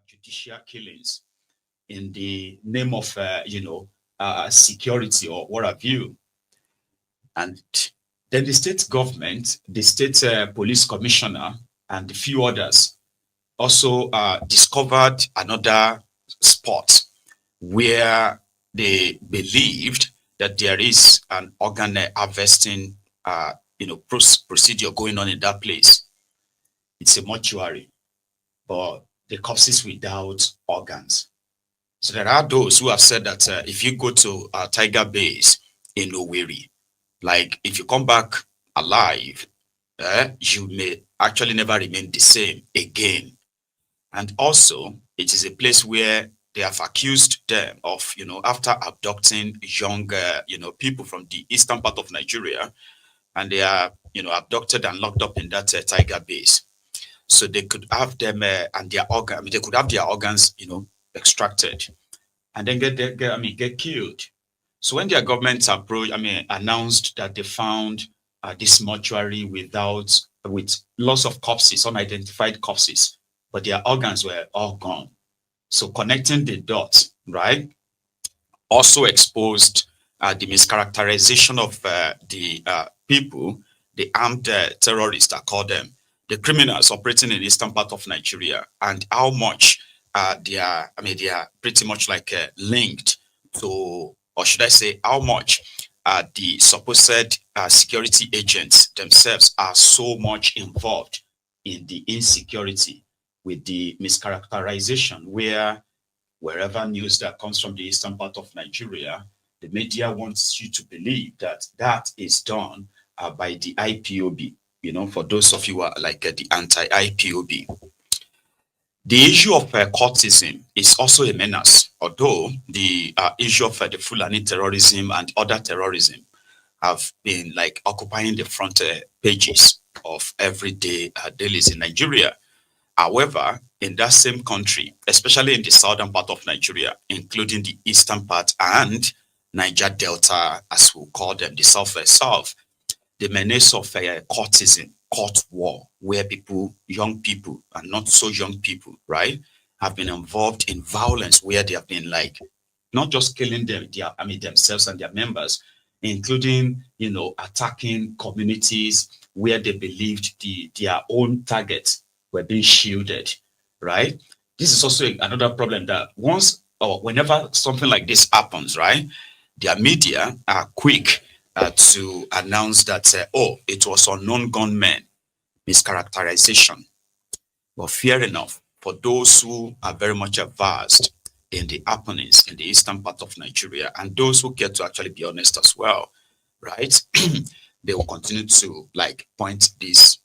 judicial killings in the name of, security or what have you. And then the state government, the state police commissioner, and a few others also discovered another spot where they believed that there is an organ harvesting procedure going on in that place. It's a mortuary, but the corpses without organs. So there are those who have said that if you go to Tiger Base in Owerri, like if you come back alive, you may actually never remain the same again. And also, it is a place where they have accused them of, after abducting young, people from the eastern part of Nigeria, and they are, abducted and locked up in that Tiger Base. So they could have them and their organs. They could have their organs, extracted, and then get killed. So when their government announced that they found this mortuary with lots of corpses, unidentified corpses, but their organs were all gone. So connecting the dots, right, also exposed the mischaracterization of the people, the armed terrorists, I call them, the criminals operating in the eastern part of Nigeria, and how much they are pretty much like linked to, or should I say, how much the supposed security agents themselves are so much involved in the insecurity with the mischaracterization, wherever news that comes from the eastern part of Nigeria, the media wants you to believe that that is done by the IPOB, for those of you who are like the anti-IPOB. The issue of courtism is also a menace, although the issue of the Fulani terrorism and other terrorism have been like occupying the front pages of everyday dailies in Nigeria. However, in that same country, especially in the southern part of Nigeria, including the eastern part and Niger Delta, as we call them, the south, the menace of courtism, court war, where young people, and not so young people, right, have been involved in violence, where they have been like, not just killing themselves and their members, including, attacking communities where they believed their own targets were being shielded, right? This is also another problem that whenever something like this happens, right, their media are quick to announce that, it was unknown gunmen, mischaracterization. But fair enough, for those who are very much versed in the happenings in the eastern part of Nigeria, and those who get to actually be honest as well, right, they will continue to point these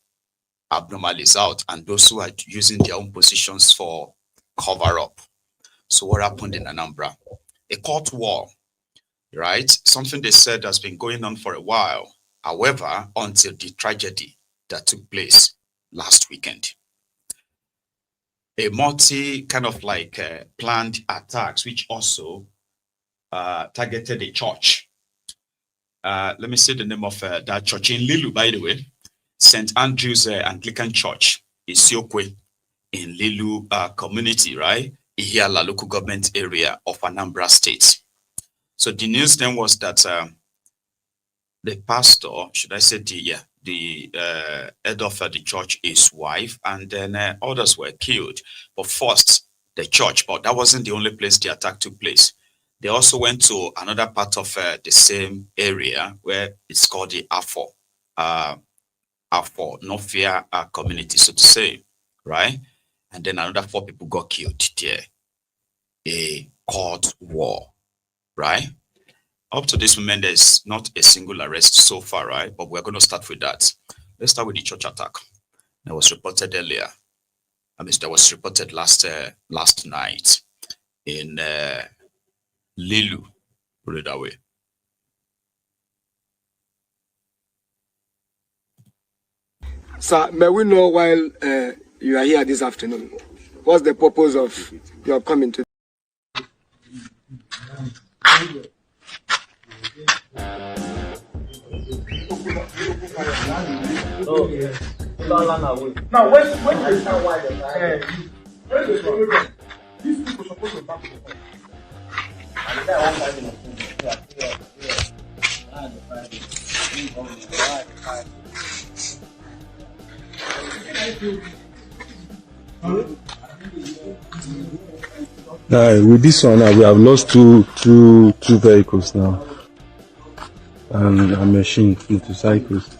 abnormalities out, and those who are using their own positions for cover up. So what happened in Anambra? A court war, right? Something they said has been going on for a while. However, until the tragedy that took place last weekend. A planned attacks, which also targeted a church. Let me say the name of that church in Lilu, by the way. St. Andrew's Anglican Church, Isiokwe, in Lilu community, right? Ihiala local government area of Anambra State. So the news then was that the pastor, should I say the head of the church, his wife, and then others were killed. But first, the church, but that wasn't the only place the attack took place. They also went to another part of the same area where it's called the Afo Nofia community, so to say, right? And then another 4 people got killed there. A court war, right? Up to this moment, there's not a single arrest so far, right? But we're going to start with that. Let's start with the church attack. That was reported earlier. That was reported last night in Lilu, put it that way. Sir, may we know while you are here this afternoon, what's the purpose of your coming to? Now, when you start why These people supposed to back the phone. With this one, we have lost two vehicles now, and a machine, motorcycles.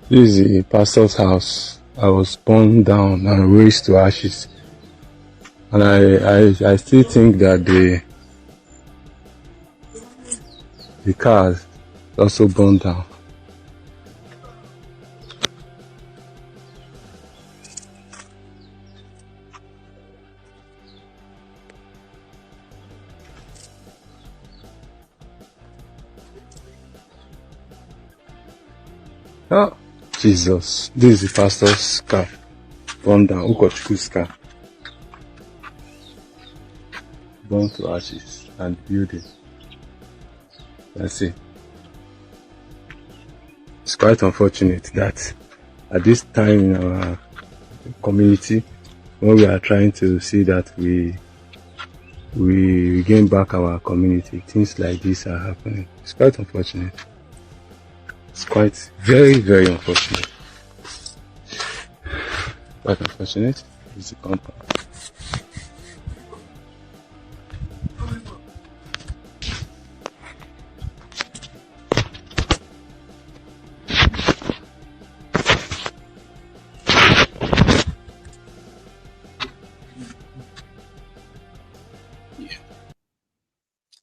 This is the pastor's house. I was burned down and razed to ashes. And I still think that the car is also burned down. Oh, Jesus. This is the pastor's car. Burned down. Ukochukwu's car. Burned to ashes and building. Let's see. It's quite unfortunate that at this time in our community, when we are trying to see that we regain back our community, things like this are happening. It's quite unfortunate. It's quite very, very unfortunate. Quite unfortunate. It's a compound.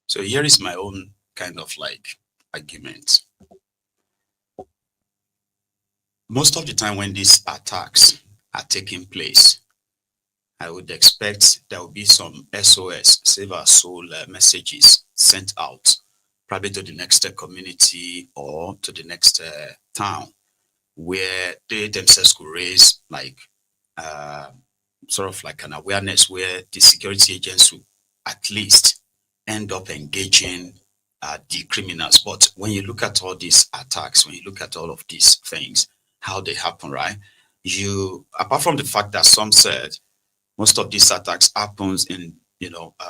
So here is my own kind of like argument. Most of the time when these attacks are taking place, I would expect there will be some SOS, save our soul messages sent out, probably to the next community or to the next town, where they themselves could raise like sort of like an awareness where the security agents will at least end up engaging the criminals. But when you look at all these attacks, when you look at all of these things, how they happen, right? Apart from the fact that some said most of these attacks happens in,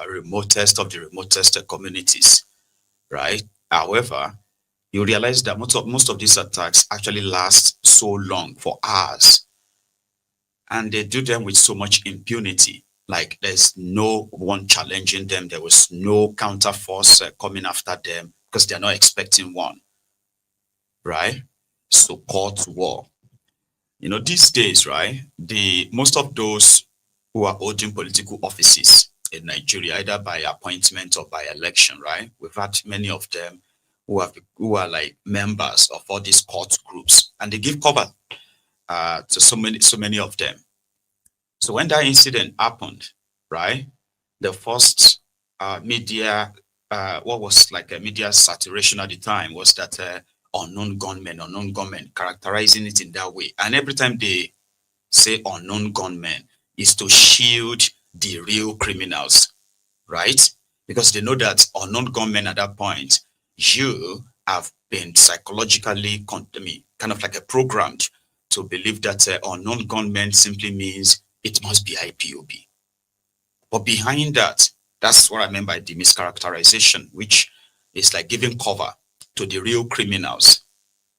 remotest of the remotest communities, right? However, you realize that most of these attacks actually last so long, for hours, and they do them with so much impunity. Like there's no one challenging them. There was no counter force coming after them because they're not expecting one, right? So called war. These days, right, most of those who are holding political offices in Nigeria, either by appointment or by election, right? We've had many of them who are like members of all these court groups, and they give cover to so many of them. So when that incident happened, right, the first media, what was like a media saturation at the time was that unknown gunmen, characterizing it in that way. And every time they say unknown gunmen, is to shield the real criminals, right? Because they know that unknown gunmen at that point, you have been psychologically kind of like a programmed to believe that unknown gunmen simply means it must be IPOB. But behind that, that's what I meant by the mischaracterization, which is like giving cover to the real criminals.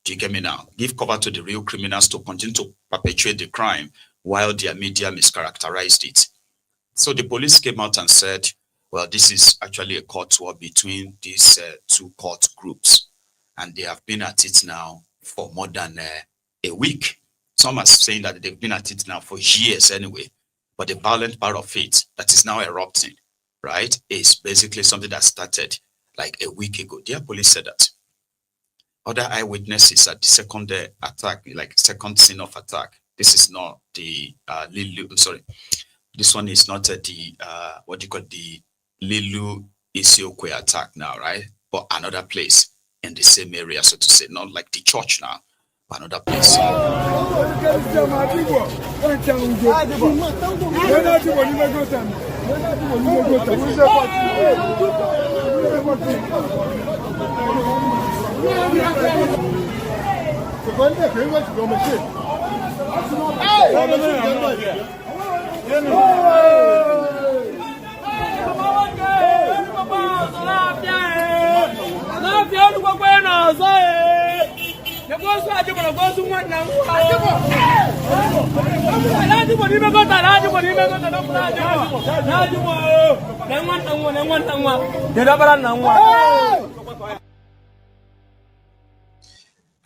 Do you get me now? Give cover to the real criminals to continue to perpetuate the crime while their media mischaracterized it. So the police came out and said, well, this is actually a court war between these two court groups. And they have been at it now for more than a week. Some are saying that they've been at it now for years anyway. But the violent part of it that is now erupting, right, is basically something that started like a week ago. Their police said that. Other eyewitnesses at the second attack, like second scene of attack. This is not the this one is not the the Lilu Isiokwe attack now, right? But another place in the same area, so to say, not like the church now, but another place.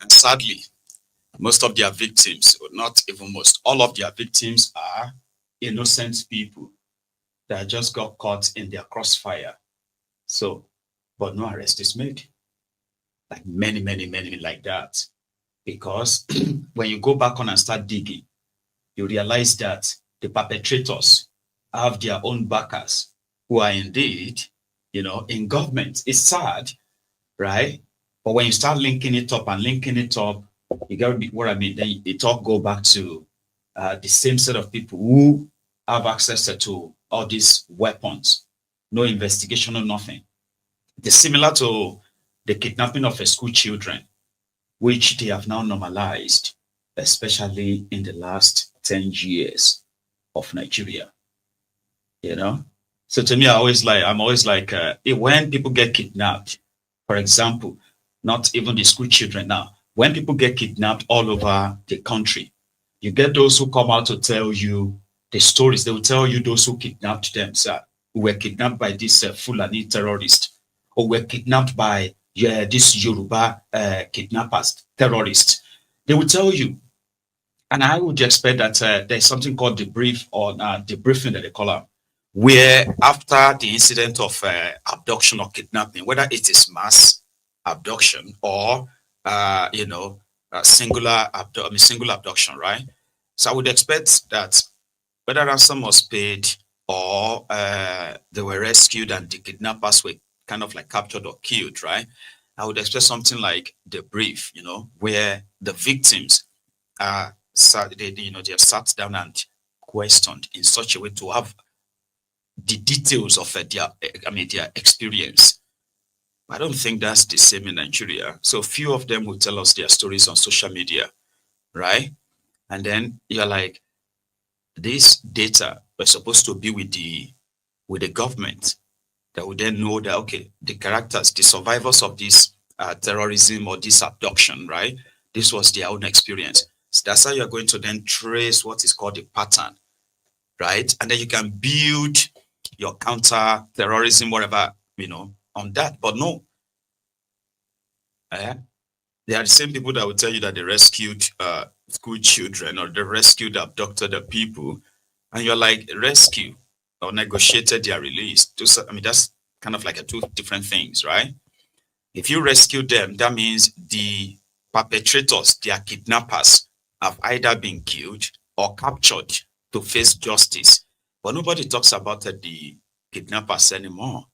And sadly, most of their victims, or not even most, all of their victims are innocent people that just got caught in their crossfire. So, but no arrest is made. Like many like that. Because when you go back on and start digging, you realize that the perpetrators have their own backers who are indeed, in government. It's sad, right? But when you start linking it up, you get what I mean. Then it all go back to the same set of people who have access to all these weapons. No investigation or nothing. It's similar to the kidnapping of school children, which they have now normalized, especially in the last 10 years of Nigeria. So to me, I'm always like, when people get kidnapped, for example, not even the school children now, when people get kidnapped all over the country, you get those who come out to tell you the stories. They will tell you those who kidnapped them, sir, who were kidnapped by this Fulani terrorist, or were kidnapped by this Yoruba kidnappers, terrorists. They will tell you. And I would expect that there's something called debrief or debriefing that they call it, where after the incident of abduction or kidnapping, whether it is mass abduction or singular abduction, right? So I would expect that whether ransom was paid or they were rescued and the kidnappers were kind of like captured or killed, right? I would expect something like the brief, where the victims are they have sat down and questioned in such a way to have the details of their experience. I don't think that's the same in Nigeria. So few of them will tell us their stories on social media, right? And then you're like, this data was supposed to be with the government that would then know that, okay, the characters, the survivors of this terrorism or this abduction, right? This was their own experience. So that's how you're going to then trace what is called the pattern, right? And then you can build your counter-terrorism, whatever, on that. But no, they are the same people that will tell you that they rescued school children or they rescued, abducted the people, and you're like, rescue or negotiated their release. That's kind of like two different things, right? If you rescue them, that means the perpetrators, their kidnappers, have either been killed or captured to face justice. But nobody talks about the kidnappers anymore.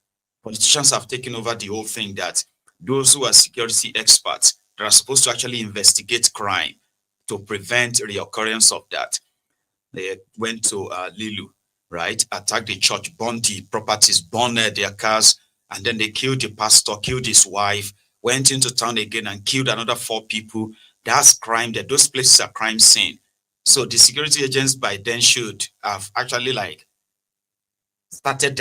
Politicians have taken over the whole thing, that those who are security experts that are supposed to actually investigate crime to prevent reoccurrence of that. They went to Lilu, right? Attacked the church, burned the properties, burned their cars, and then they killed the pastor, killed his wife, went into town again and killed another 4 people. That's crime. That those places are crime scene. So the security agents by then should have actually started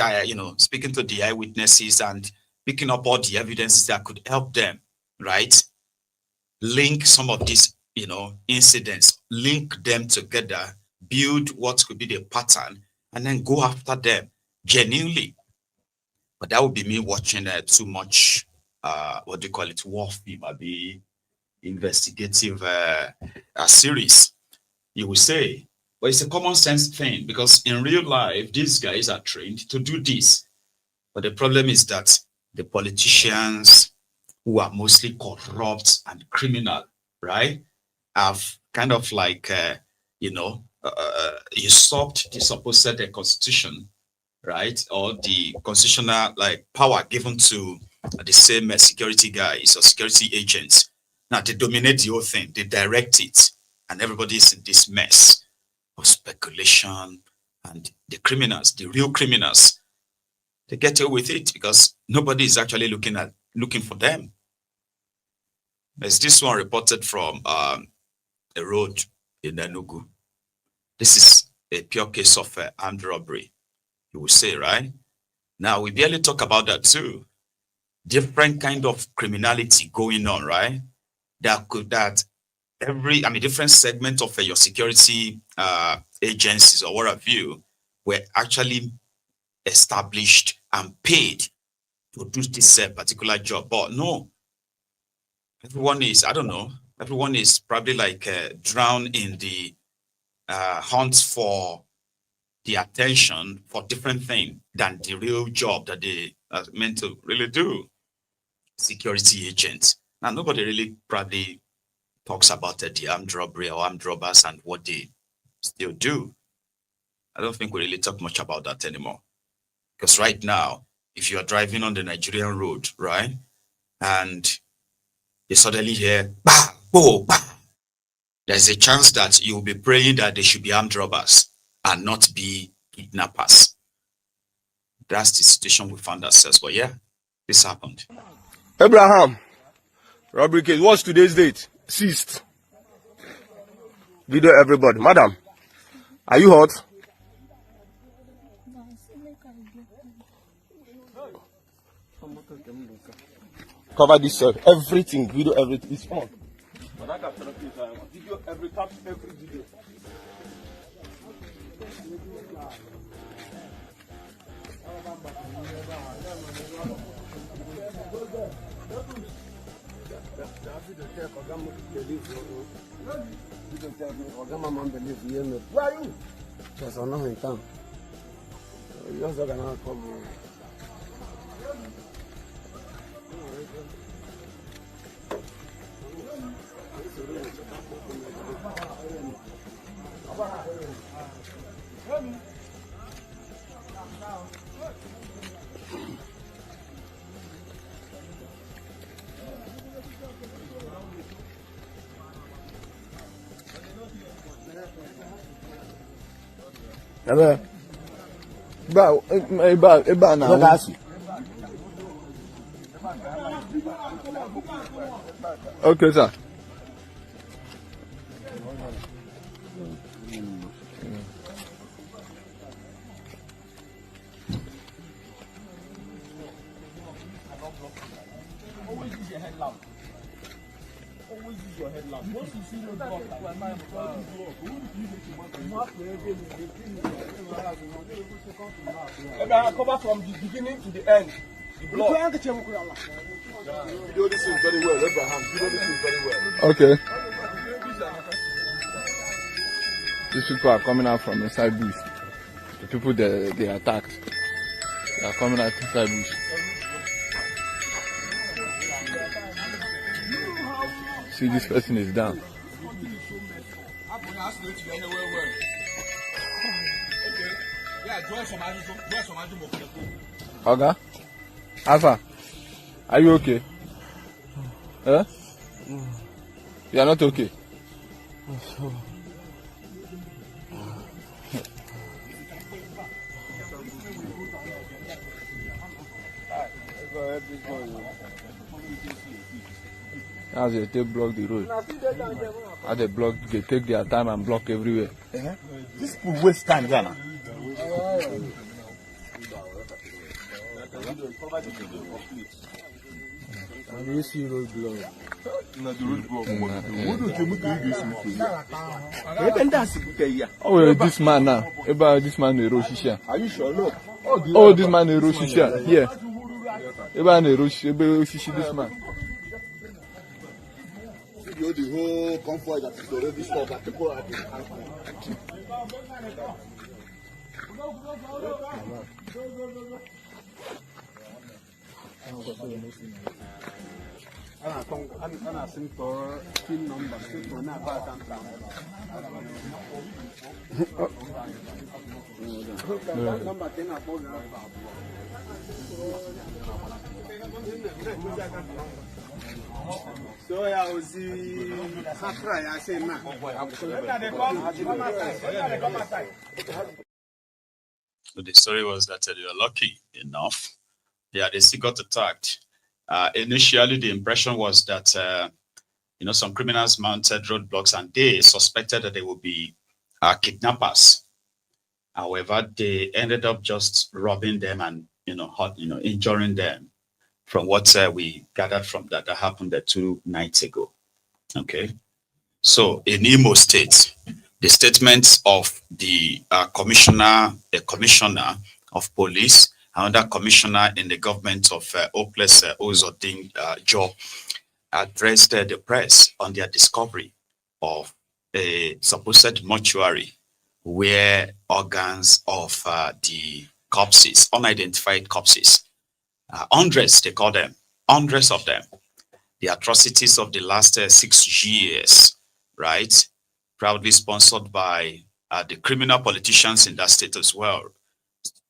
speaking to the eyewitnesses and picking up all the evidences that could help them, right? Link some of these, incidents, link them together, build what could be the pattern, and then go after them genuinely. But that would be me watching too much, war film, maybe investigative series, you will say. But it's a common sense thing, because in real life, these guys are trained to do this. But the problem is that the politicians, who are mostly corrupt and criminal, right, have kind of usurped the supposed constitution, right, or the constitutional power given to the same security guys or security agents. Now they dominate the whole thing, they direct it, and everybody's in this mess of speculation, and the criminals, the real criminals, they get away with it because nobody is actually looking for them. There's this one reported from a road in Enugu. This is a pure case of armed robbery, you will say, right? Now, we barely talk about that too. Different kind of criminality going on, right? That different segment of your security agencies or what have you were actually established and paid to do this particular job. But no, everyone is, I don't know, everyone is probably like drowned in the hunt for the attention for different things than the real job that they are meant to really do. Security agents. Now, nobody really probably talks about the armed robbery or armed robbers and what they still do. I don't think we really talk much about that anymore. Because right now, if you are driving on the Nigerian road, right, and you suddenly hear, bah, oh, bah, there's a chance that you'll be praying that they should be armed robbers and not be kidnappers. That's the situation we found ourselves. But yeah, this happened. Abraham, robbery case. What's today's date? 6th. Video everybody. Madam, are you hot? Cover this side. Everything. Video everything. It's on. Video every video. Where are you? Just on in town. You also cannot come. Okay, sir. Always use your headlamp. Always use your headlamp. Once you see the block, cover from the beginning to the end. The block. You do this thing very well, Abraham. You do this thing very well. Okay. These people are coming out from inside bush. The people they attacked. They are coming out inside bush. See, this person is down. Oga, Alpha, are you okay? Huh? You are not okay. As they block the road, as they block, they take their time and block everywhere. This will waste time, Ghana. You see road block. Oh, this man now. About this man in Roshisha. Are you sure? Look. Oh, this man in Roshisha. Yeah. About Roshisha, this man. The whole convoy that is already stopped at the port. Ana sin for pin number for na ba kan plan. Number 10 na phone na. So I was I say now. So the story was that they were lucky enough. Yeah, they still got attacked. Initially, the impression was that some criminals mounted roadblocks and they suspected that they would be kidnappers. However, they ended up just robbing them and injuring them. From what we gathered from that happened 2 nights ago. Okay, so in Imo State, the statements of the commissioner of police, another commissioner in the government of Hopeless Ozodin Joe, addressed the press on their discovery of a supposed mortuary where organs of the corpses, unidentified corpses, hundreds, they call them, hundreds of them, the atrocities of the last 6 years, right? Proudly sponsored by the criminal politicians in that state as well.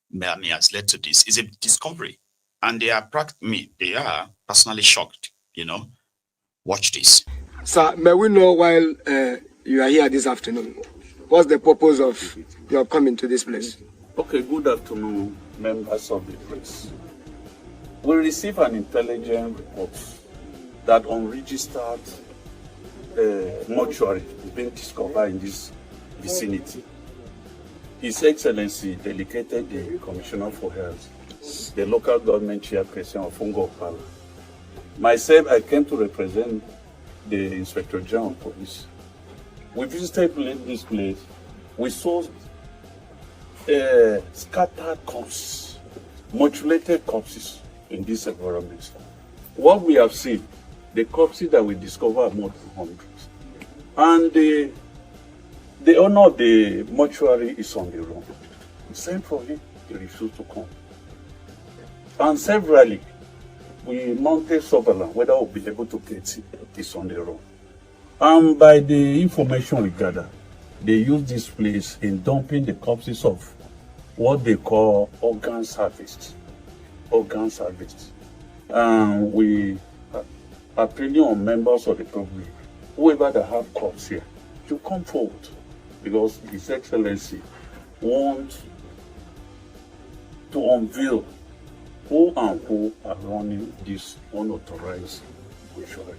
Miami has led to this. Is a discovery. And they are personally shocked, Watch this. Sir, may we know while you are here this afternoon, what's the purpose of your coming to this place? Okay, good afternoon, members of the press. We received an intelligence report that unregistered mortuary is being discovered in this vicinity. His Excellency delegated the Commissioner for Health, the local government chairperson of Ungopala. Myself, I came to represent the Inspector General of Police. We visited this place. We saw scattered corpses, mutilated corpses in this environment. What we have seen, the corpses that we discovered are more than hundreds. And the owner of the mortuary is on the run. We sent for him, he refused to come. And severally, we mounted surveillance, whether we'll be able to get him, he's on the run. And by the information we gathered, they use this place in dumping the corpses of what they call organs harvest. Organs harvest. And we are appealing on members of the public, whoever that have corpse here, to come forward, because His Excellency wants to unveil who and who are running this unauthorized mortuary.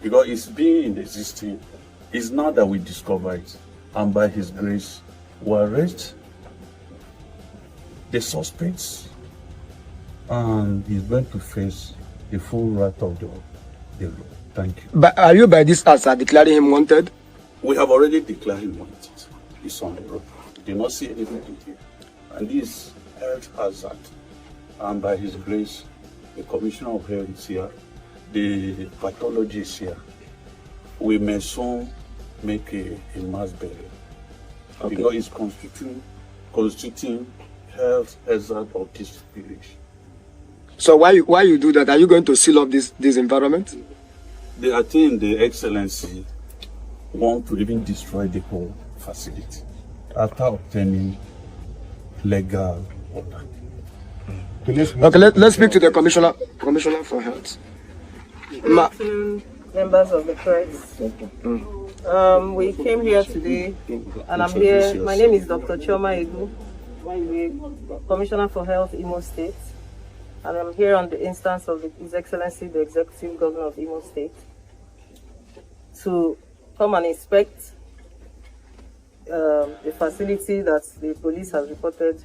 Because it's been in existing, it's now that we discover it, and by His grace, we arrest the suspects, and he's going to face the full wrath of the law. Thank you. But are you by this answer declaring him wanted? We have already declared him wanted. He's on the road. We do not see anything here. And this health hazard, and by His grace, the Commissioner of Health is here, the pathology is here. We may soon make a mass burial. Okay. Because it's constituting health hazard of this village. So why you do that? Are you going to seal up this environment? I think the Excellency want to even destroy the whole facility after obtaining legal order. Okay, let's speak to the Commissioner for Health. Good afternoon, members of the press. We came here today, and I'm here. My name is Dr. Maiyegun, Commissioner for Health, Imo State, and I'm here on the instance of His Excellency, the Executive Governor of Imo State, to come and inspect the facility that the police has reported,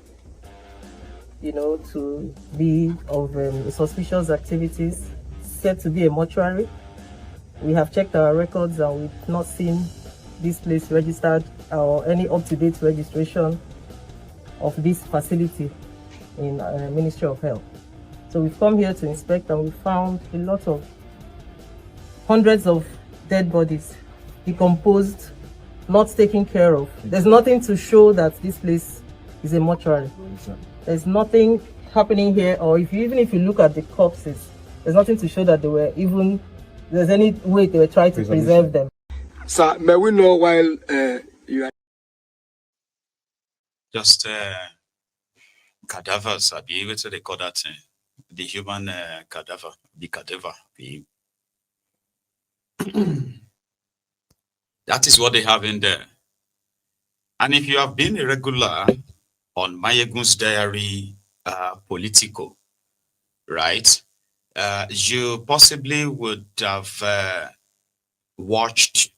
to be of suspicious activities, said to be a mortuary. We have checked our records and we've not seen this place registered or any up-to-date registration of this facility in Ministry of Health. So we've come here to inspect, and we found a lot of hundreds of dead bodies, decomposed, not taken care of. There's nothing to show that this place is a mortuary. There's nothing happening here, or even if you look at the corpses, there's nothing to show that there's any way they were trying to preserve them. Sir, may we know while you are just cadavers, I'll be able to record that the human cadaver, the cadaver. That is what they have in there. And if you have been a regular on Maiyegun's diary, Politico, right? You possibly would have watched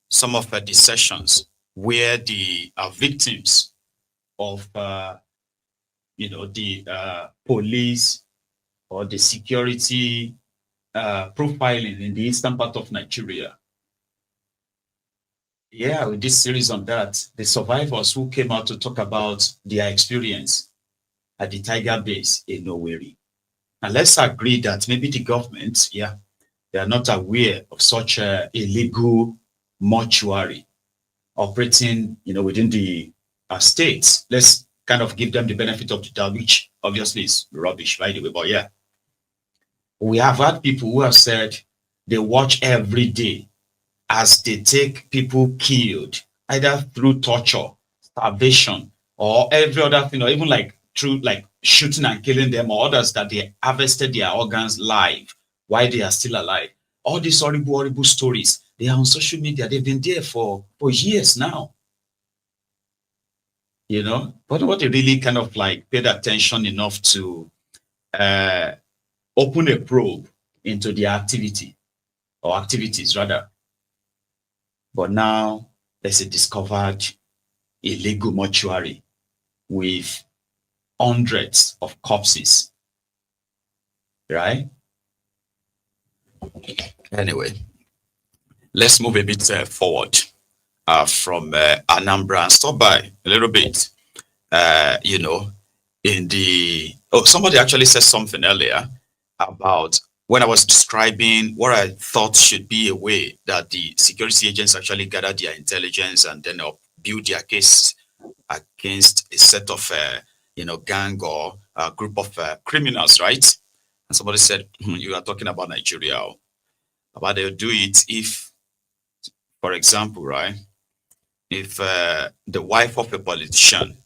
some of the sessions where the victims of, the police or the security profiling in the eastern part of Nigeria. Yeah, with this series on that, the survivors who came out to talk about their experience at the Tiger base in Owerri. And let's agree that maybe the government, they are not aware of such a illegal mortuary operating, within the states. Let's kind of give them the benefit of the doubt, which obviously is rubbish, by the way. But yeah, we have had people who have said they watch every day as they take people killed, either through torture, starvation, or every other thing, or even like through like shooting and killing them, or others that they harvested their organs live while they are still alive. All these horrible, horrible stories, they are on social media. They've been there for years now. But what they really kind of like paid attention enough to open a probe into their activity, or activities rather. But now there's a discovered illegal mortuary with hundreds of corpses, right? Anyway, let's move a bit forward from Anambra and stop by a little bit. Somebody actually said something earlier about when I was describing what I thought should be a way that the security agents actually gather their intelligence and then build their case against a set of, gang or a group of criminals, right? And somebody said, you are talking about Nigeria. But they'll do it if, for example, right, if the wife of a politician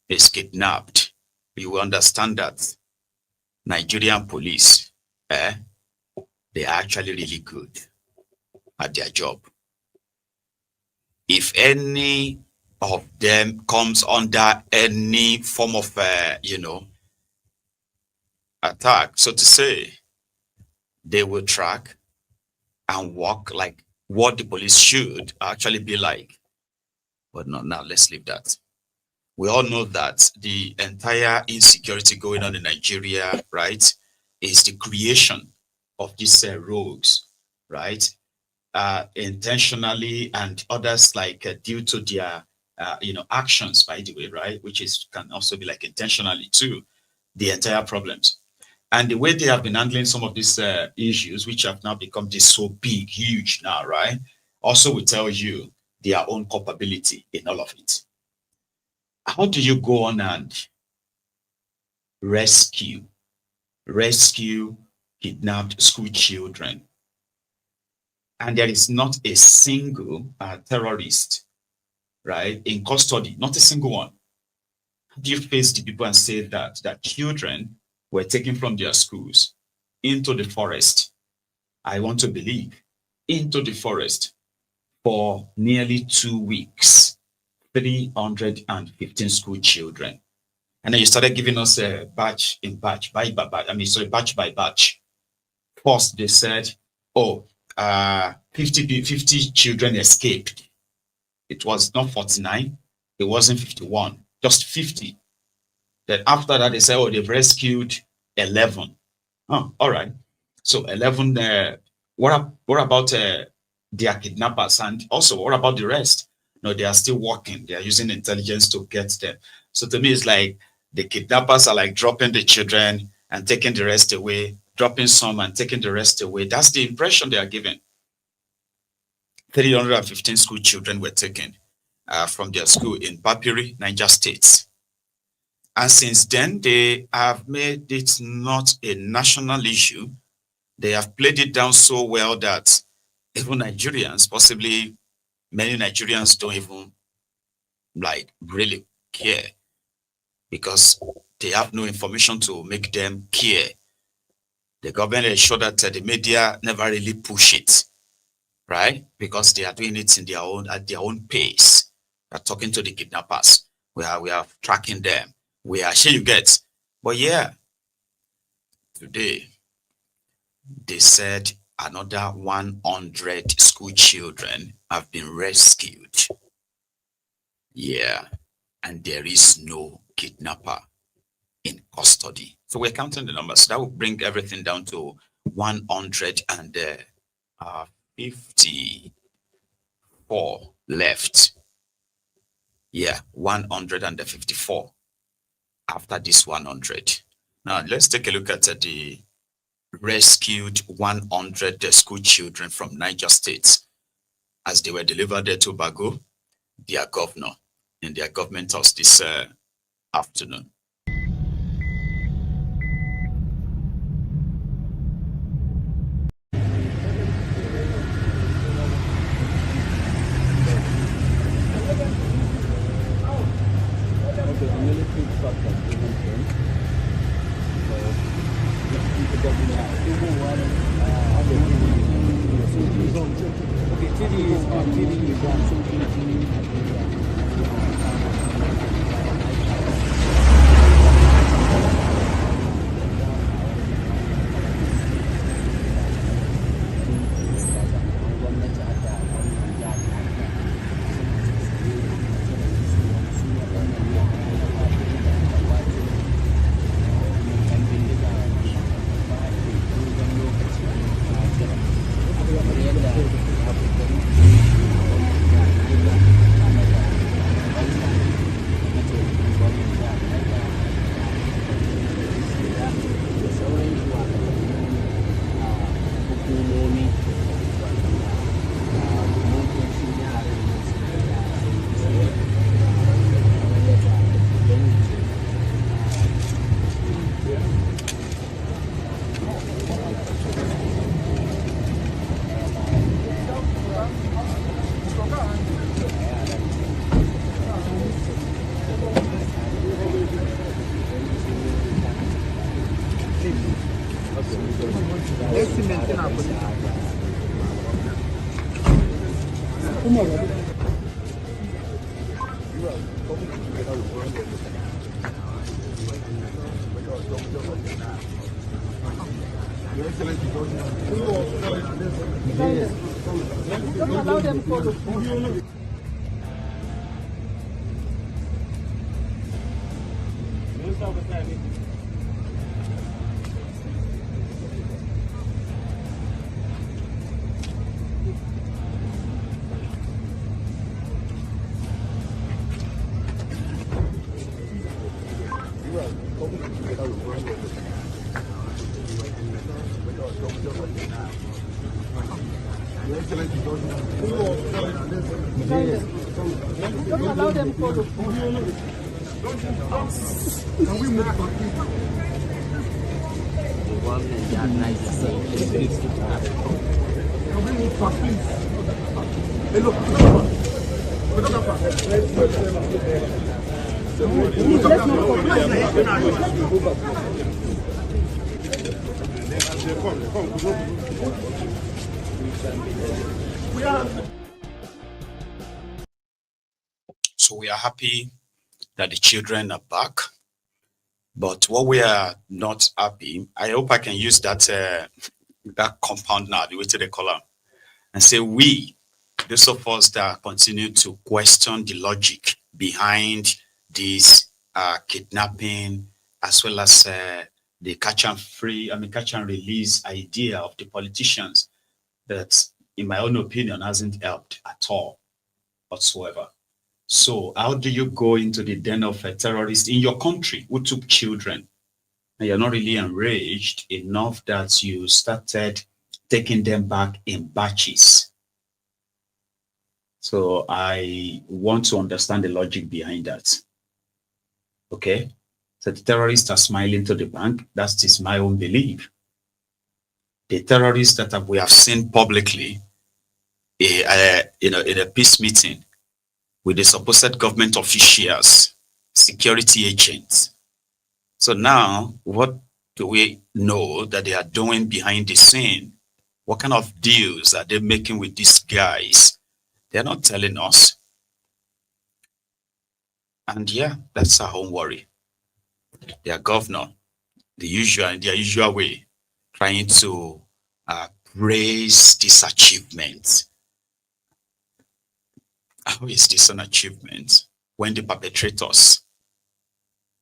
is kidnapped, you will understand that Nigerian police, they are actually really good at their job. If any of them comes under any form of, attack, so to say, they will track and walk like what the police should actually be like. But no, now let's leave that. We all know that the entire insecurity going on in Nigeria, right, is the creation of these rogues, right, intentionally, and others like due to their, actions, by the way, right, which can also be like intentionally too, the entire problems. And the way they have been handling some of these issues, which have now become this so big, huge now, right, also will tell you their own culpability in all of it. How do you go on and rescue kidnapped school children, and there is not a single terrorist, right, in custody, not a single one? How do you face the people and say that children were taken from their schools into the forest? I want to believe into the forest for nearly 2 weeks, 315 school children. And then you started giving us a batch by batch. First, they said, 50 children escaped. It was not 49, it wasn't 51, just 50. Then after that, they said, they've rescued 11. Oh, all right. So 11, what about their kidnappers? And also, what about the rest? No, they are still working. They are using intelligence to get them. So to me, it's like the kidnappers are like dropping the children and taking the rest away, dropping some and taking the rest away. That's the impression they are giving. 315 school children were taken from their school in Papiri, Niger State. And since then, they have made it not a national issue. They have played it down so well that even Nigerians, possibly many Nigerians, don't even like really care, because they have no information to make them care. The government ensured that the media never really push it, right? Because they are doing it in at their own pace. We are talking to the kidnappers. We are tracking them. We are sure you get. But yeah, today they said another 100 school children have been rescued. Yeah, and there is no kidnapper in custody. So we're counting the numbers. That will bring everything down to 154 left. Yeah, 154 after this 100. Now let's take a look at the rescued 100 school children from Niger State as they were delivered to Tobago, their governor, in their government house this afternoon. So we are happy that the children are back, but what we are not happy, I hope I can use that that compound now, the way to the column, and say we, those of us that continue to question the logic behind this kidnapping, as well as the catch and release idea of the politicians, that in my own opinion hasn't helped at all whatsoever. So how do you go into the den of a terrorist in your country who took children, and you're not really enraged enough that you started taking them back in batches? So I want to understand the logic behind that. Okay, so the terrorists are smiling to the bank. That is my own belief. The terrorists that we have seen publicly, in a peace meeting with the supposed government officials, security agents. So now what do we know that they are doing behind the scene? What kind of deals are they making with these guys? They're not telling us. And yeah, that's our own worry. Their governor, in their usual way, trying to praise this achievement. How is this an achievement when the perpetrators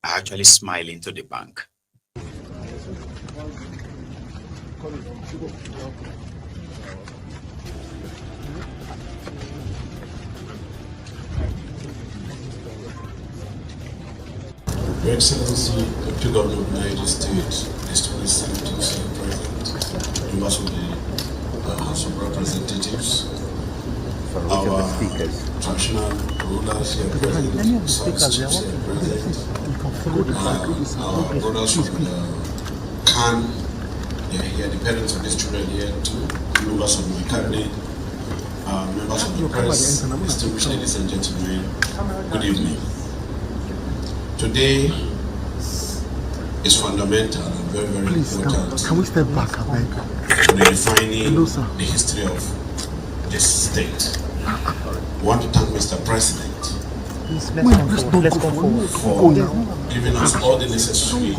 are actually smiling to the bank? Your Excellency, Deputy Governor of Niger State, distinguished senators and president, members of the House of Representatives, our traditional rulers here present, sons here present, our brothers from the Khan, they are here, the parents of these children here too, members of my cabinet, members of the press, distinguished ladies and gentlemen, good evening. Today is fundamental and very, very important. Can we step back, for redefining the history of this state. I want to thank Mr. President for giving us all the necessary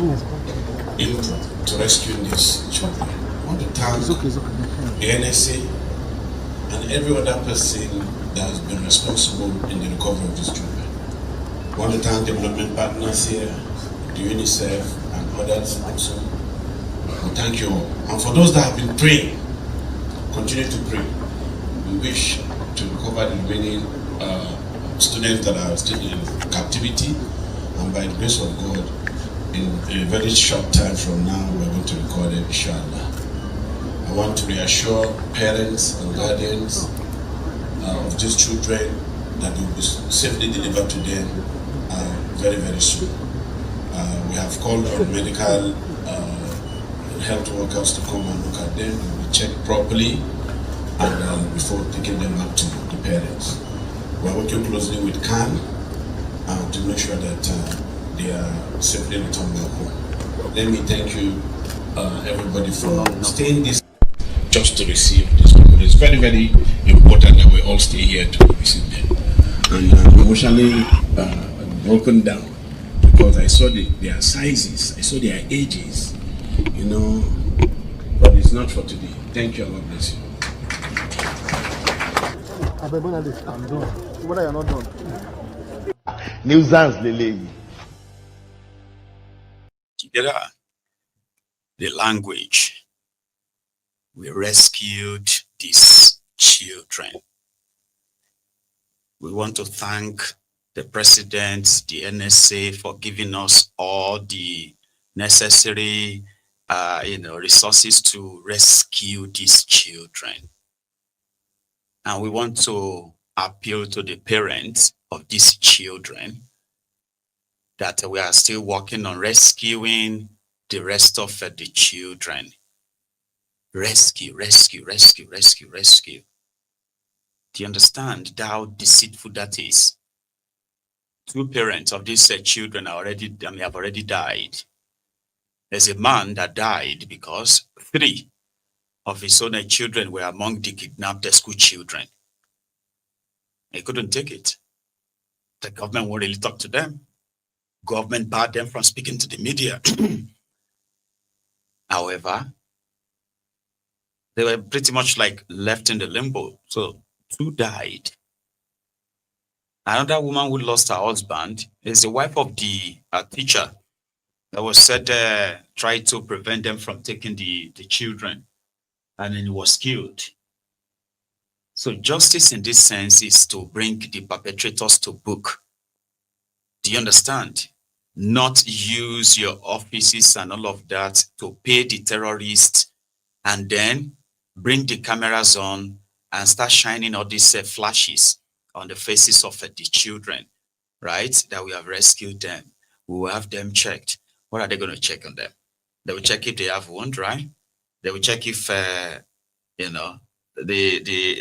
input to rescue these children. I want to thank the NSA and every other person that has been responsible in the recovery of these children. I want to thank development partners here, the UNICEF and others also. Thank you all. And for those that have been praying, continue to pray. We wish to recover the remaining students that are still in captivity, and by the grace of God, in a very short time from now, we're going to record them, inshallah. I want to reassure parents and guardians of these children that will be safely delivered to them very, very soon. We have called on medical health workers to come and look at them and be checked properly and before taking them back to the parents. We are working closely with CAN to make sure that they are safely returned back home. Let me thank you, everybody, for staying this just to receive this people. It's very, very important that we all stay here to visit them. And I'm emotionally broken down because I saw their sizes, I saw their ages, you know, but it's not for today. Thank you and God bless you. I'm done. What are you not done? Nuisance, Lele. Together, the language, we rescued these children. We want to thank the President, the NSA for giving us all the necessary resources to rescue these children. And we want to appeal to the parents of these children that we are still working on rescuing the rest of the children. Rescue, rescue, rescue, rescue, rescue. Do you understand how deceitful that is? Two parents of these children have already died. There's a man that died because 3 of his own children were among the kidnapped school children. He couldn't take it. The government won't really talk to them. Government barred them from speaking to the media. However, they were pretty much like left in the limbo. So 2 died. Another woman who lost her husband is the wife of the teacher that was said tried to prevent them from taking the children, and then he was killed. So justice in this sense is to bring the perpetrators to book. Do you understand? Not use your offices and all of that to pay the terrorists and then bring the cameras on and start shining all these flashes on the faces of the children, right? That we have rescued them. We will have them checked. What are they going to check on them? They will check if they have wound, right? They will check if, they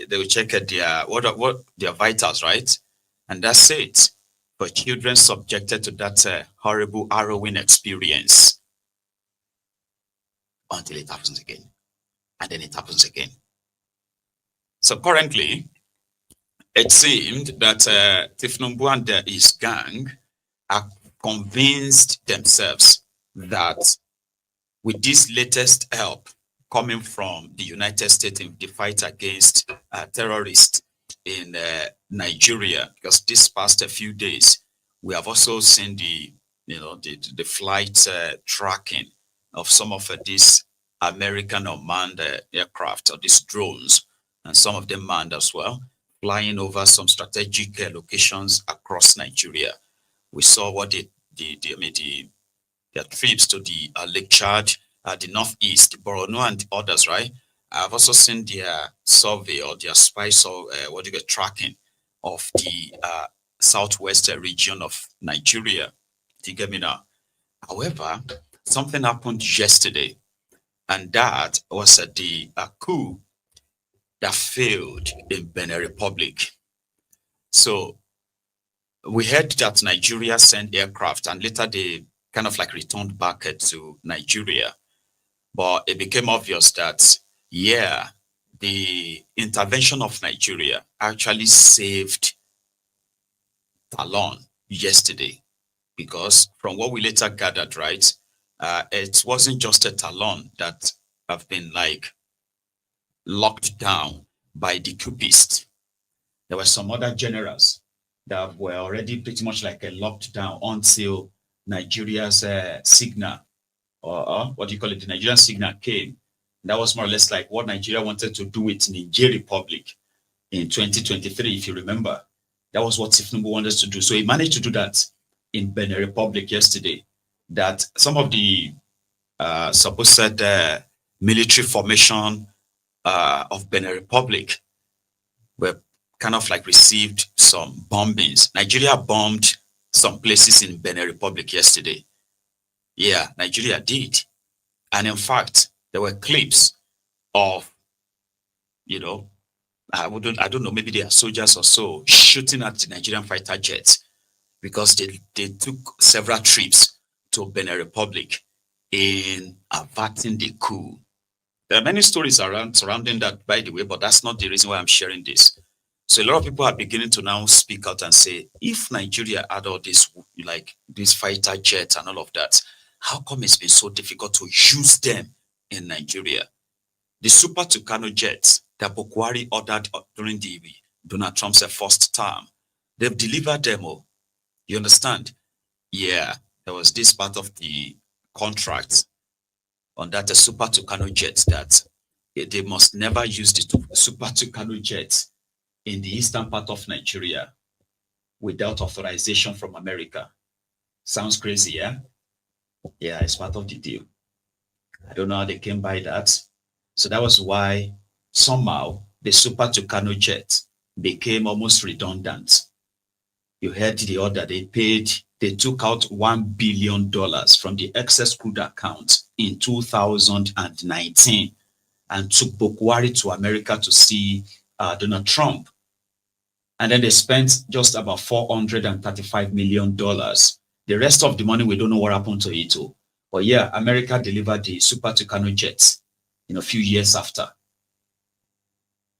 will check at what their vitals, right? And that's it. For children subjected to that horrible, harrowing experience. until it happens again. And then it happens again. So currently, it seemed that Tifnumbu and his gang are convinced themselves that with this latest help coming from the United States in the fight against terrorists in Nigeria, because this past a few days, we have also seen the flight tracking of some of these American unmanned aircraft, or these drones, and some of them manned as well, flying over some strategic locations across Nigeria. We saw what their trips to the Lake Chad, the Northeast, Borno, and others, right? I've also seen their survey or their spice or tracking of the southwest region of Nigeria. Do you get me now? However, something happened yesterday, and that was the coup that failed in Benin Republic. So we heard that Nigeria sent aircraft, and later they kind of like returned back to Nigeria. But it became obvious that, yeah, the intervention of Nigeria actually saved Talon yesterday, because from what we later gathered, right, it wasn't just a Talon that have been like locked down by the coupists. There were some other generals that were already pretty much like locked down until Nigeria's signal, or what do you call it, the Nigerian signal came. That was more or less like what Nigeria wanted to do with Niger Republic in 2023, if you remember. That was what Tifnumbu wanted to do. So he managed to do that in Benin Republic yesterday, that some of the supposed military formation of Benin Republic were kind of like received some bombings. Nigeria bombed some places in Benin Republic yesterday. Yeah, Nigeria did. And in fact, there were clips of, I don't know, maybe they are soldiers or so, shooting at the Nigerian fighter jets, because they took several trips to Benin Republic in averting the coup. There are many stories surrounding that, by the way, but that's not the reason why I'm sharing this. So a lot of people are beginning to now speak out and say, if Nigeria had all this, like these fighter jets and all of that, how come it's been so difficult to use them in Nigeria? The Super Tucano jets that Bukwari ordered during the Donald Trump's first term, they've delivered them all. You understand? Yeah, there was this part of the contract on that the Super Tucano jets that they must never use the Super Tucano jets in the eastern part of Nigeria without authorization from America. Sounds crazy, yeah? Yeah, it's part of the deal. I don't know how they came by that. So that was why somehow the Super Tucano jet became almost redundant. You heard the order they took out $1 billion from the excess crude account in 2019 and took Bukwari to America to see Donald Trump. And then they spent just about $435 million. The rest of the money, we don't know what happened to it. But yeah, America delivered the Super Tucano jets a few years after.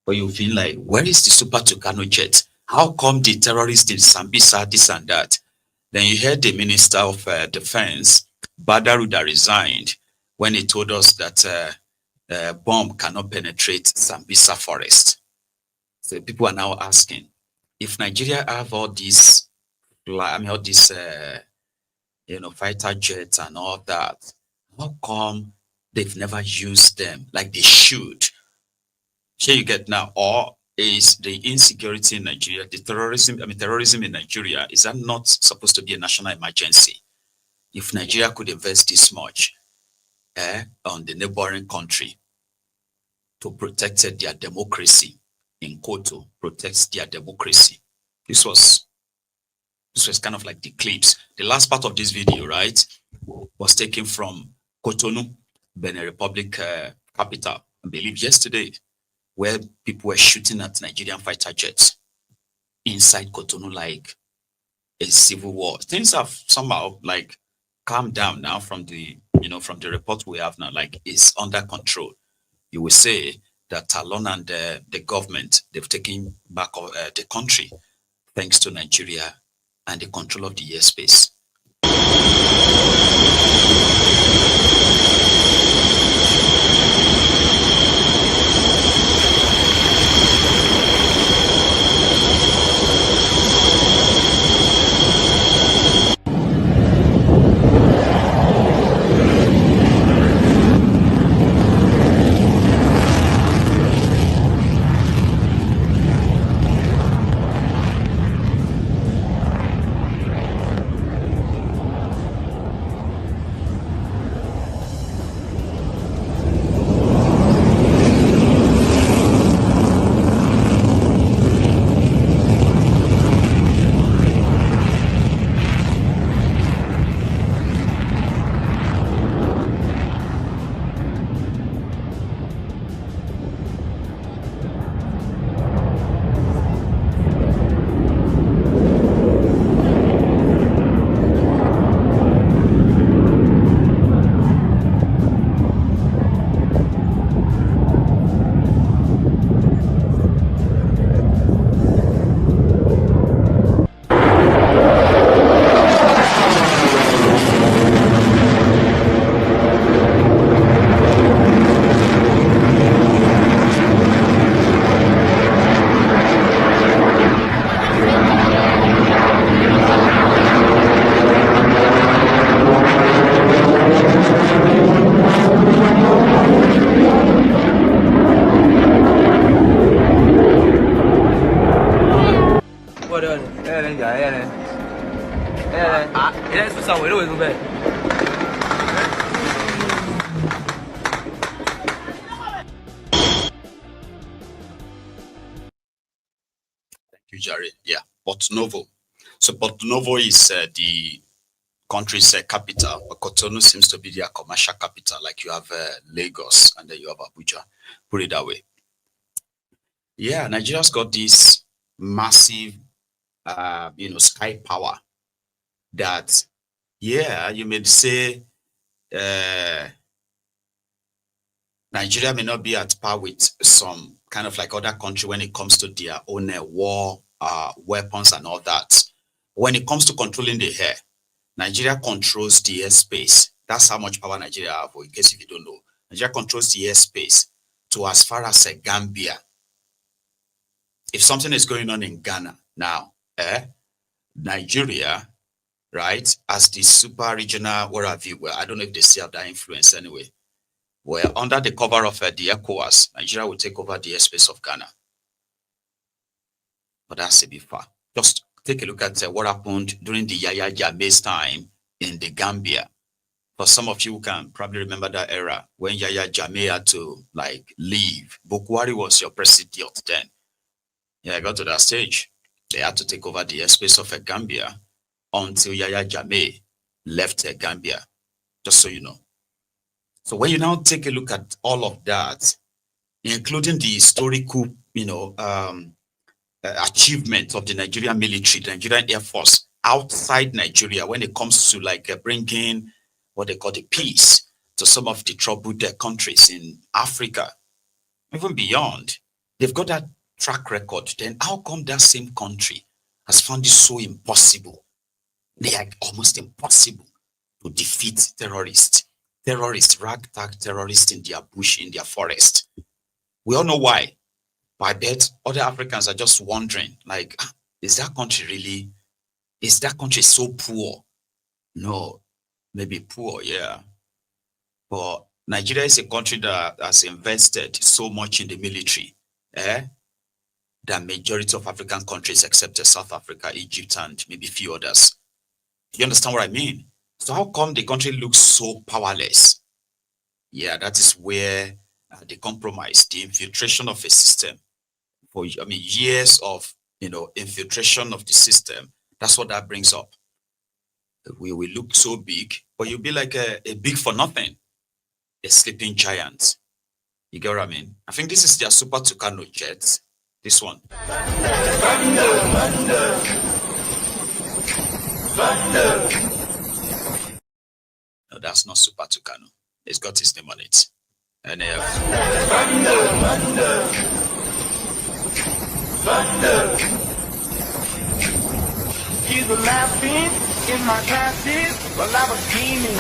But you feel like, where is the Super Tucano jet? How come the terrorists in Sambisa, this and that? Then you heard the Minister of Defense, Badaruda, resigned when he told us that bomb cannot penetrate Sambisa forest. So people are now asking, if Nigeria have all these, fighter jets and all that, how come they've never used them like they should? Here you get now, or is the insecurity in Nigeria, the terrorism in Nigeria, is that not supposed to be a national emergency? If Nigeria could invest this much on the neighboring country to protect their democracy, in Koto, protects their democracy. This was kind of like the clips. The last part of this video, right, was taken from Cotonou, Benin Republic capital, I believe yesterday, where people were shooting at Nigerian fighter jets inside Cotonou like a civil war. Things have somehow like calmed down now from the from the report we have now, like is under control. You will say that Talon and the government, they've taken back the country thanks to Nigeria and the control of the airspace. Charade. Yeah, Porto Novo. So Porto Novo is the country's capital, but Cotonou seems to be their commercial capital. Like you have Lagos and then you have Abuja. Put it that way. Yeah, Nigeria's got this massive, sky power that, yeah, you may say Nigeria may not be at par with some kind of like other country when it comes to their own war weapons and all that. When it comes to controlling the air, Nigeria controls the airspace. That's how much power Nigeria have, in case if you don't know. Nigeria controls the airspace to as far as Gambia. If something is going on in Ghana now, Nigeria, right, as the super regional, where have you? Well, I don't know if they still have that influence anyway. Well, under the cover of the ECOWAS, Nigeria will take over the airspace of Ghana. But that's a bit far. Just take a look at what happened during the Yaya Jammeh's time in the Gambia. For some of you who can probably remember that era when Yaya Jammeh had to leave. Bukwari was your president then. Yeah, I got to that stage. They had to take over the airspace of Gambia until Yaya Jammeh left Gambia, just so you know. So when you now take a look at all of that, including the historical, achievement of the Nigerian military, the Nigerian Air Force outside Nigeria, when it comes to bringing what they call the peace to some of the troubled countries in Africa, even beyond, they've got that track record. Then how come that same country has found it so impossible? They are almost impossible to defeat terrorists, ragtag terrorists in their bush, in their forest. We all know why. But I bet other Africans are just wondering, is that country so poor? No, maybe poor, yeah. But Nigeria is a country that has invested so much in the military, than majority of African countries except South Africa, Egypt, and maybe a few others. You understand what I mean? So how come the country looks so powerless? Yeah, that is where the compromise, the infiltration of a system, for years of infiltration of the system. That's what that brings up. We will look so big, but you'll be like a big for nothing, a sleeping giant. You get what I mean? I think this is their Super Tucano jet. This one. No, That's not Super Tucano. It's got his name on it. And Thunder. Kids were laughing in my classes while I was scheming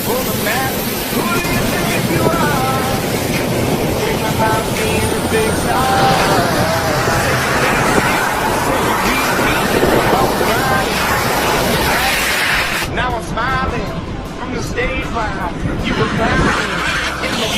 for the masses. Who do you think you are? Think about being a big star. Now I'm smiling from the stage while you were crying in the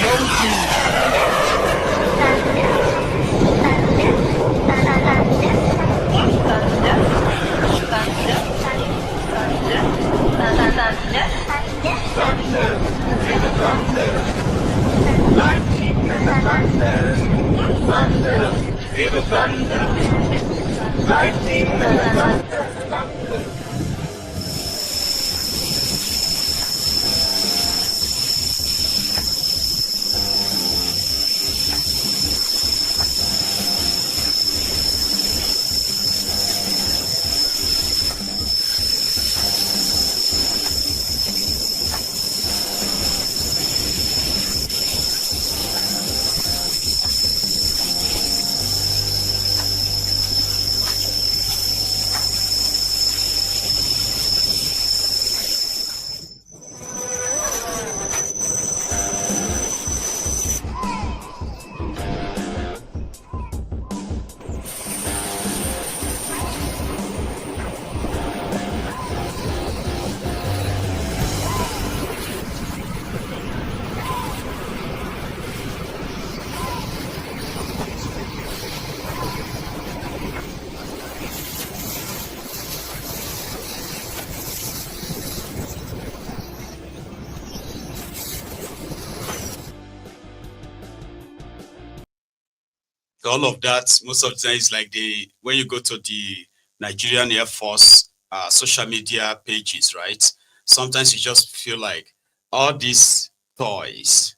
all of that, most of the time is like when you go to the Nigerian Air Force social media pages, right? Sometimes you just feel like all these toys,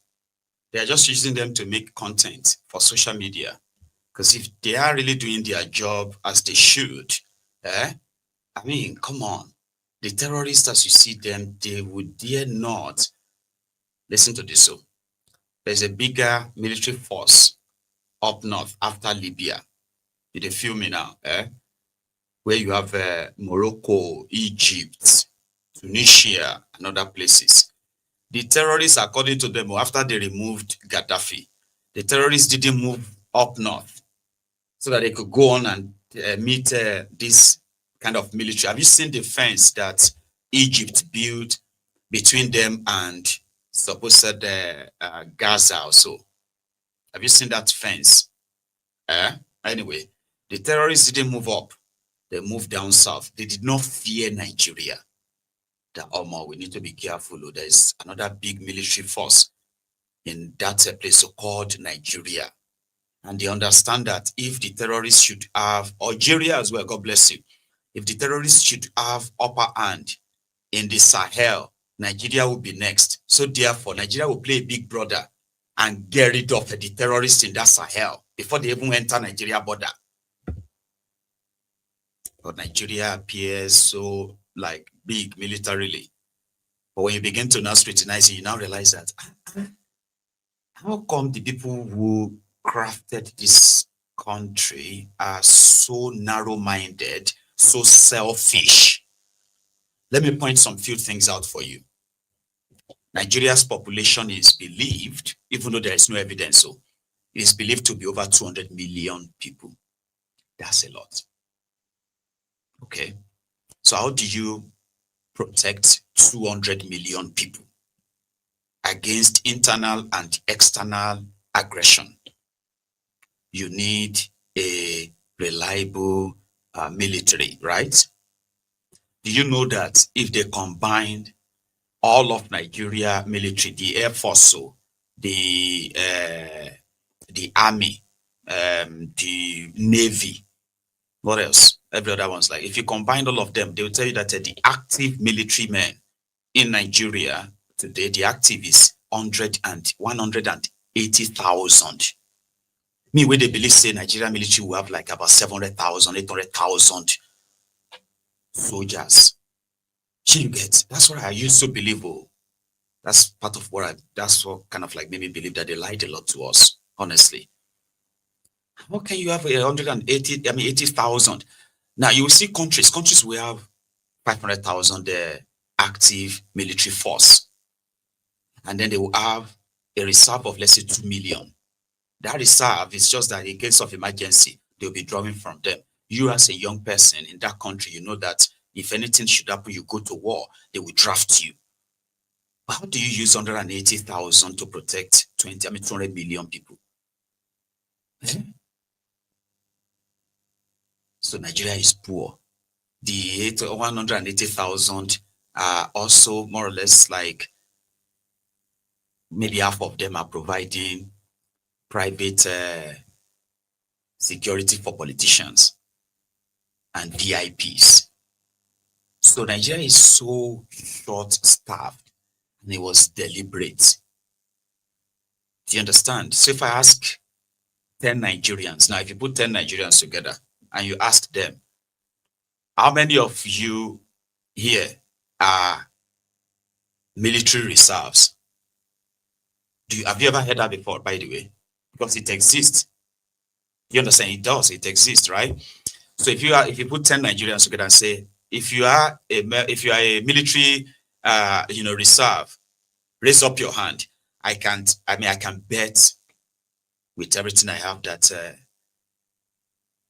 they're just using them to make content for social media. Because if they are really doing their job as they should, I mean, come on. The terrorists, as you see them, they would dare not. Listen to this. So there's a bigger military force up north after Libya. You feel me now, where you have Morocco, Egypt, Tunisia, and other places. The terrorists, according to them, after they removed Gaddafi, the terrorists didn't move up north so that they could go on and meet this kind of military. Have you seen the fence that Egypt built between them and supposed Gaza also? Have you seen that fence? Anyway, the terrorists didn't move up. They moved down south. They did not fear Nigeria. That, we need to be careful. There's another big military force in that place called Nigeria. And they understand that if the terrorists should have, Algeria as well, God bless you, if the terrorists should have upper hand in the Sahel, Nigeria will be next. So therefore, Nigeria will play a big brother and get rid of the terrorists in that Sahel before they even enter Nigeria border. But Nigeria appears so like big militarily. But when you begin to now scrutinize it, you now realize that how come the people who crafted this country are so narrow-minded, so selfish? Let me point some few things out for you. Nigeria's population is believed, even though there is no evidence, so it is believed to be over 200 million people. That's a lot. Okay. So how do you protect 200 million people against internal and external aggression? You need a reliable military, right? Do you know that if they combined all of Nigeria military, the Air Force, so the Army, the Navy, what else? Every other one's like, if you combine all of them, they will tell you that the active military men in Nigeria today, the active is 180,000. Me, where they believe say Nigeria military will have like about 700,000, 800,000 soldiers. You get, that's what I used to believe. That's part of that's what kind of like made me believe that they lied a lot to us, honestly. How can you have 80,000? Now you will see countries will have 500,000 active military force. And then they will have a reserve of, let's say, 2 million. That reserve is just that in case of emergency, they'll be drawing from them. You as a young person in that country, you know that if anything should happen, you go to war, they will draft you. But how do you use 180,000 to protect 200 million people? So Nigeria is poor. The 180,000 are also more or less like maybe half of them are providing private security for politicians and VIPs. So Nigeria is so short-staffed, and it was deliberate. Do you understand? So if I ask 10 Nigerians, now if you put 10 Nigerians together and you ask them, how many of you here are military reserves? Have you ever heard that before, by the way? Because it exists. You understand? It does. It exists, right? So if you put 10 Nigerians together and say, if you are a military reserve, raise up your hand. I can bet with everything I have that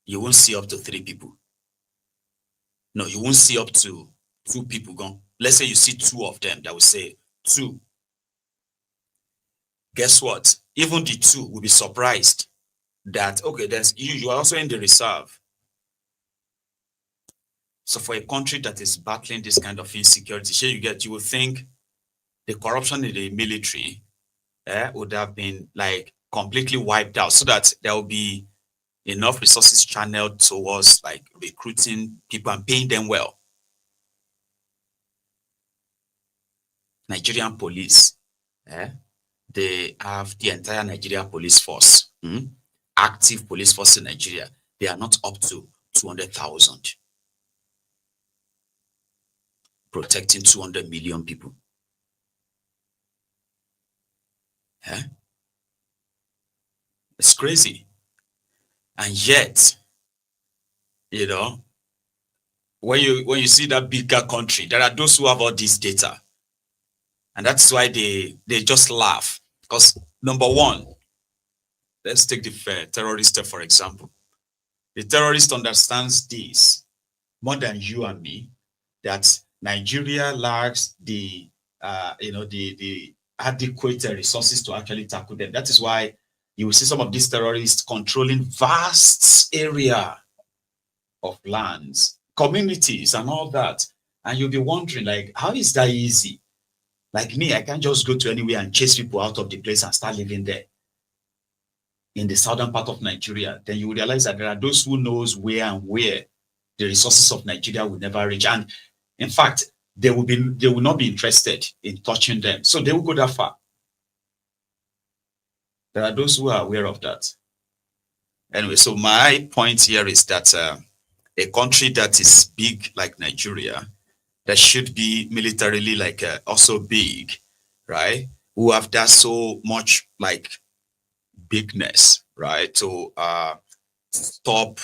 you won't see up to 3 people. No, you won't see up to 2 people gone. Let's say you see 2 of them that will say 2. Guess what? Even the 2 will be surprised that, okay, you are also in the reserve. So for a country that is battling this kind of insecurity, you will think the corruption in the military would have been like completely wiped out, so that there will be enough resources channeled towards like recruiting people and paying them well. Nigerian police, they have the entire Nigeria police force, active police force in Nigeria. They are not up to 200,000, protecting 200 million people. It's crazy. And yet, when you see that bigger country, there are those who have all this data. And that's why they just laugh. Because number one, let's take the terrorist, for example. The terrorist understands this more than you and me, that Nigeria lacks the adequate resources to actually tackle them. That is why you will see some of these terrorists controlling vast area of lands, communities, and all that. And you'll be wondering, like, how is that easy? Like me, I can't just go to anywhere and chase people out of the place and start living there in the southern part of Nigeria. Then you will realize that there are those who knows where the resources of Nigeria will never reach. And in fact, they will not be interested in touching them. So they will go that far. There are those who are aware of that. Anyway, so my point here is that a country that is big like Nigeria, that should be militarily like also big, right? Who have that so much like bigness, right? To stop,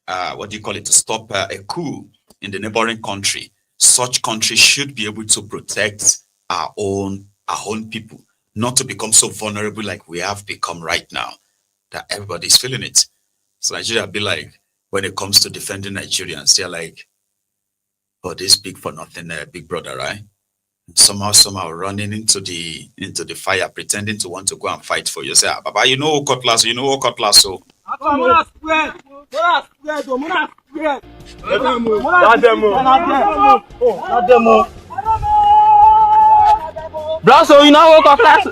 to stop a coup in the neighboring country. Such countries should be able to protect our own people, not to become so vulnerable like we have become right now, that everybody's feeling it. So Nigeria be like, when it comes to defending Nigerians, they're like, oh, this big for nothing, big brother, right? Somehow running into the fire, pretending to want to go and fight for you. Say, Baba, you know cutlass, so. Bro, so you know cutlass.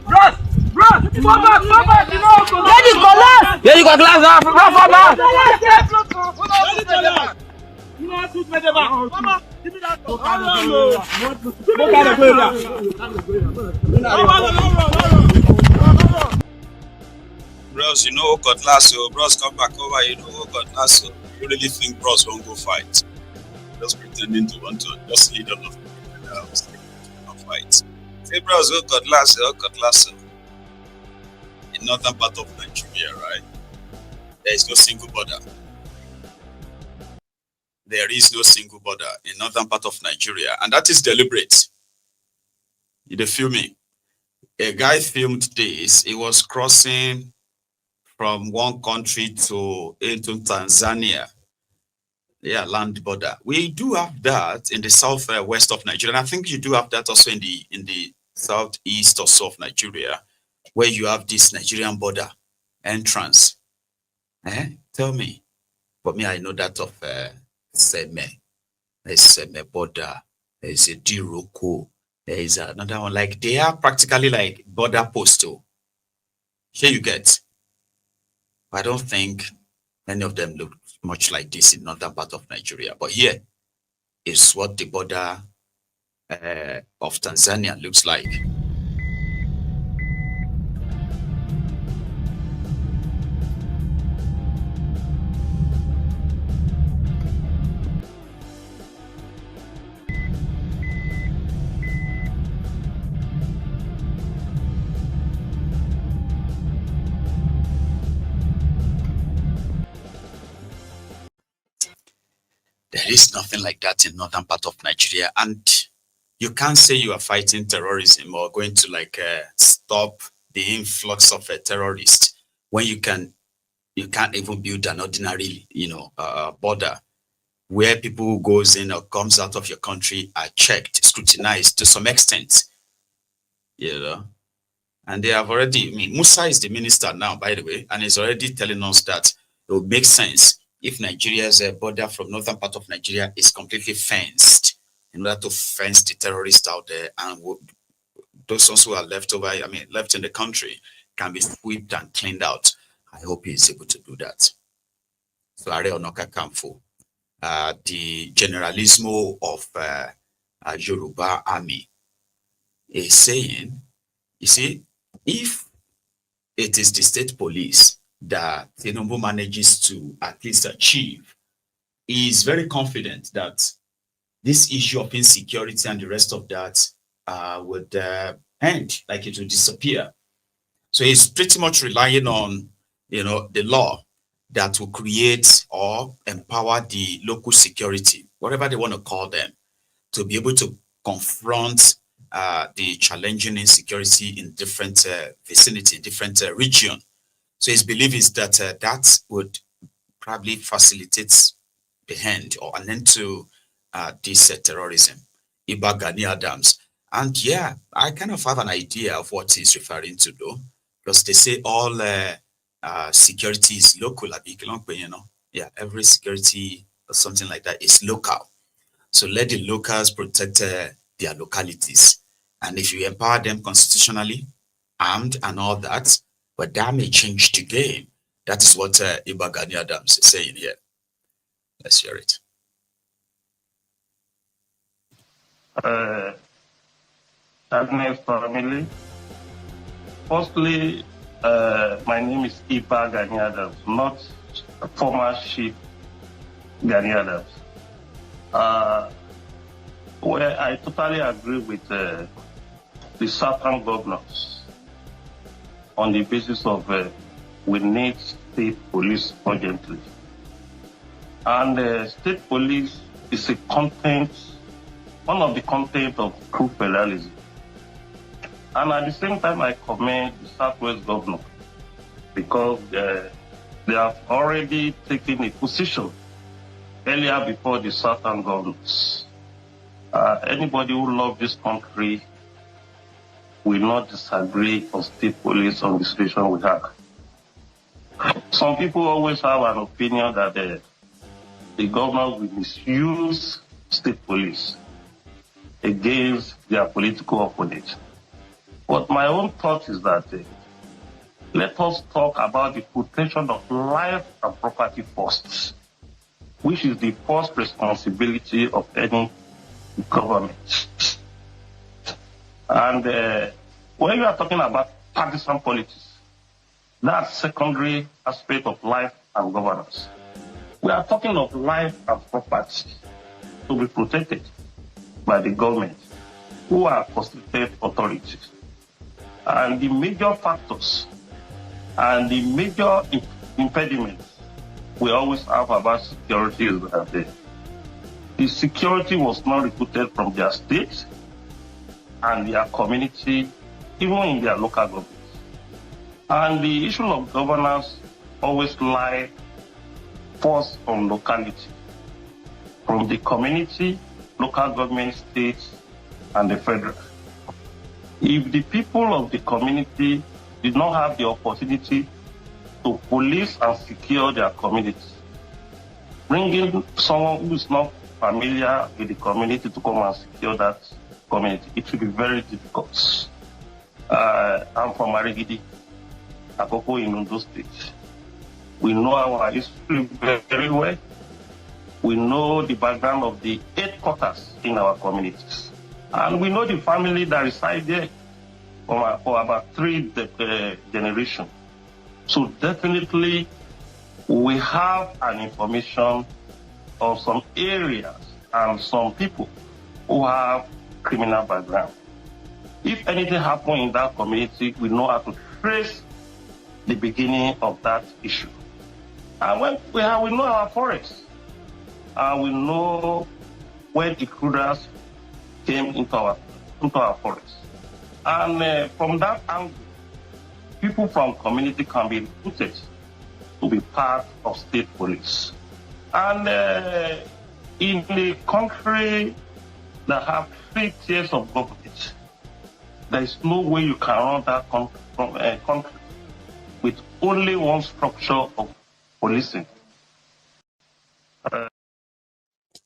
Bro, fall back, you know. Get the cutlass, fall back. Bros, you know cutlass, so bros come back over, you know cutlass, so you really think bros won't go fight? Just pretending to want to just lead all of them and fight. Bros, oh cutlass. In northern part of Nigeria, right? There is no single border. There is no single border in northern part of Nigeria, and that is deliberate. You feel me? A guy filmed this. He was crossing from one country into Tanzania. Yeah, land border. We do have that in the southwest of Nigeria, and I think you do have that also in the southeast or so of Nigeria, where you have this Nigerian border entrance. Tell me. For me, I know that of Seme. There's Seme border. There's a Diroko. There is another one. Like, they are practically like border postal. Here you get. I don't think any of them look much like this in northern part of Nigeria. But here is what the border of Tanzania looks like. There is nothing like that in northern part of Nigeria, and you can't say you are fighting terrorism or going to like stop the influx of terrorists when you can't even build an ordinary border where people who goes in or comes out of your country are checked, scrutinized to some extent, and they have already. I mean, Musa is the minister now, by the way, and he's already telling us that it would make sense if Nigeria's border from northern part of Nigeria is completely fenced, in order to fence the terrorists out there, and those ones who are left in the country can be swept and cleaned out. I hope he is able to do that. So Are Onoka Kamfo, the generalismo of Yoruba army, is saying, you see, if it is the state police that Tinubu manages to at least achieve, he is very confident that this issue of insecurity and the rest of that would end, like it will disappear. So he's pretty much relying on, the law that will create or empower the local security, whatever they want to call them, to be able to confront the challenging insecurity in different vicinity, different region. So his belief is that that would probably facilitate the end or an end to this terrorism. Iba Gani Adams. And yeah, I kind of have an idea of what he's referring to, though, because they say all security is local. Yeah, every security or something like that is local. So let the locals protect their localities. And if you empower them constitutionally, armed and all that, but that may change the game. That is what Iba Gani Adams is saying here. Let's hear it. Family. Firstly, my name is Iba Gani Adams, not former Chief Gani Adams. Where I totally agree with the Southern governors on the basis of we need state police urgently. And state police is one of the content of Coup federalism. And at the same time, I commend the Southwest governor because they have already taken a position earlier before the Southern governors. Anybody who loves this country will not disagree on state police on the situation we have. Some people always have an opinion that the government will misuse state police against their political opponents. But my own thought is that let us talk about the protection of life and property first, which is the first responsibility of any government. And when you are talking about partisan politics, that's secondary aspect of life and governance. We are talking of life and property to be protected by the government. who are constituted authorities. And the major factors and the major impediments we always have about security is that the security was not recruited from their state and their community, even in their local governments. And the issue of governance always lie first on locality, from the community, local government, states, and the federal. If the people of the community did not have the opportunity to police and secure their communities, bringing someone who is not familiar with the community to come and secure that community, it will be very difficult. I'm from Marigidi, Akoko in Ondo State. We know our history very well. We know the background of the headquarters in our communities. And we know the family that reside there for about 3 generations. So definitely we have an information on some areas and some people who have criminal background. If anything happens in that community, we know how to trace the beginning of that issue. And when we know our forests, we know when the intruders came into our forests. And from that angle, people from community can be recruited to be part of state police. And in a country that have 3 tiers of government, there is no way you can run that country with only one structure of policing.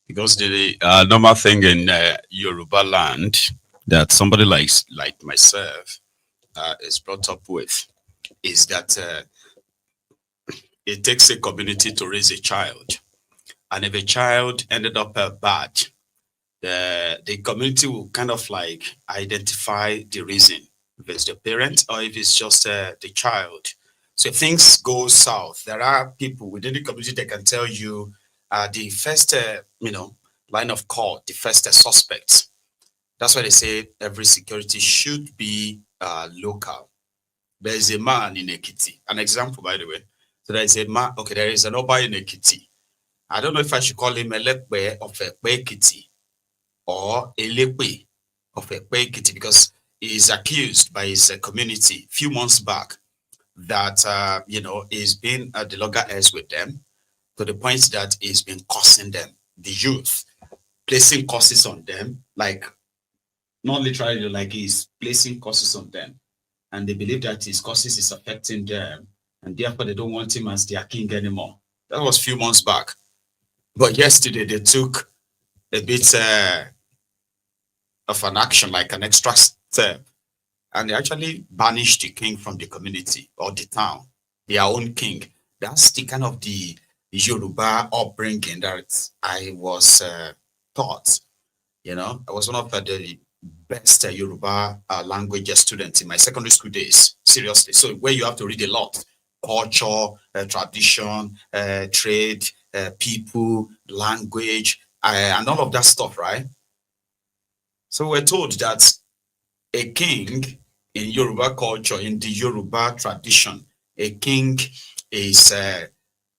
Because the normal thing in Yoruba land that somebody like myself is brought up with is that it takes a community to raise a child. And if a child ended up bad, the community will kind of like identify the reason, if it's the parent or if it's just the child. So if things go south, there are people within the community that can tell you the first, line of call, the first suspects. That's why they say every security should be local. There is a man in Ekiti, an example, by the way. So there is a man, okay, there is an Oba in Ekiti. I don't know if I should call him Elekpe of Ekiti or Elekpe of Ekiti, because he is accused by his community a few months back that, he's been at the loggerheads with them to the point that he's been cursing them, the youth, placing curses on them, like, not literally, like he's placing curses on them. And they believe that his curses is affecting them, and therefore they don't want him as their king anymore. That was a few months back. But yesterday they took a bit of an action, like an extra step, and they actually banished the king from the community or the town, their own king. That's the kind of the Yoruba upbringing that I was taught. I was one of the best Yoruba language students in my secondary school days, seriously. So where you have to read a lot, culture, tradition, trade, people, language, and all of that stuff, right? So we're told that a king in Yoruba culture, in the Yoruba tradition, a king is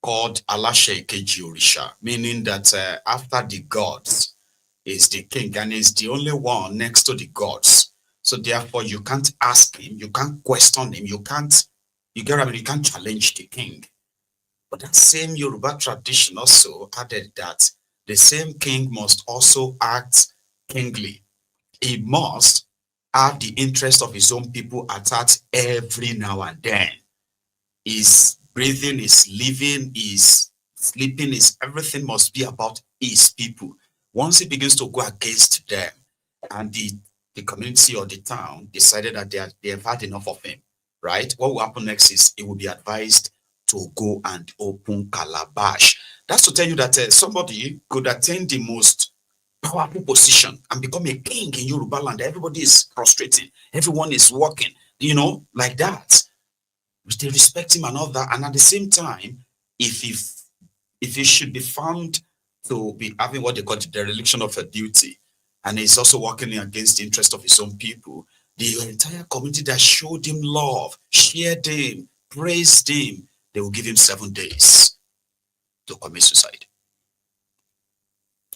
called Alashe Keji Orisha, meaning that after the gods is the king, and is the only one next to the gods. So therefore you can't ask him, you can't question him, you can't challenge the king. But that same Yoruba tradition also added that the same king must also act kingly. He must have the interest of his own people at heart every now and then. His breathing, his living, his sleeping, his everything must be about his people. Once he begins to go against them, and the community or the town decided that they have had enough of him, right? What will happen next is he will be advised to go and open calabash. That's to tell you that somebody could attain the most powerful position and become a king in Yoruba land. Everybody is prostrating. Everyone is walking, like that. They respect him and all that. And at the same time, if he should be found to be having what they call the dereliction of a duty, and he's also working against the interest of his own people, the entire community that showed him love, shared him, praised him, they will give him 7 days to commit suicide.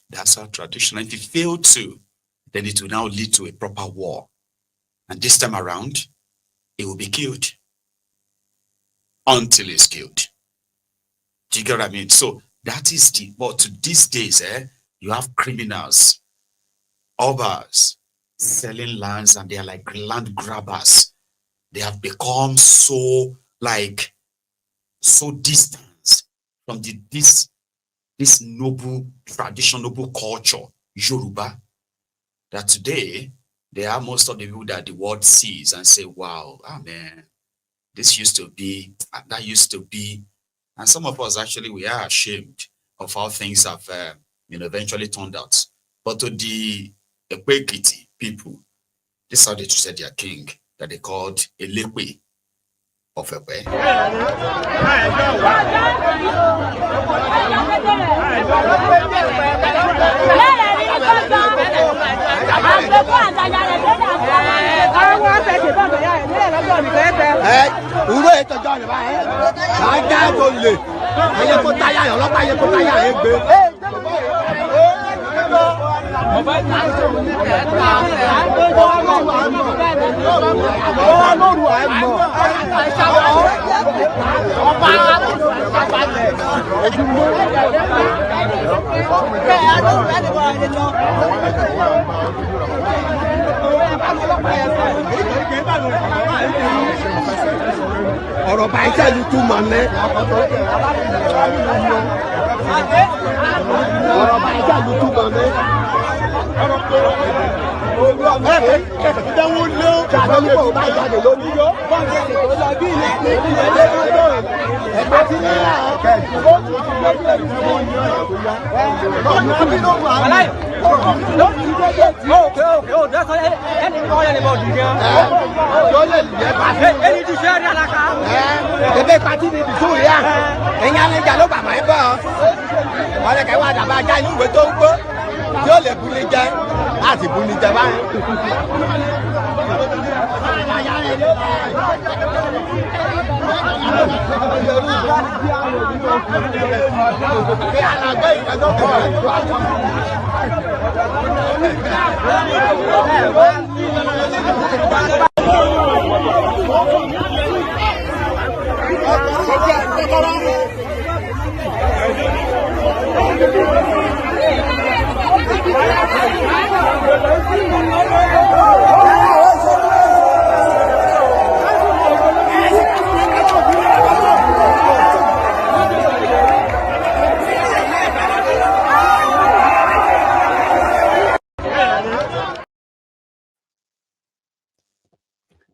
That's our tradition. If he failed to, then it will now lead to a proper war. And this time around, he will be killed until he's killed. Do you get what I mean? So that is the, but to these days, you have criminals, Obas, selling lands, and they are like land grabbers. They have become so distant from this noble tradition, noble culture, Yoruba, that today they are most of the people that the world sees and say, wow, man, this used to be, that used to be. And some of us actually, we are ashamed of how things have eventually turned out. But to the Ekwekiti people, this is how they treated their king, that they called Elekwe of Ekwe. ọ̀rọ̀ báyìí tẹ́lu tún mọ̀ ní. ọ̀rọ̀ báyìí tẹ́lu tún mọ̀ ní. ìdánwò lé ṣàlọ́lé kò bá jáde lónìí yó. ẹgbẹ́ tí ní ìlà ó tún ti lé ilé ìfowó yẹn. lọ́nà bí ló wà á. Ebe pati ni bisu ya, ẹ̀yin alẹ́jà ló bàmà ẹ bọ̀. Ọ̀rẹ́ kẹ́ wá dàbá ajá inú ìwé tó ń gbó, yóò lè bu ní jẹ, láti bu ní jẹ báyìí. Kí alàgbé ìfẹ́jọ́ kọ̀ ẹ̀ tó àjọ.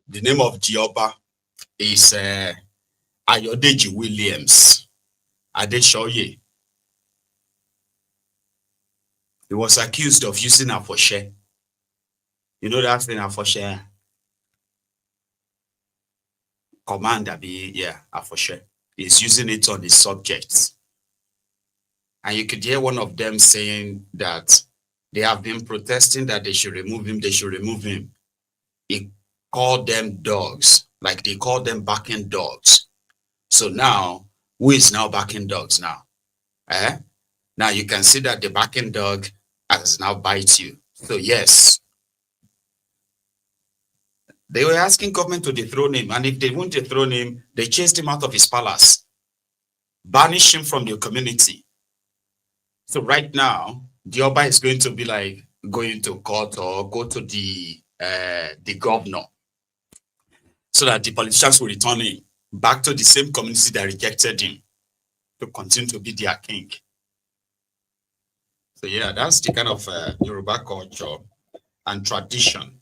The name of Jeoba is Ayodeji Williams Adeshoye. He was accused of using afoshe. You know that thing, afoshe? Commander be, yeah, afoshe. He's using it on his subjects. And you could hear one of them saying that they have been protesting that they should remove him, they should remove him. He called them dogs, like they call them barking dogs. So now, who is now barking dogs now? Now you can see that the barking dog has now bite you. So yes, they were asking government to dethrone him, and if they won't dethrone him, they chased him out of his palace, banish him from the community. So right now, the Oba is going to be like going to court or go to the governor, so that the politicians will return him back to the same community that rejected him to continue to be their king. So yeah, that's the kind of Yoruba culture and tradition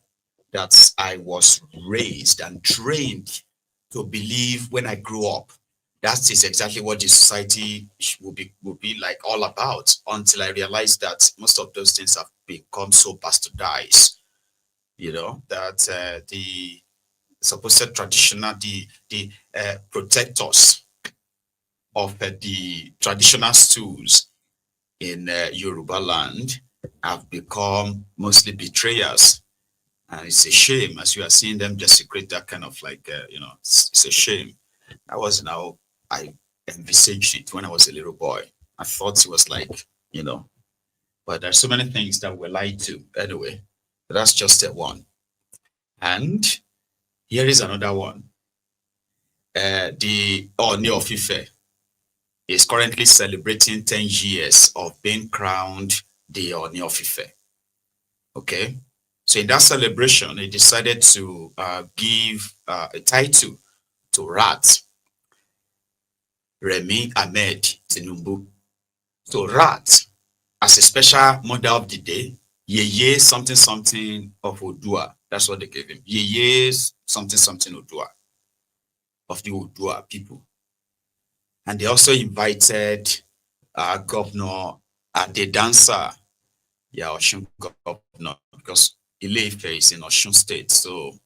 that I was raised and trained to believe when I grew up. That is exactly what the society will be like all about, until I realized that most of those things have become so bastardized, you know, that the supposed traditional, the protectors of the traditional stools in Yoruba land have become mostly betrayers. And it's a shame as you are seeing them desecrate that kind of like, it's a shame. That wasn't how I envisaged it when I was a little boy. I thought it was like, but there's so many things that we're lied to anyway. But that's just a one. And here is another one. The Ooni of Ife is currently celebrating 10 years of being crowned the Ooni of Ife. Okay, so in that celebration, he decided to give a title to Rat Remi Ahmed Tinubu. So Rat, as a special mother of the day, Yeye something something of Odua. That's what they gave him. Yeye something something Odua, of the Odua people. And they also invited Governor the dancer, Osun governor, because Ile-Ife is in Osun State. So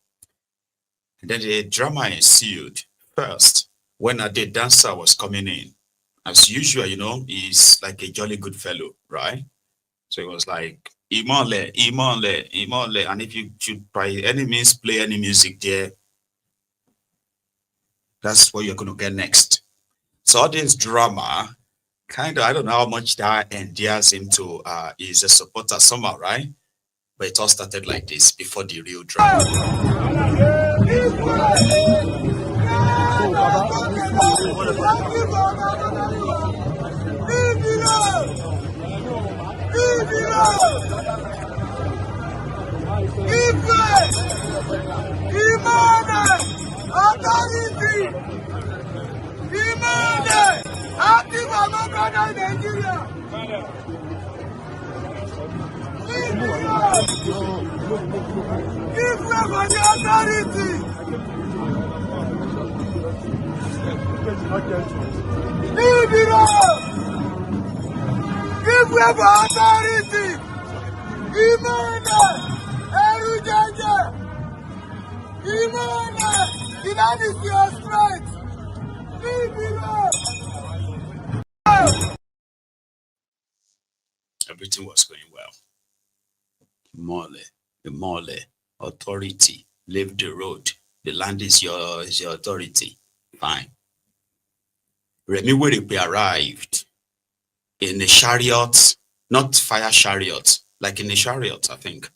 and then the drama ensued. First, when the dancer was coming in, as usual, he's like a jolly good fellow, right? So it was like, Imole, Imole, Imole. And if you should by any means play any music there, that's what you're going to get next. So all this drama, kind of, I don't know how much that endears him to his supporter somehow, right? But it all started like this before the real drama. Everything was going well. Mole, authority, leave the road. The land is your authority. Fine. Remi Wiripe arrived in a chariot, not fire chariot, like in a chariot, I think.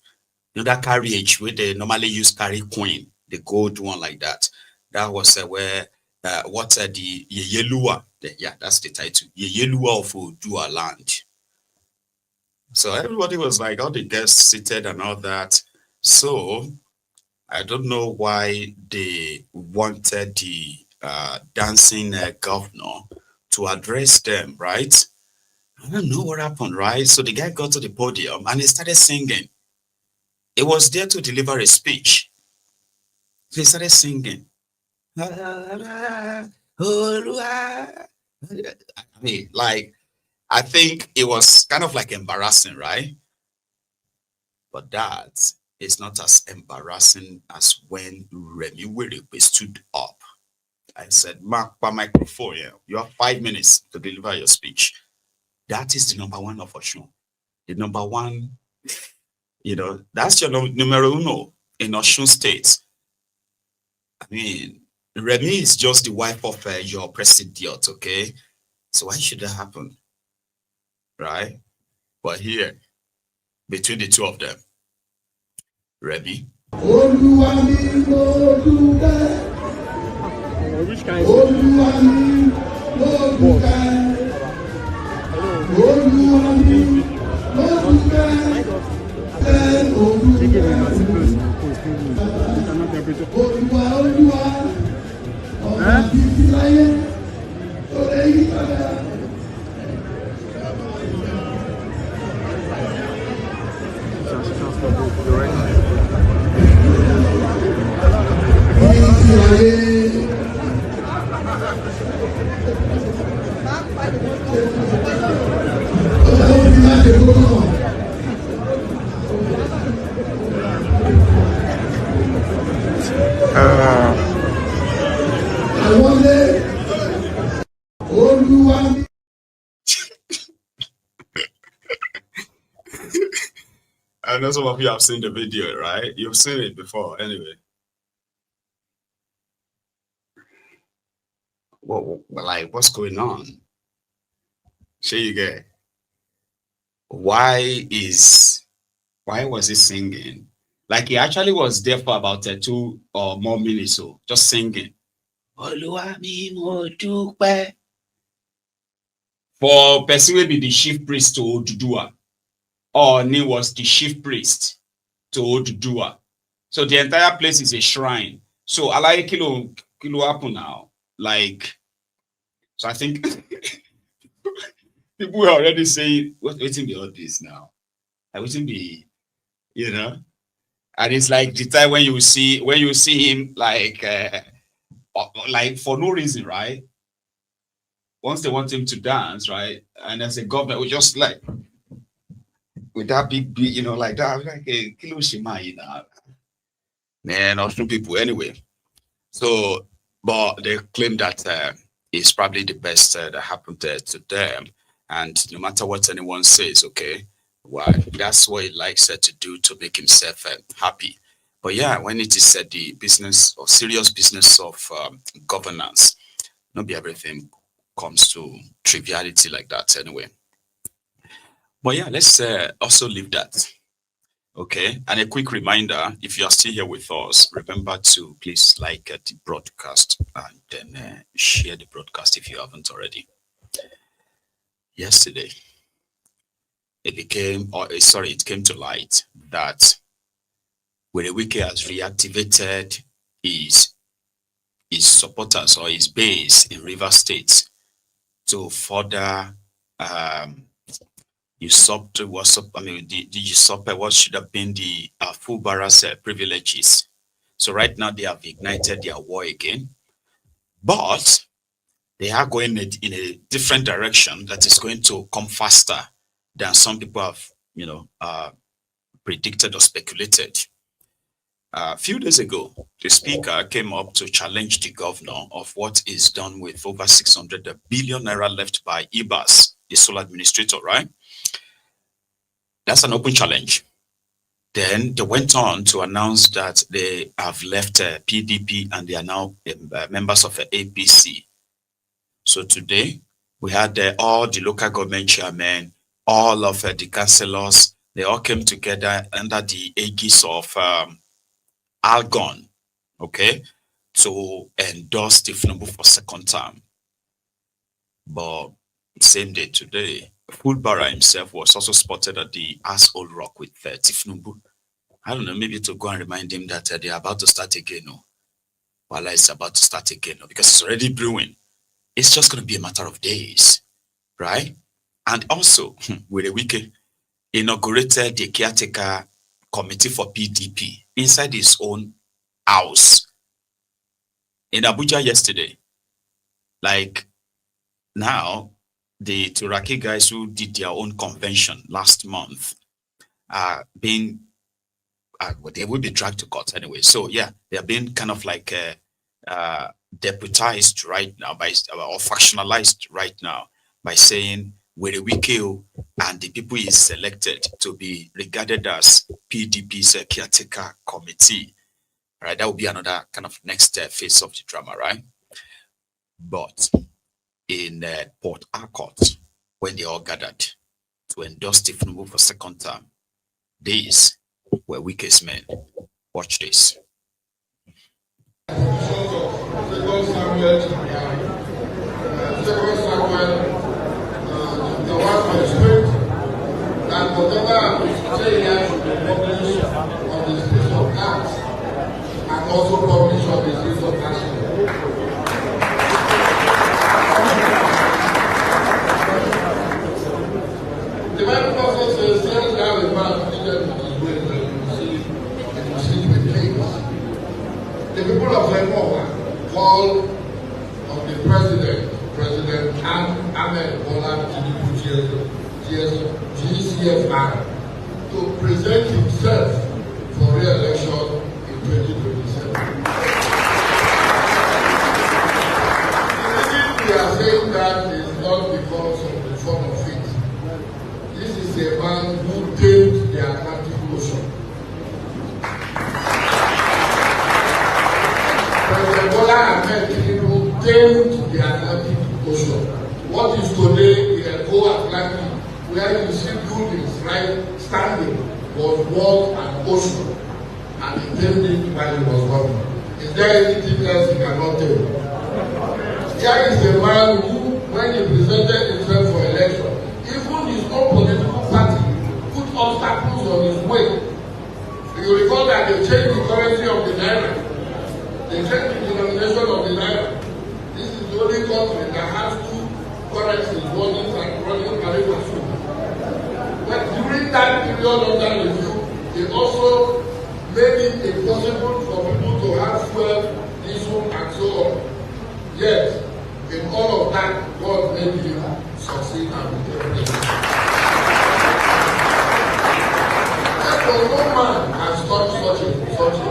That carriage where they normally use carry queen, the gold one like that. That was where the Yeyelua, that's the title, Yeyelua of Odua land. So everybody was like, all the guests seated and all that. So I don't know why they wanted the dancing governor to address them, right? I don't know what happened, right? So the guy got to the podium and he started singing. He was there to deliver a speech. So he started singing. I mean, like, I think it was kind of like embarrassing, right? But that is not as embarrassing as when Remi Wiripe stood up. I said, Mark, by microphone, you have 5 minutes to deliver your speech. That is the number one of Osun. The number one, that's your numero uno in Osun State. I mean, Remi is just the wife of your president, okay? So why should that happen? Right? But here, between the two of them, Remi. Which kind know some of you have seen the video, right? You've seen it before, anyway. Like, what's going on? Sure you get. Why was he singing? Like, he actually was there for about 2 or more minutes, so just singing. For person will be the chief priest to Odudua, or he was the chief priest to Odudua. So the entire place is a shrine. So I like kilo happen now. Like, so I think people are already saying, what's in the all this now? I wouldn't be, you know. And it's like the time when you see him like for no reason, right? Once they want him to dance, right? And as a governor, we just like with that big, you know, like that, like a kilo shima, you know. Man, Austrian people anyway. So, but they claim that it's probably the best that happened to them. And no matter what anyone says, okay, well, that's what he likes to do to make himself happy. But yeah, when it is the business or serious business of governance, not be everything comes to triviality like that anyway. But yeah, let's also leave that. Okay, and a quick reminder, if you are still here with us, remember to please like the broadcast and then share the broadcast if you haven't already. Yesterday, it came to light that Werewike has reactivated his supporters or his base in Rivers State to further usurp what should have been the Fulbara's privileges. So right now they have ignited their war again, but they are going in a different direction that is going to come faster than some people have, you know, predicted or speculated. A few days ago, the speaker came up to challenge the governor of what is done with over 600 billion naira left by IBAS, the sole administrator, right? That's an open challenge. Then they went on to announce that they have left PDP and they are now members of APC. So today, we had all the local government chairmen, all of the councillors, they all came together under the aegis of Algon, okay, to endorse Tifnubu for second term. But same day today, Fulbara himself was also spotted at the Asshole Rock with Tifnubu. I don't know, maybe to go and remind him that they're about to start again. No, Wala is about to start again, no, because it's already brewing. It's just going to be a matter of days, right? And also, Werewike inaugurated the caretaker committee for PDP inside his own house in Abuja yesterday. Like now, the Turaki guys who did their own convention last month are being, they will be dragged to court anyway. So yeah, they are being kind of like deputized right now by, or factionalized right now by saying Werewike and the people he selected to be regarded as PDP's caretaker committee. Right, that will be another kind of next phase of the drama, right? But in Port Harcourt, when they all gathered to endorse Tifnubu for second term, these were Wike's men. Watch this. That whatever say here should be published on the streets of Acts and also published on the streets of Action. The Bible also says, "Send down a man seated with his ways, and you see with kings." The people of Lemoa call on the President Ahmed Bola Tinubu GCFR to present himself for re-election in 2027. The reason we are saying that is not because of the form of it. This is a man who tamed the Atlantic Ocean. Bola Ahmed Tinubu came to the Atlantic Ocean. What is today the Go Atlantic, where you see buildings right standing, was walls and ocean, and he came in while he was governor. Is there anything else he cannot tell? Here is a man who, when he presented himself for election, even his own political party put obstacles on his way. You recall that they changed the currency of the naira. They changed the denomination of the naira. This is the only country that has two currencies, running pari passu. But during that period under review, they also made it impossible for people to have fuel, diesel, and so on. Yet, in all of that, God made him succeed and become president. Therefore, no man has touched such a president.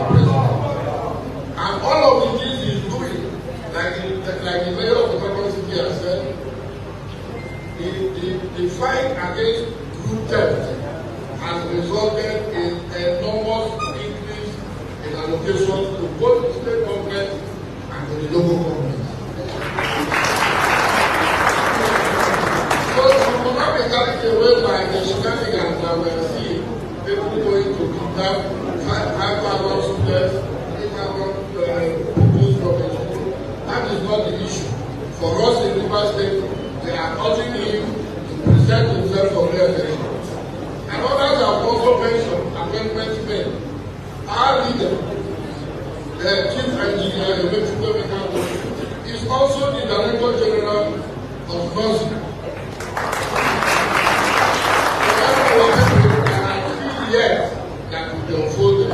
And all of the things he's doing, like the mayor of the capital city has said, the fight against group theft has resulted in enormous increase in allocations to both the state government and to the local government. So we will not be carried away by the shenanigans that we are seeing. People going to kidnap 5,000 students, 8,000 pupils from the school. That is not the issue. For us in Rivers State, they are urging him to present himself for re-election. And others have also mentioned appointment men. Our leader, the chief engineer, is also the director general of nursing. Yes, that will be unfolded.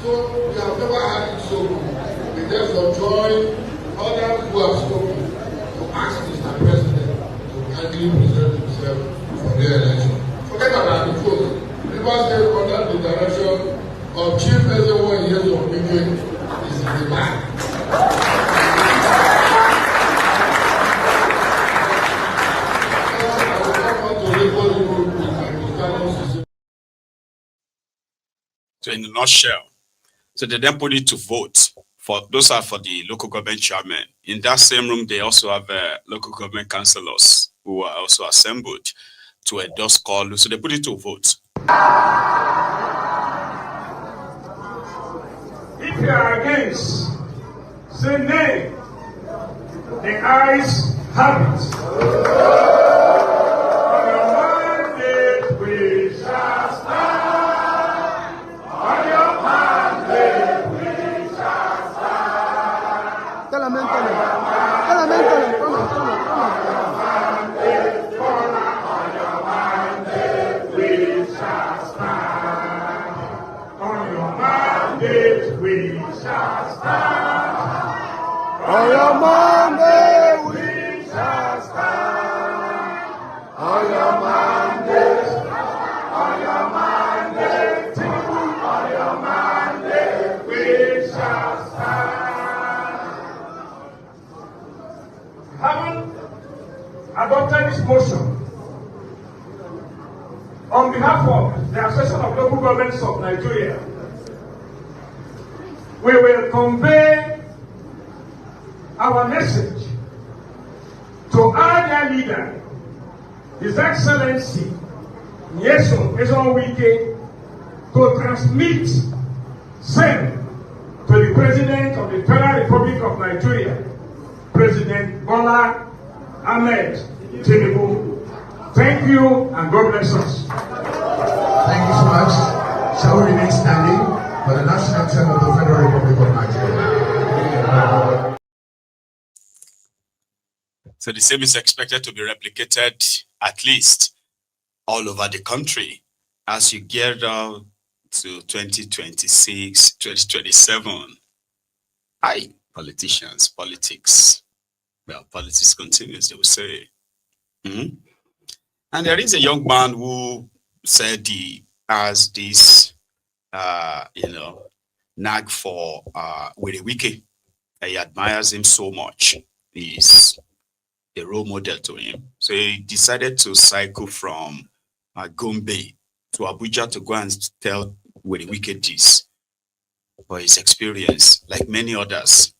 So we have never had it so good. We therefore join others who have spoken to ask Mr. President to kindly present himself for re-election. Forget about the vote. Rivers State under the direction of Chief Ezewo Maiyegun is in the back. So in a nutshell, so they then put it to vote. For those are for the local government chairman. In that same room, they also have local government councillors who are also assembled to endorse call. So they put it to vote. If you are against, say nay. The ayes have it. On your mandate we shall stand. On your mandate we shall stand. Tell him. We shall stand. On your mandate We shall stand. On your mandate. On your mandate. On your mandate. We shall stand. Having adopted this motion on behalf of the Association of Local Governments of Nigeria, we will convey our message to our dear leader, His Excellency Nyesom Wike, to transmit same to the President of the Federal Republic of Nigeria, President Bola Ahmed Tinubu. Thank you and God bless us. Thank you so much. Shall we remain standing for the national anthem of the Federal Republic of Nigeria? So the same is expected to be replicated at least all over the country as you get down to 2026, 2027. Aye, politicians, politics. Well, politics continues, they will say. And there is a young man who said he has this, knack for Wike. He admires him so much. He's a role model to him. So he decided to cycle from Gombe to Abuja to go and tell Wike this. but his experience, like many others,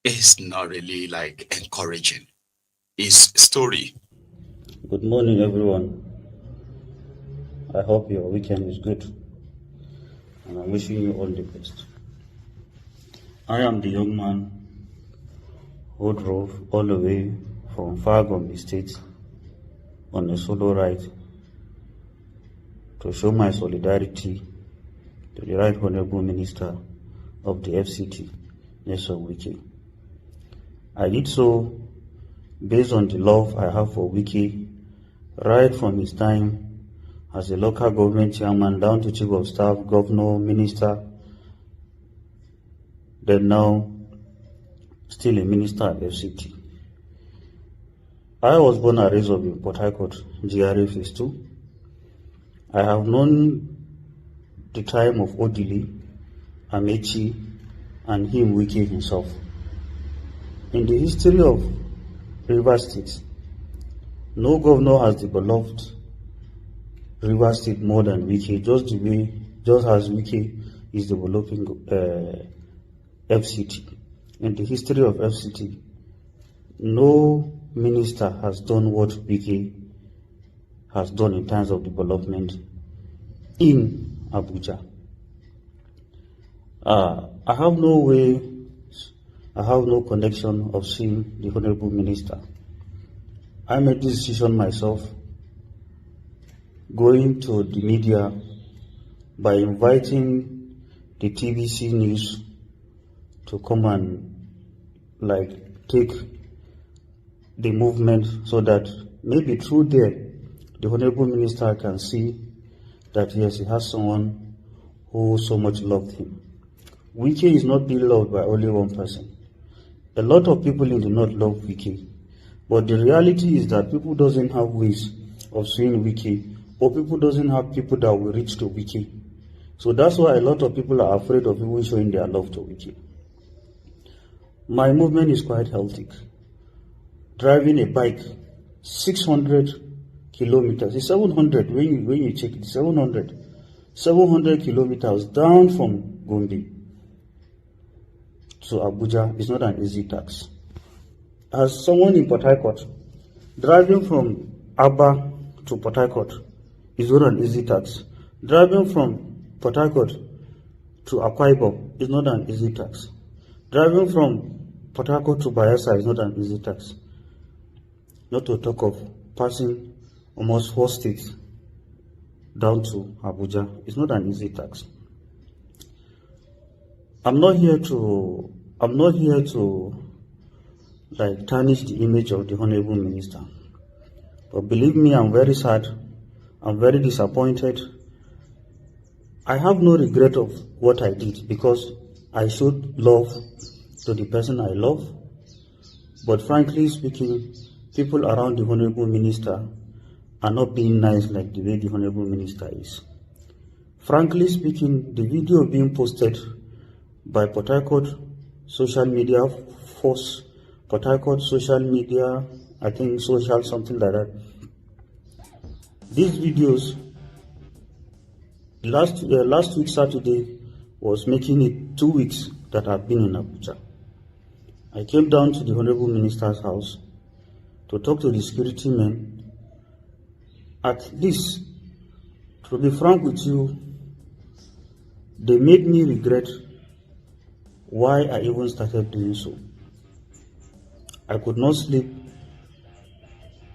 is not really like encouraging. His story. Good morning, everyone. I hope your weekend is good, and I'm wishing you all the best. I am the young man who drove all the way from Gombe State on a solo ride to show my solidarity to the Right Honorable Minister of the FCT, Nelson Wike. I did so based on the love I have for Wike, right from his time as a local government chairman down to chief of staff, governor, minister, then now still a minister at FCT. I was born and raised up in Port Harcourt, GRA Phase 2. I have known the time of Odili, Amechi, and him, Wike himself. In the history of Rivers State, no governor has developed Rivers State more than Wike, just as Wike is developing FCT. In the history of FCT, no minister has done what Wike has done in terms of development in Abuja. I have no connection of seeing the Honorable Minister. I made this decision myself, going to the media by inviting the TVC News to come and take the movement so that maybe through there the Honorable Minister can see that yes, he has someone who so much loved him. Wike is not being loved by only one person. A lot of people in the north love Wike, but the reality is that people doesn't have ways of seeing Wike, or people doesn't have people that will reach to Wike. So that's why a lot of people are afraid of even showing their love to Wike. My movement is quite healthy. Driving a bike 600 kilometers, it's 700 when you check it, 700 kilometers down from Gombe to Abuja is not an easy task. As someone in Port Harcourt, driving from Aba to Port Harcourt is not an easy task. Driving from Port Harcourt to Akwa Ibom is not an easy task. Driving from Port Harcourt to Bayelsa is not an easy task. Not to talk of passing almost 4 states down to Abuja. It's not an easy task. I'm not here to tarnish the image of the Honorable Minister. But believe me, I'm very sad. I'm very disappointed. I have no regret of what I did because I showed love to the person I love. But frankly speaking, people around the Honorable Minister are not being nice like the way the Honorable Minister is. Frankly speaking, the video being posted by Port Harcourt social media force, Port Harcourt social media, I think social something like that. These videos, last week Saturday was making it 2 weeks that I've been in Abuja. I came down to the Honorable Minister's house to talk to the security men. At least, to be frank with you, they made me regret why I even started doing so. I could not sleep,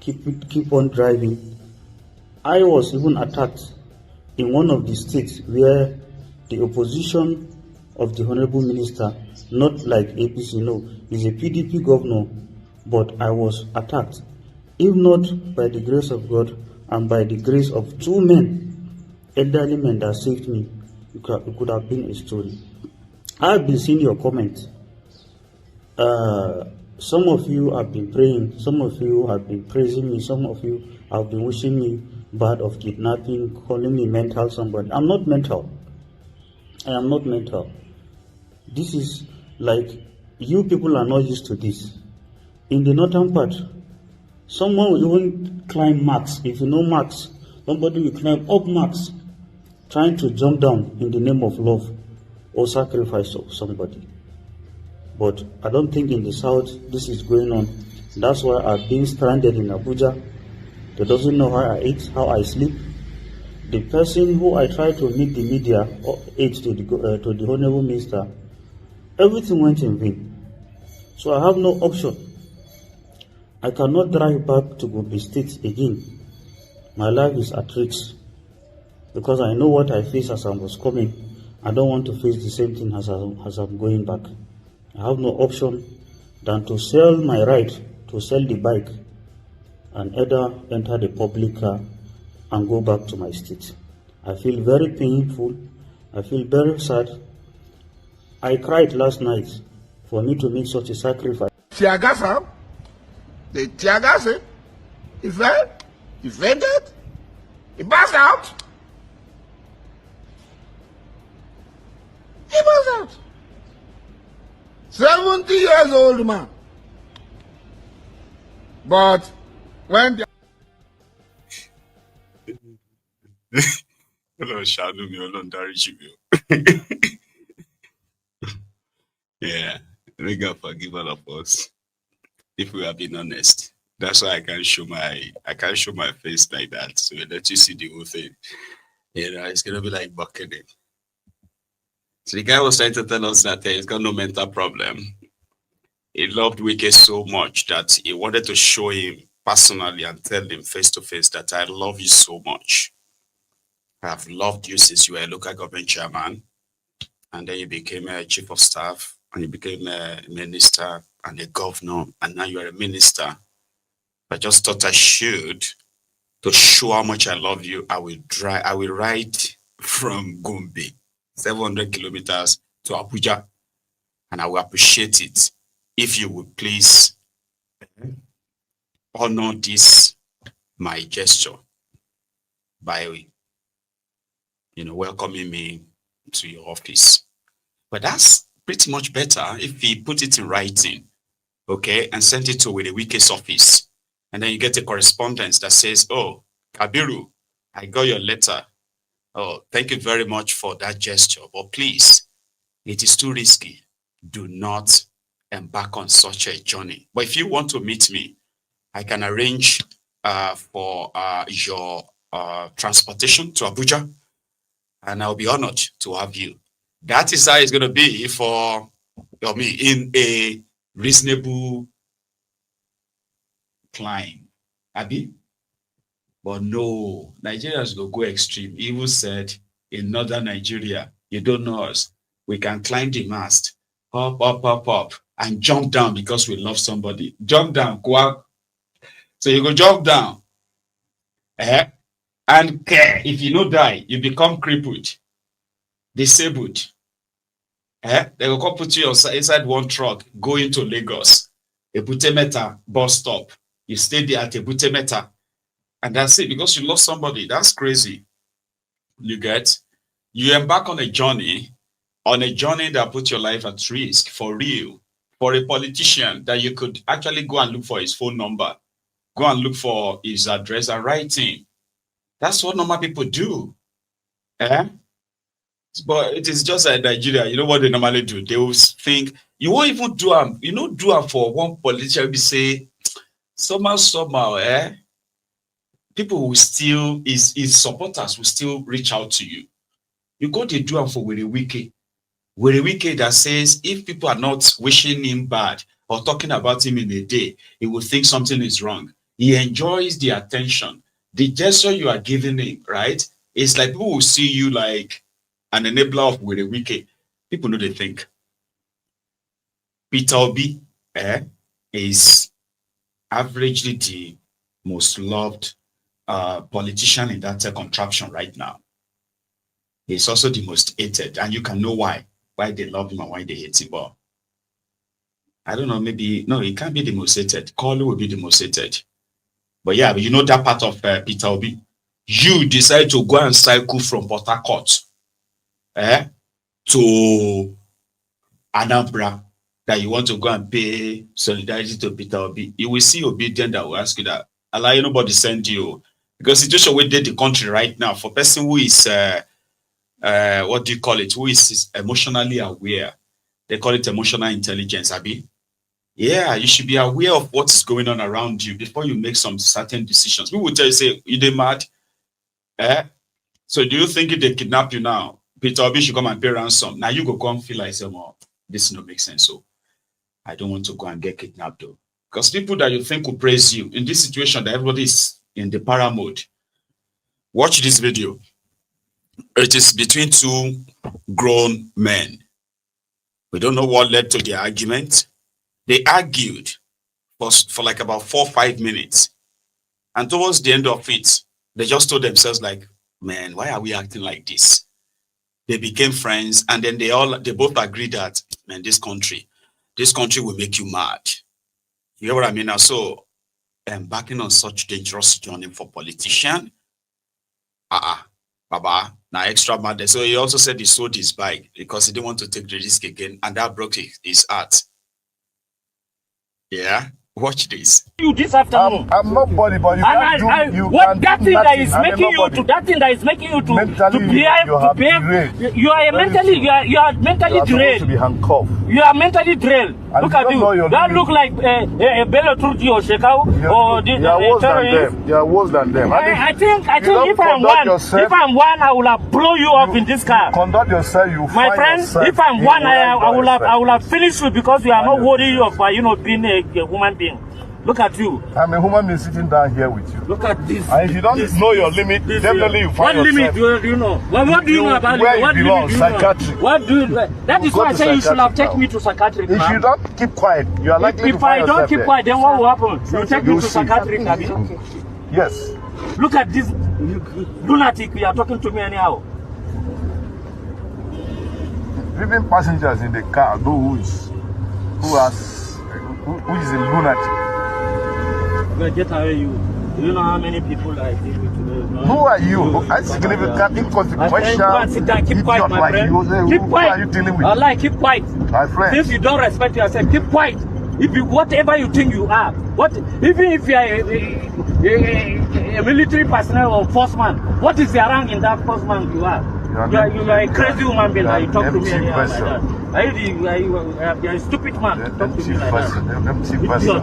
keep on driving. I was even attacked in one of the states where the opposition of the Honorable Minister, not like APC, no, is a PDP governor, but I was attacked. If not by the grace of God and by the grace of 2 men, elderly men that saved me, it could have been a story. I've been seeing your comments. Some of you have been praying, some of you have been praising me, some of you have been wishing me bad of kidnapping, calling me mental somebody. I'm not mental. I am not mental. This is like, you people are not used to this. In the northern part, someone will even climb marks. If you know marks, somebody will climb up marks trying to jump down in the name of love or sacrifice of somebody. But I don't think in the South this is going on. That's why I've been stranded in Abuja. They doesn't know how I eat, how I sleep. The person who I tried to meet the media aid to the Honorable Minister, everything went in vain. So I have no option. I cannot drive back to Gombe State again. My life is at risk because I know what I faced as I was coming. I don't want to face the same thing as I'm going back. I have no option than to sell my right to sell the bike and either enter the public car and go back to my state. I feel very painful. I feel very sad. I cried last night for me to make such a sacrifice. Tiagasa, they tiagas him. He fell. He fainted. He passed out. He passed out. 70 years old man. But when the Hello, Shadow, me alone, Dari. Yeah, may God forgive all of us if we are being honest. That's why I can't show my face like that. So we let you see the whole thing. You know, it's gonna be like bucketing. So the guy was trying to tell us that he's got no mental problem. He loved Wike so much that he wanted to show him personally and tell him face to face that I love you so much. I've loved you since you were a local government chairman, and then you became a chief of staff, and you became a minister and a governor, and now you're a minister. I just thought I should, to show how much I love you, I will ride from Gombe, 700 kilometers to Abuja, and I will appreciate it if you would please honor this, my gesture, by welcoming me to your office. But that's pretty much better if he put it in writing, okay, and sent it to Wike's office. And then you get a correspondence that says, oh, Kabiru, I got your letter. Oh, thank you very much for that gesture. But please, it is too risky. Do not embark on such a journey. But if you want to meet me, I can arrange for your transportation to Abuja, and I'll be honored to have you. That is how it's going to be for me in a reasonable climb, Abi. But no, Nigerians will go extreme. He even said in northern Nigeria, you don't know us, we can climb the mast, up, up, up, up, and jump down because we love somebody. Jump down, quack. So you go jump down. And if you no die, you become crippled, disabled. They will come put you inside one truck, go into Lagos, Ebutemeta bus stop. You stay there at Ebutemeta, and that's it, because you lost somebody. That's crazy. You get? You embark on a journey that put your life at risk, for real. For a politician that you could actually go and look for his phone number, go and look for his address and write him. That's what normal people do. But it is just like Nigeria. You know what they normally do? They will think, you won't even do them. You know, do them for one politician. We say, somehow, people will still, his supporters will still reach out to you. You go to do them for Wike that says, if people are not wishing him bad or talking about him in a day, he will think something is wrong. He enjoys the attention. The gesture you are giving him, right? It's like people will see you like an enabler of Wike. People know they think. Peter Obi is averagely the most loved politician in that contraption right now. He's also the most hated, and you can know why they love him and why they hate him. But I don't know, maybe, no, he can't be the most hated. Kolu will be the most hated. But yeah, but you know that part of Peter Obi. You decide to go and cycle from Port Harcourt to Anambra, that you want to go and pay solidarity to Peter Obi. You will see Obedient that will ask you that, allow nobody send you. Because situation we did the country right now, for person who is what do you call it? Who is emotionally aware? They call it emotional intelligence, Abi. Yeah, you should be aware of what's going on around you before you make some certain decisions. People will tell you, say, you they mad? So do you think if they kidnap you now, Peter Obi should come and pay ransom? Now you go come feel like, say, well, this no make sense. So I don't want to go and get kidnapped though. Because people that you think will praise you in this situation that everybody is in the para mode. Watch this video. It is between two grown men. We don't know what led to their argument. They argued for like about 4 or 5 minutes. And towards the end of it, they just told themselves like, man, why are we acting like this? They became friends, and then they both agreed that, man, this country will make you mad. You know what I mean? Now, so embarking on such dangerous journey for politician, Baba, now extra mad. So he also said he sold his bike because he didn't want to take the risk again, and that broke his heart. Yeah, watch this. You this afternoon. I'm not body, but you can't do. You what can't that do thing that nothing. is I'm making you nobody. to that thing that is making you to Mentally, behave you have derailed. you are mentally supposed derailed. to be handcuffed. You are mentally drilled. And Look you at don't you. know your That limit. look like a Bello Turki or Shekau or You are worse than terrorist. them. You are worse than them. I think don't if I'm conduct one, yourself- if I'm one, I will have blow you up in this car. Conduct yourself. You My find friend, yourself if I'm in one, the right I will have finished you because you are not worthy of being a human being. Look at you. I'm a human being sitting down here with you. Look at this. And if you don't know your limit, definitely you find what yourself. limit do you know? What do you know about where it? What you belong, limit do you know? psychiatry. What do you? That is Go why I to say you should have psychiatry taken me to psychiatric. If you don't keep quiet, you are likely to If I find don't yourself keep there. quiet, then what will happen? You take me You'll to see. psychiatric. Yes. Look at this lunatic. You are talking to me anyhow. Even passengers in the car, who is a lunatic. But get away, you. Do you know how many people I deal with today? Who are you? I significant, inconsequential. Sit down, keep quiet, my like friend. you. Keep Who quiet. are you dealing with? Allah, keep quiet. My friend. Since you don't respect yourself, keep quiet. If you whatever you think you are, even if you are a military personnel or forceman, what is the rank in that forceman you are? You are a crazy human being. You talk to me anyhow like that. You are a stupid man. Talk to me like that.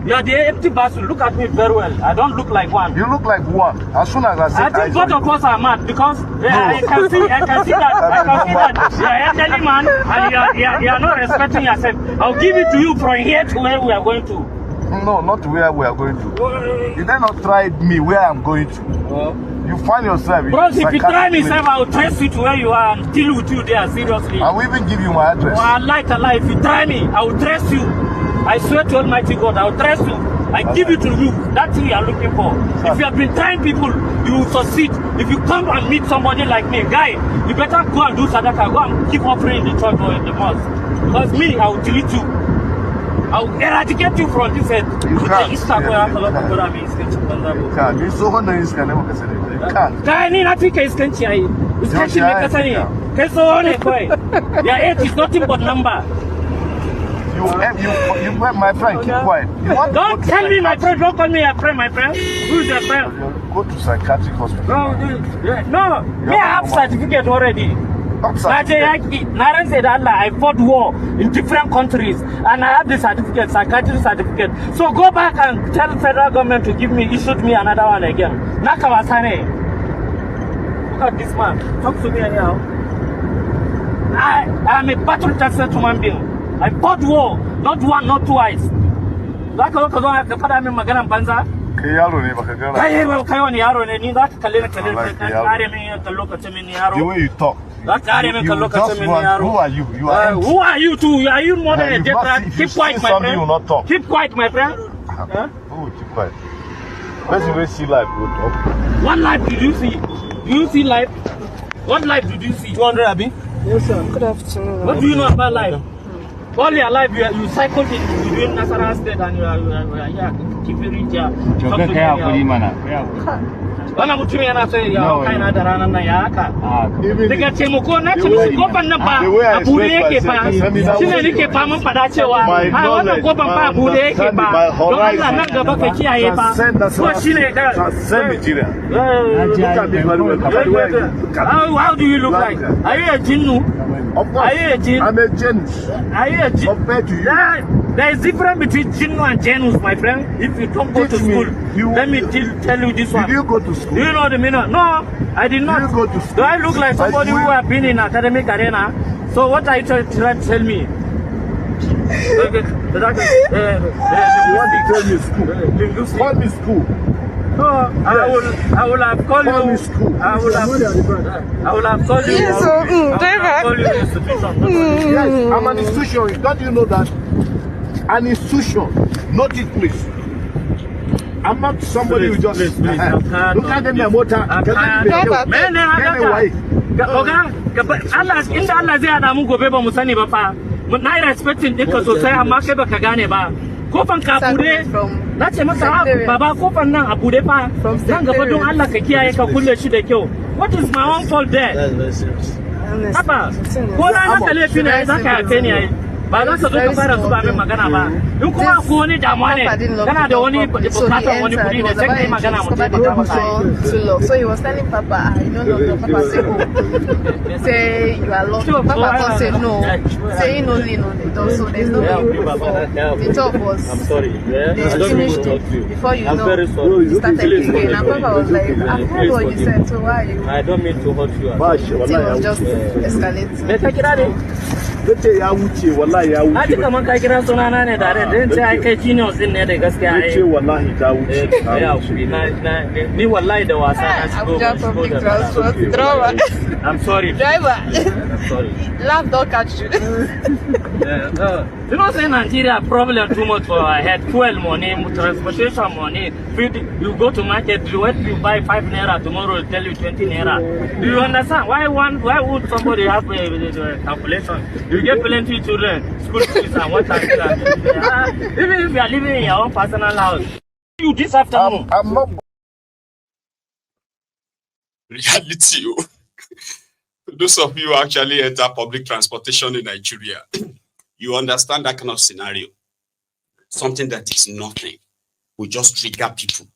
You are the empty person. Look at me very well. I don't look like one. You look like one. As soon as I said I think both of us are mad because I can see that you are an elderly man and you are not respecting yourself. I'll give it to you from here to where we are going to. No, not where we are going to. You did not try me where I'm going to. You find yourself. Bros, if you try me, I will trace you to where you are and deal with you there seriously. I will even give you my address. I like a lie. If you try me, I will trace you. I swear to Almighty God, I will trace you. I give it to you. That thing you are looking for. If you have been trying people, you will succeed. If you come and meet somebody like me, guy, you better go and do sadaka. Go and keep offering in the church or in the mosque. Because me, I will delete you. I will eradicate you from this head. You can't. Your age is nothing but number. You my friend, keep quiet. Don't tell me my friend, don't call me a friend, my friend. Who is your friend? Go to psychiatric hospital. No, me I have certificate already. Naren said Allah, I fought war in different countries and I have the certificate, psychiatric certificate. So go back and tell the federal government to issued me another one again. Nakawasane. Look at this man. Talk to me anyhow. I am a battle-tested human being. I fought war, not one, not twice. Like a magana banza. The way you talk. Who are you? Who are you too? Are you more than a jet? Keep quiet, my friend. Keep quiet, my friend. Oh, keep quiet. Let's even see life. What life did you see? Do you see life? What life did you see? 200 Abi? Yes, sir. Good afternoon. What do you know about life? All your life, you cycled in Nasarawa State and you are here. kifirija wannan mutum yana sai ya kaina da ranar nan ya haka daga taimako na ce musu kofar nan ba a bude yake fa shine nake faman fada cewa a wannan kofar ba a bude yake ba don Allah nan gaba ka kiyaye fa ko shine da how do you look like? Are you a jinnu? Are you a jinn? I'm a jinn. Are you a jinn? Compared to you. There is difference between jinnu and janus, my friend. If you don't go to school, let me tell you this one. Did you go to school? Do you know the meaning? No, I did not. Did you go to school? Do I look like somebody who have been in academic arena? So what are you trying to tell me? You want to tell me school? Call me school. No, I will have called you. I will have called you. Yes, call you institution. Yes, I'm an institution. Don't you know that? An institution, not it, please. I'm not somebody who just look at them, motor. Allah zai hada mu gobe ba mu sani ba fa. Na yi respecting ɗinka sosai amma kai baka gane ba. Kofan ka bude na ce masa baba kofan nan a bude fa nan gaba don Allah ka kiyaye ka kulle shi da kyau. What is my own fault there? Haba ko na maka laifi ne za ka yafe ni ai ba za ka zo ka fara zuba min magana ba in kuma ko wani damuwa ne kana da wani bukatar wani kuɗi ne sai kai magana mu taimaka maka. So he was telling Papa, you know, no, Papa say no. Say you are lost. Papa can't say no. Saying only no, they don't. So there's no way the talk was. I'm sorry. They finished it before you know. You started kicking, and Papa was like, I heard what you said. So why are you? I don't mean to hurt you. It was just escalating. Na ji kamar ka kira sunana ne da rai sai ai kai genius din ne da gaskiya ai. Ce wallahi ta wuce. Ni wallahi da wasa na shigo. Abuja public transport driver. I'm sorry. Driver. I'm sorry. Laugh don't catch you. You know, say Nigeria problem too much for our head. Fuel money, transportation money. You go to market, you buy 5 naira, tomorrow will tell you 20 naira. Do you understand? Why would somebody have a calculation? You get plenty children, school fees and what time. Even if you are living in your own personal house. You this afternoon. I'm not. Reality. Those of you who actually enter public transportation in Nigeria, you understand that kind of scenario. Something that is nothing will just trigger people.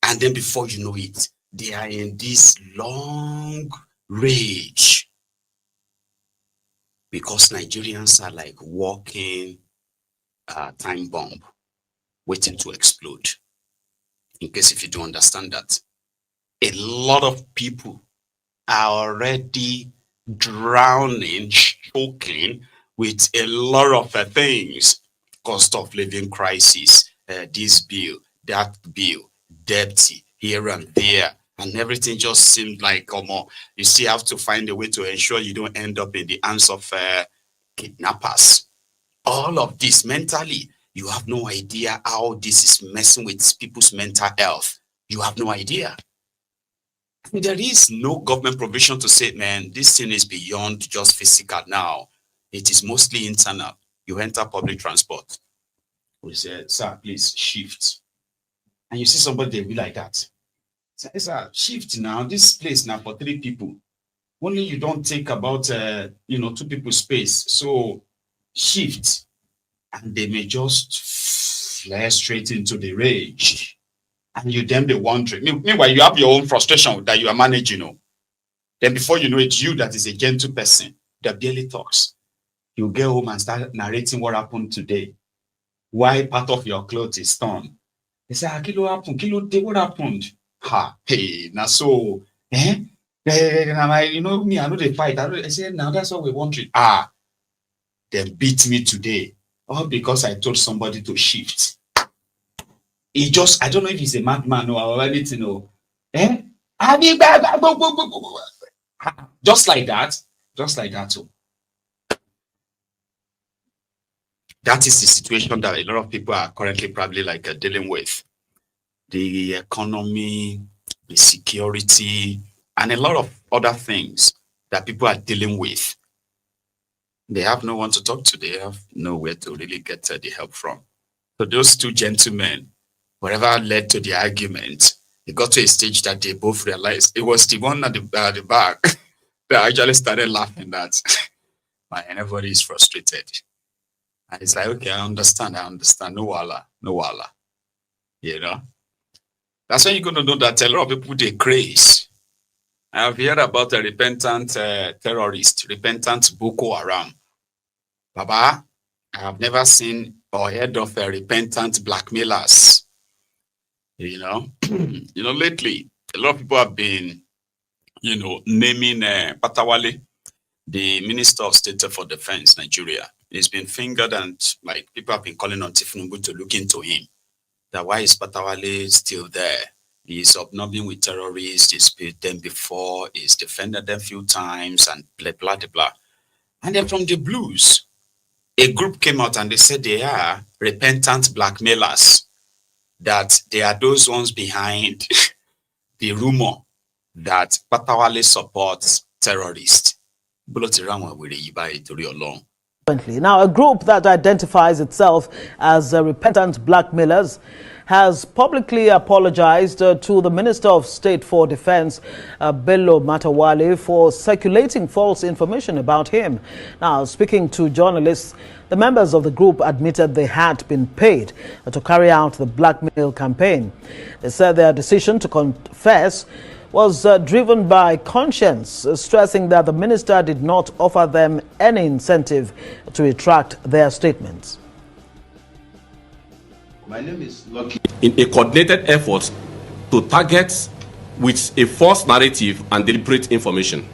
And then before you know it, they are in this long rage. Because Nigerians are like walking time bomb, waiting to explode. In case if you don't understand that, a lot of people are already drowning, choking with a lot of things. Cost of living crisis, this bill, that bill, debt here and there. And everything just seemed like, you still have to find a way to ensure you don't end up in the hands of kidnappers. All of this mentally, you have no idea how this is messing with people's mental health. You have no idea. There is no government provision to say, man, this thing is beyond just physical now. It is mostly internal. You enter public transport. We say, sir, please shift. And you see somebody, they'll be like that. Sir, shift now. This place now for 3 people. Only you don't take about, 2 people space. So shift. And they may just flare straight into the rage. And you then be wondering. Meanwhile, you have your own frustration that you are managing. Then before you know it, you that is a gentle person that barely talks. You get home and start narrating what happened today. Why part of your clothes is torn. They say, kilo happened, what happened? Hey, now so, me, I know they fight. I say, now that's what we're wondering. They beat me today. All because I told somebody to shift. He just, I don't know if he's a madman or anything. Just like that. Too. That is the situation that a lot of people are currently probably dealing with. The economy, the security, and a lot of other things that people are dealing with. They have no one to talk to. They have nowhere to really get the help from. So those 2 gentlemen, whatever led to the argument, it got to a stage that they both realized it was the one at the back that actually started laughing that everybody is frustrated. And it's like, okay, I understand. No wala, no wala. You know? That's when you're going to know that a lot of people, they craze. I have heard about a repentant terrorist, repentant Boko Haram. Baba, I have never seen or heard of a repentant blackmailers. You know, lately, a lot of people have been, naming Patawale, the Minister of State for Defense, Nigeria. He's been fingered, and like people have been calling on Tifnumbu to look into him. That why is Patawale still there? He's obnobbing with terrorists, he's paid them before, he's defended them a few times, and blah, blah, blah, blah. And then from the blues, a group came out and they said they are repentant blackmailers, that they are those ones behind the rumor that Patawale supports terrorists. Now, a group that identifies itself as repentant blackmailers has publicly apologized to the Minister of State for Defense, Bello Matawale, for circulating false information about him. Now, speaking to journalists, the members of the group admitted they had been paid to carry out the blackmail campaign. They said their decision to confess was driven by conscience, stressing that the minister did not offer them any incentive to retract their statements. My name is Lucky. In a coordinated effort to target with a false narrative and deliberate information,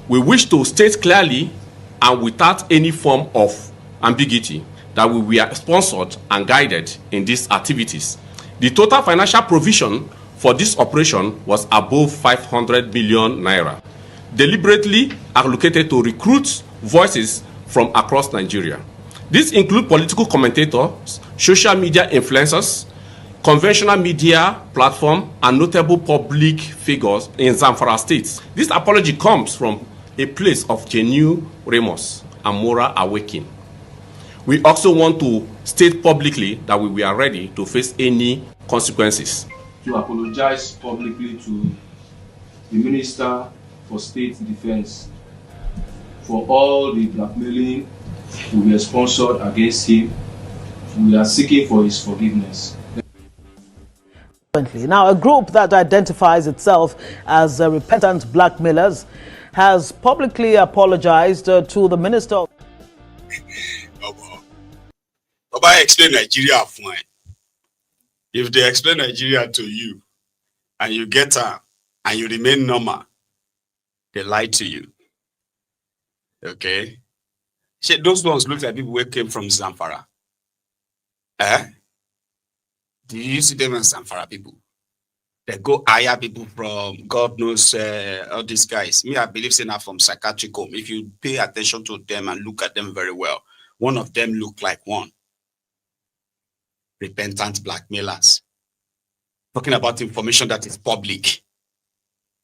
we wish to state clearly and without any form of ambiguity that we were sponsored and guided in these activities. The total financial provision for this operation was above 500 million naira, deliberately allocated to recruit voices from across Nigeria. These include political commentators, social media influencers, conventional media platform, and notable public figures in Zamfara State. This apology comes from a place of genuine remorse and moral awakening. We also want to state publicly that we were ready to face any consequences. To apologize publicly to the Minister for State Defense for all the blackmailing we were sponsored against him. We are seeking for his forgiveness. Now, a group that identifies itself as repentant blackmailers has publicly apologized to the Minister. Baba, explain Nigeria fine. If they explain Nigeria to you and you get her and you remain normal, they lie to you. Okay? See, those ones look like people who came from Zamfara. Do you see them as Zamfara people? They go hire people from God knows all these guys. Me, I believe they're not from psychiatric home. If you pay attention to them and look at them very well, one of them look like one. Repentant blackmailers. Talking about information that is public.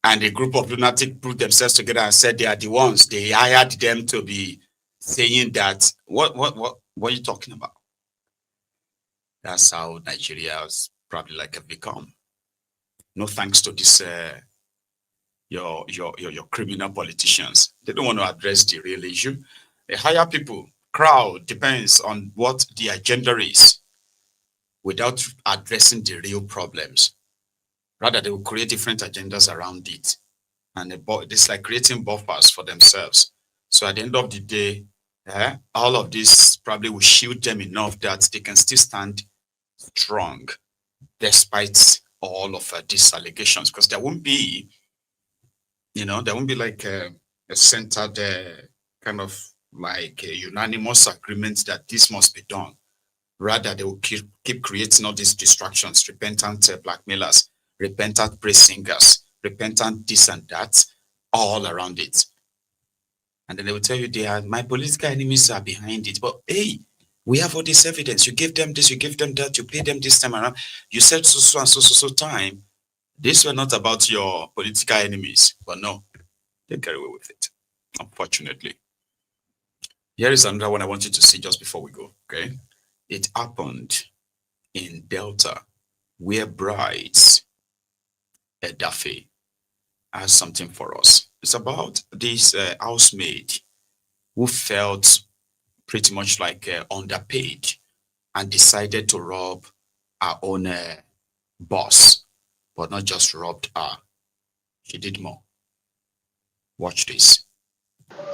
And a group of lunatic put themselves together and said they are the ones. They hired them to be saying that. What are you talking about? That's how Nigeria is probably like have become. No thanks to this your criminal politicians. They don't want to address the real issue. They hire people. Crowd depends on what the agenda is, without addressing the real problems. Rather, they will create different agendas around it. And it's like creating buffers for themselves. So at the end of the day, all of this probably will shield them enough that they can still stand strong despite all of these allegations. Because there won't be, like a centered kind of like a unanimous agreement that this must be done. Rather, they will keep creating all these distractions, repentant blackmailers, repentant praise singers, repentant this and that, all around it. And then they will tell you, my political enemies are behind it. But hey, we have all this evidence. You give them this, you give them that, you pay them this time around. You said so and so time. These were not about your political enemies. But no, they get away with it, unfortunately. Here is another one I want you to see just before we go, okay? It happened in Delta. where brides Daffy has something for us. It's about this housemaid who felt pretty much like underpaid and decided to rob her own boss, but not just robbed her. She did more. Watch this.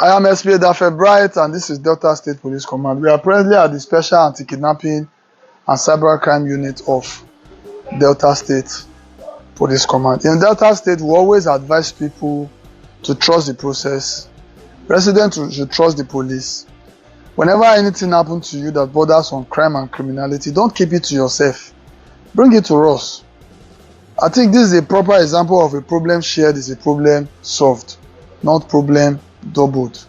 I am SP Daffy Bright, and this is Delta State Police Command. We are presently at the Special Anti-Kidnapping and Cybercrime Unit of Delta State Police Command. In Delta State, we always advise people to trust the process. Residents should trust the police. Whenever anything happens to you that borders on crime and criminality, don't keep it to yourself. Bring it to us. I think this is a proper example of a problem shared is a problem solved, not problem doubled.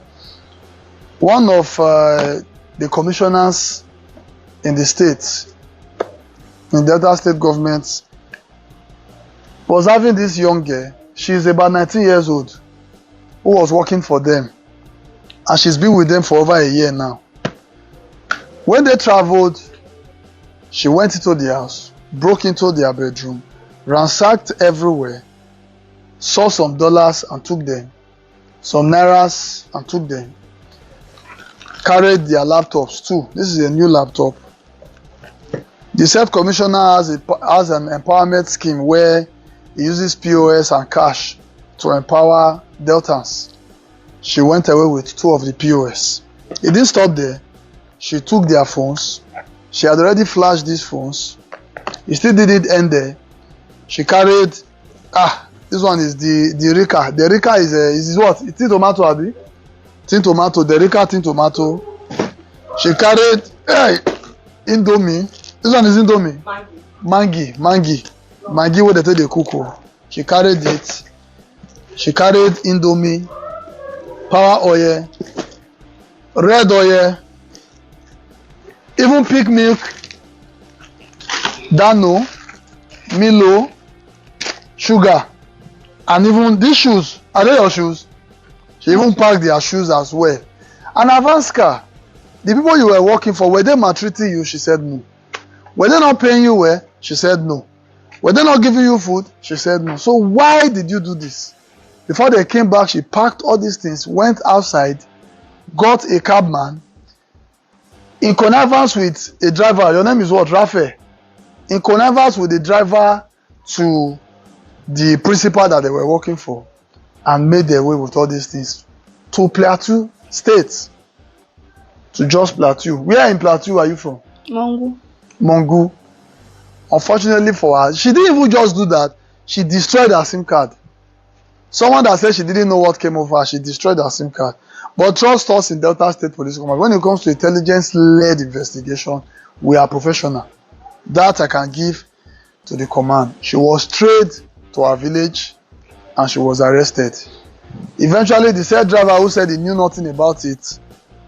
One of the commissioners in the state, in Delta State government, was having this young girl. She's about 19 years old, who was working for them, and she's been with them for over a year now. When they traveled, she went into the house, broke into their bedroom, ransacked everywhere, saw some dollars and took them, some nairas and took them, carried their laptops too. This is a new laptop. The said commissioner has an empowerment scheme where he uses POS and cash to empower Deltans. She went away with 2 of the POS. It didn't stop there. She took their phones. She had already flashed these phones. It still didn't end there. She carried, this one is the Rica. The Rica is what? It's tomato, Abi? Tin tomato, the Rica tin tomato. She carried Indomie. This one is Indomie. Maggi where they take the cocoa. She carried it. She carried Indomie, power oil, red oil, even pig milk, Dano, Milo, sugar, and even these shoes. Are they your shoes? She even packed their shoes as well. And Avanska, the people you were working for, were they maltreating you? She said no. Were they not paying you well? She said no. Were they not giving you food? She said no. So why did you do this? Before they came back, she packed all these things, went outside, got a cabman, in connivance with a driver. Your name is what? Rafe. In connivance with the driver to the principal that they were working for, and made their way with all these things to Plateau State, to just Plateau. Where in Plateau are you from? Mongu. Unfortunately for her, she didn't even just do that. She destroyed her SIM card. Someone that said she didn't know what came over her, she destroyed her SIM card. But trust us in Delta State Police Command. When it comes to intelligence-led investigation, we are professional. That I can give to the command. She was strayed to her village and she was arrested. Eventually, the said driver who said he knew nothing about it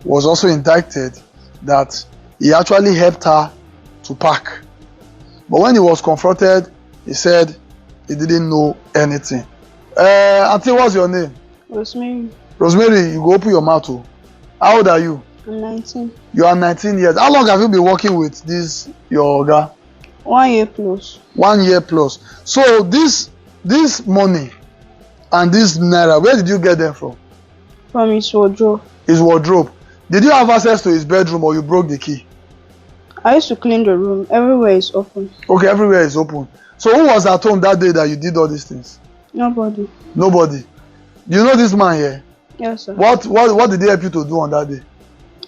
was also indicted that he actually helped her to park. But when he was confronted, he said he didn't know anything. Auntie, what's your name? Rosemary. Rosemary, you go open your mouth too. How old are you? I'm 19. You are 19 years. How long have you been working with this, your oga? 1 year plus. 1 year plus. So this money and this naira, where did you get them from? From his wardrobe. His wardrobe. Did you have access to his bedroom or you broke the key? I used to clean the room. Everywhere is open. Okay, everywhere is open. So who was at home that day that you did all these things? Nobody. Nobody. Do you know this man here? Yes, sir. What did he help you to do on that day?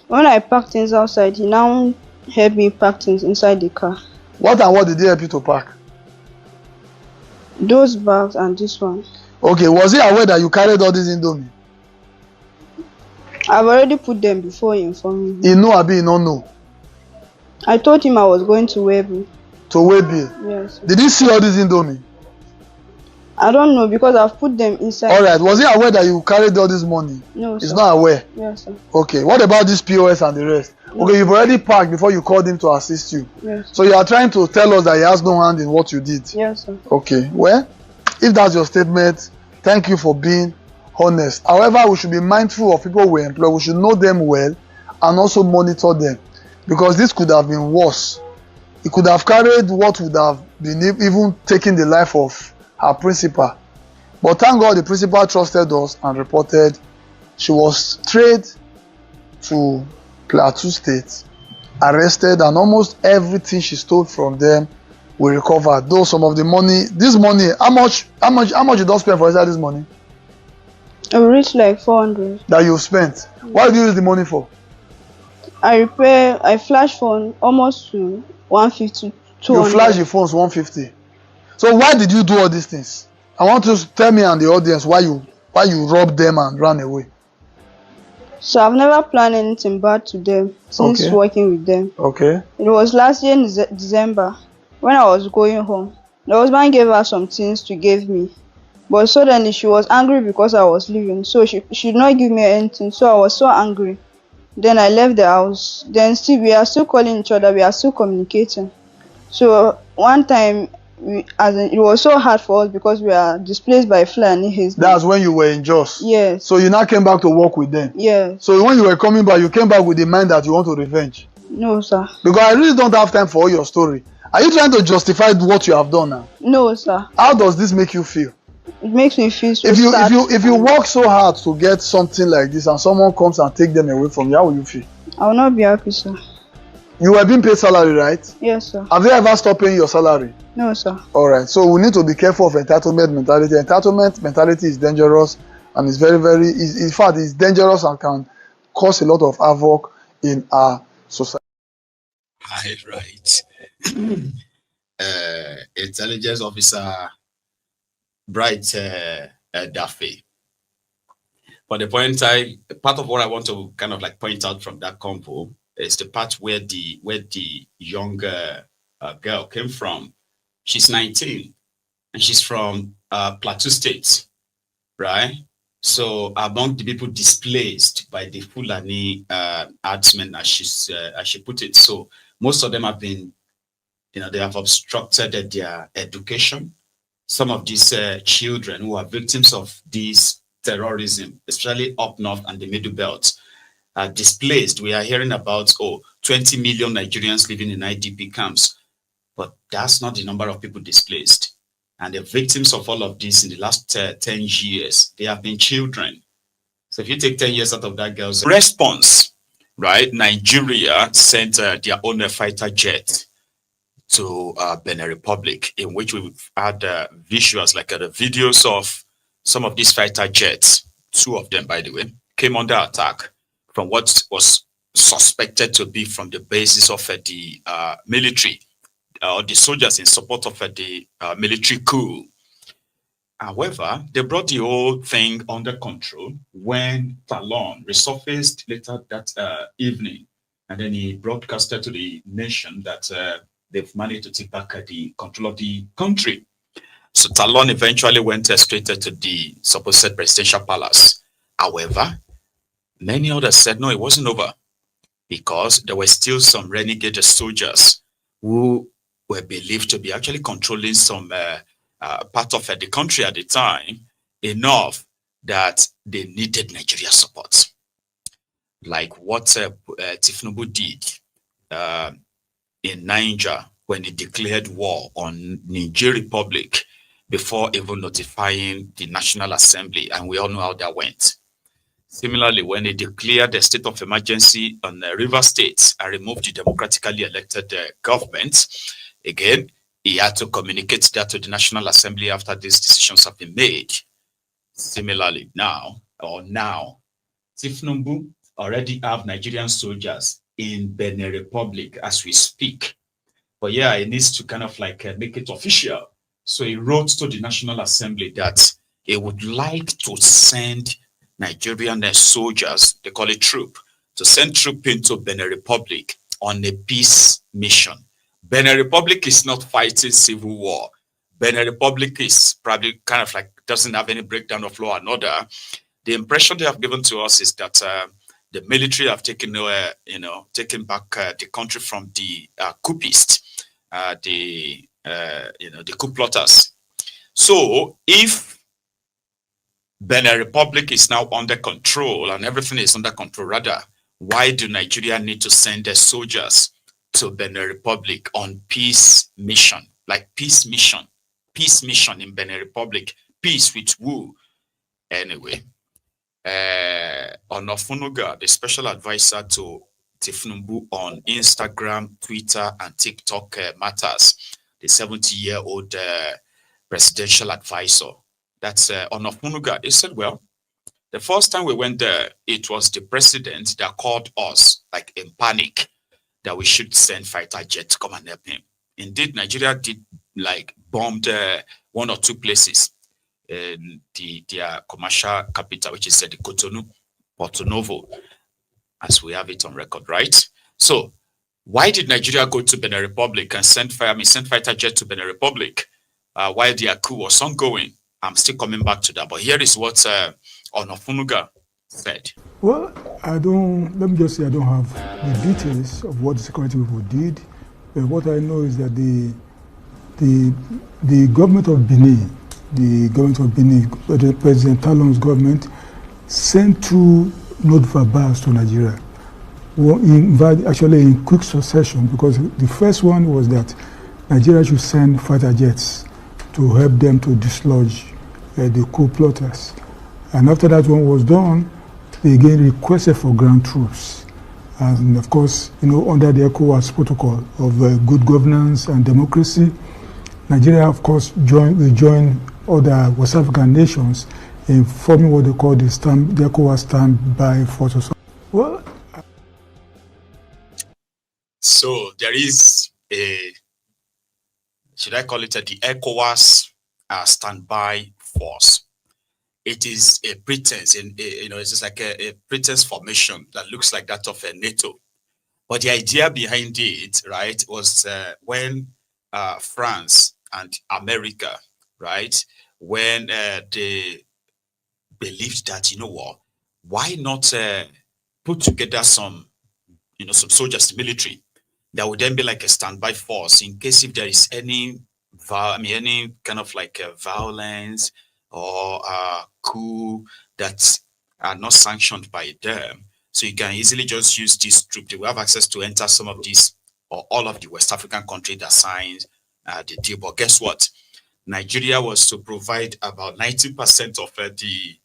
When I packed things outside, he now helped me pack things inside the car. What did he help you to pack? Those bags and this one. Okay, was he aware that you carried all this Indomie? I've already put them before he informed me. He know, Abi, he don't know. I told him I was going to Webu. To Webu? Yes. Sir. Did he see all this Indomie? I don't know because I've put them inside. Alright, was he aware that you carried all this money? No, sir. He's not aware? Yes, sir. Okay, what about this POS and the rest? No. Okay, you've already packed before you called him to assist you. Yes. So you are trying to tell us that he has no hand in what you did? Yes, sir. Okay, well, if that's your statement, thank you for being honest. However, we should be mindful of people we employ. We should know them well and also monitor them, because this could have been worse. He could have carried what would have been even taking the life of her principal. But thank God the principal trusted us and reported. She was straight to Plateau State, arrested, and almost everything she stole from them we recovered. Though some of the money, this money, how much you don't spend for inside this money? I reached like 400. That you spent. What did you use the money for? I flash phone almost to 150, 200. You flash the phones 150. So why did you do all these things? I want you to tell me and the audience why you robbed them and ran away. So I've never planned anything bad to them since working with them. Okay. It was last year in December when I was going home. The husband gave her some things to give me. But suddenly she was angry because I was leaving. So she did not give me anything. So I was so angry. Then I left the house. Then still we are still calling each other. We are still communicating. So one time, it was so hard for us because we are displaced by Fulani. That's when you were in Jos. Yes. So you now came back to work with them. Yes. So when you were coming back, you came back with the mind that you want to revenge. No, sir. Because I really don't have time for all your story. Are you trying to justify what you have done now? No, sir. How does this make you feel? It makes me feel so sad. If you work so hard to get something like this and someone comes and take them away from you, how will you feel? I will not be happy, sir. You were being paid salary, right? Yes, sir. Have they ever stopped paying your salary? No, sir. All right. So we need to be careful of entitlement mentality. Entitlement mentality is dangerous and it's very, very, in fact, it's dangerous and can cause a lot of havoc in our society. Right. Intelligence officer Bright Daffy. But the point part of what I want to kind of like point out from that convo is the part where the young girl came from. She's 19 and she's from Plateau State, right? So among the people displaced by the Fulani herdsmen, as she put it. So most of them have been, they have obstructed their education. Some of these children who are victims of this terrorism, especially up north and the Middle Belt, are displaced. We are hearing about 20 million Nigerians living in IDP camps, but that's not the number of people displaced. And the victims of all of this in the last 10 years, they have been children. So if you take 10 years out of that girl's response, right? Nigeria sent their own fighter jet to Benin Republic, in which we've had visuals, like the videos of some of these fighter jets, 2 of them, by the way, came under attack from what was suspected to be from the basis of the military, or the soldiers in support of the military coup. However, they brought the whole thing under control when Talon resurfaced later that evening, and then he broadcasted to the nation that they've managed to take back the control of the country. So Talon eventually went straight to the supposed presidential palace. However, many others said no, it wasn't over, because there were still some renegade soldiers who were believed to be actually controlling some part of the country at the time, enough that they needed Nigeria's support. Like what Tifnubu did in Niger when he declared war on Niger Republic before even notifying the National Assembly, and we all know how that went. Similarly, when he declared the state of emergency on River State and removed the democratically elected government, again, he had to communicate that to the National Assembly after these decisions have been made. Similarly, now, Tifnubu already have Nigerian soldiers in Benin Republic as we speak. But yeah, it needs to kind of like make it official. So he wrote to the National Assembly that he would like to send Nigerian soldiers, they call it troop, to send troop into Benin Republic on a peace mission. Benin Republic is not fighting civil war. Benin Republic is probably kind of like doesn't have any breakdown of law and order. The impression they have given to us is that the military have taken back the country from the coupists, the coup plotters. So if Benin Republic is now under control and everything is under control, rather, why do Nigeria need to send their soldiers to Benin Republic on peace mission? like peace mission in Benin Republic, peace with who? Anyway, Onofunuga, the special advisor to Tifnumbu on Instagram, Twitter, and TikTok matters, the 70-year-old presidential advisor. That's Onofunuga. They said, well, the first time we went there, it was the president that called us, like in panic, that we should send fighter jet to come and help him. Indeed, Nigeria did like bombed one or two places in their commercial capital, which is the Cotonou, Porto Novo, as we have it on record, right? So why did Nigeria go to Benin Republic and send fighter jet to Benin Republic while their coup was ongoing? I'm still coming back to that, but here is what Onofunuga said. Well, let me just say I don't have the details of what the security people did, but what I know is that the government of Benin, President Talon's government, sent 2 note verbals to Nigeria, actually in quick succession, because the first one was that Nigeria should send fighter jets to help them to dislodge the coup plotters. And after that one was done, they again requested for ground troops. And of course, under the ECOWAS protocol of good governance and democracy, Nigeria, of course, will join other West African nations in forming what they call the ECOWAS standby forces. Well, so there is should I call it the ECOWAS standby force? It is a pretense, it's just like a pretense formation that looks like that of NATO. But the idea behind it, right, was when France and America, right, when they believed that, why not put together some soldiers, military, that would then be like a standby force in case if there is any kind of like violence or coup that are not sanctioned by them. So you can easily just use this troop. They will have access to enter some of these or all of the West African countries that signed the deal. But guess what? Nigeria was to provide about 90% of the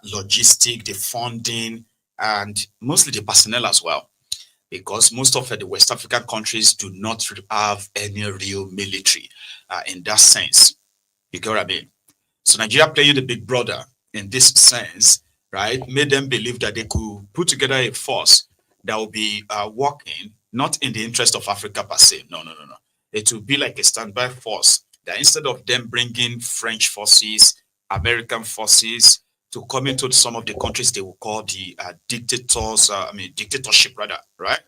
logistic, the funding, and mostly the personnel as well. Because most of the West African countries do not have any real military in that sense. You get what I mean? So Nigeria playing the big brother in this sense, right, made them believe that they could put together a force that will be working not in the interest of Africa per se. No. It will be like a standby force that instead of them bringing French forces, American forces to come into some of the countries they will call the dictatorship rather, right?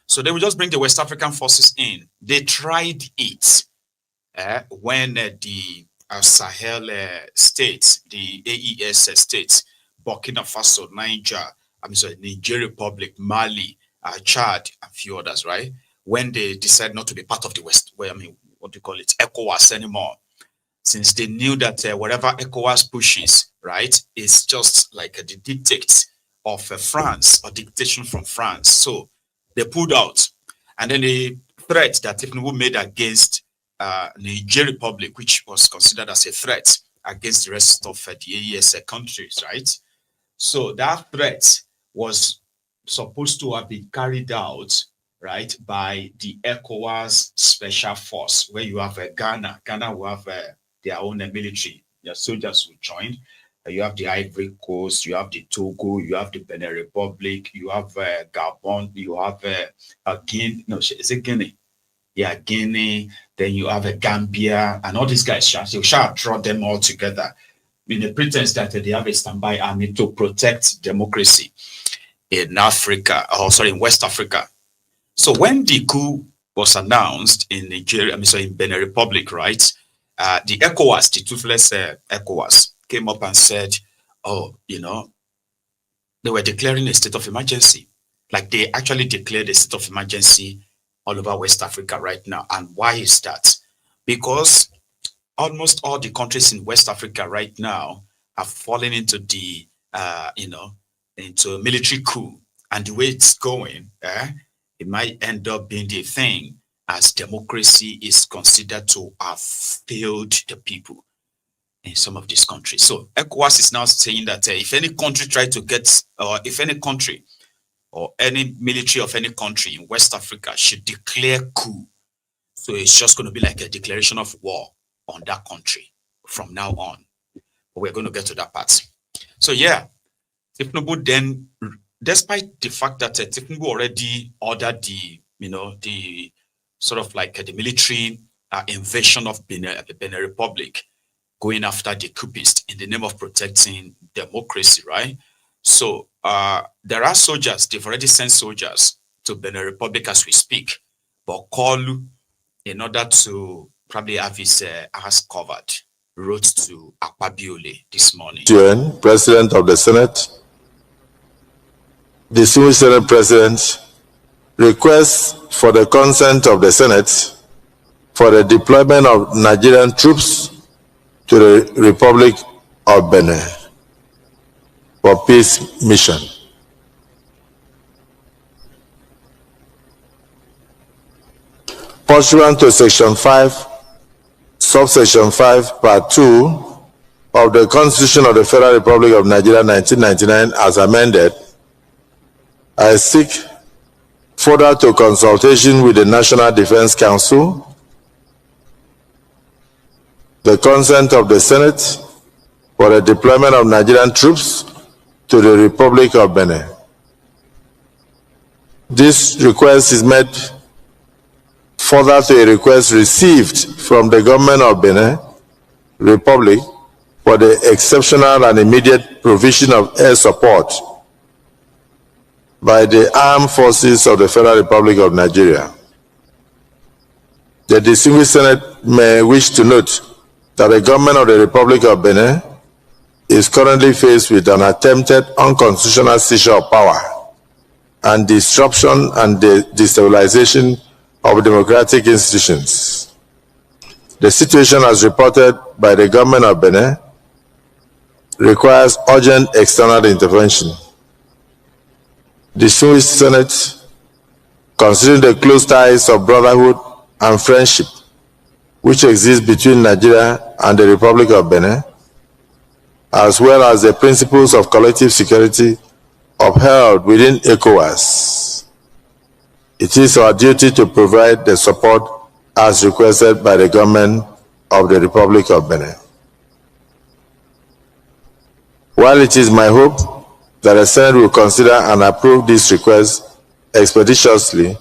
So they will just bring the West African forces in. They tried it when the Sahel states, the AES states, Burkina Faso, Niger Republic, Mali, Chad, a few others, right? When they decide not to be part of the West, ECOWAS anymore, since they knew that whatever ECOWAS pushes, right, is just like the dictate of France or dictation from France. So they pulled out. And then the threat that Tinubu made against Niger Republic, which was considered as a threat against the rest of the AES countries, right? So that threat was supposed to have been carried out, right, by the ECOWAS Special Force, where you have Ghana. Ghana will have their own military. Their soldiers will join. You have the Ivory Coast, you have the Togo, you have the Benin Republic, you have Gabon, you have Guinea. No, is it Guinea? Yeah, Guinea. Then you have Gambia, and all these guys. You shall draw them all together in the pretense that they have a standby army to protect democracy in Africa, in West Africa. So when the coup was announced in Nigeria, in Benin Republic, right? The ECOWAS, the toothless ECOWAS, came up and said, they were declaring a state of emergency. Like they actually declared a state of emergency all over West Africa right now. And why is that? Because almost all the countries in West Africa right now are falling into the, into a military coup. And the way it's going, it might end up being the thing as democracy is considered to have failed the people in some of these countries. So ECOWAS is now saying that if any country try to get, or if any country or any military of any country in West Africa should declare coup, so it's just going to be like a declaration of war on that country from now on. But we're going to get to that part. So yeah, Tinubu then, despite the fact that Tinubu already ordered the, the sort of like the military invasion of Benin Republic, going after the coupists in the name of protecting democracy, right? So there are soldiers, they've already sent soldiers to Benin Republic as we speak, but Kolu, in order to probably have his ass covered, wrote to Akpabiole this morning. President of the Senate, the Senate President requests for the consent of the Senate for the deployment of Nigerian troops to the Republic of Benin for peace mission. Pursuant to Section 5, Subsection 5, Part 2 of the Constitution of the Federal Republic of Nigeria 1999 as amended, I seek further to consultation with the National Defense Council, the consent of the Senate for the deployment of Nigerian troops to the Republic of Benin. This request is made further to a request received from the government of Benin Republic for the exceptional and immediate provision of air support by the armed forces of the Federal Republic of Nigeria. The distinguished Senate may wish to note that the government of the Republic of Benin is currently faced with an attempted unconstitutional seizure of power and disruption and destabilization of democratic institutions. The situation, as reported by the government of Benin, requires urgent external intervention. The Distinguished Senate, considering the close ties of brotherhood and friendship which exist between Nigeria and the Republic of Benin, as well as the principles of collective security upheld within ECOWAS, it is our duty to provide the support as requested by the government of the Republic of Benin. While it is my hope that the Senate will consider and approve this request expeditiously,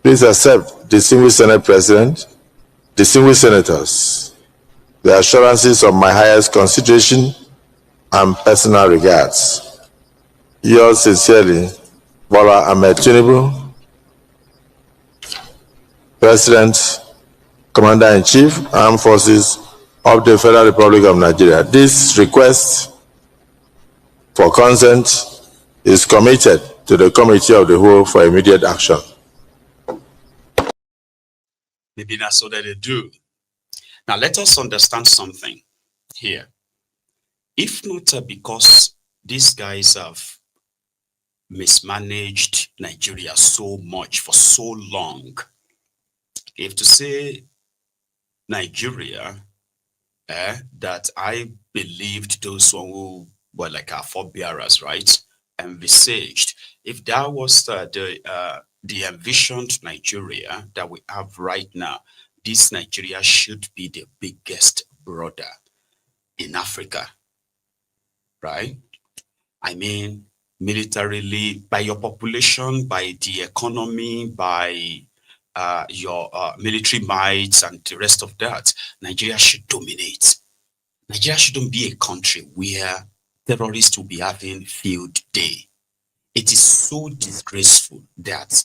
please accept, distinguished Senate President, distinguished senators, the assurances of my highest consideration and personal regards. Yours sincerely, Bola Ahmed Tinubu, President, Commander-in-Chief, Armed Forces of the Federal Republic of Nigeria. This request for consent is committed to the Committee of the Whole for immediate action. Maybe that's what they do. Now let us understand something here. If not because these guys have mismanaged Nigeria so much for so long, if to say Nigeria, that I believed those who were like our forebearers, right, envisaged, if that was the envisioned Nigeria that we have right now, this Nigeria should be the biggest brother in Africa, right? I mean, militarily, by your population, by the economy, by your military might and the rest of that, Nigeria should dominate. Nigeria shouldn't be a country where terrorists will be having field day. It is so disgraceful that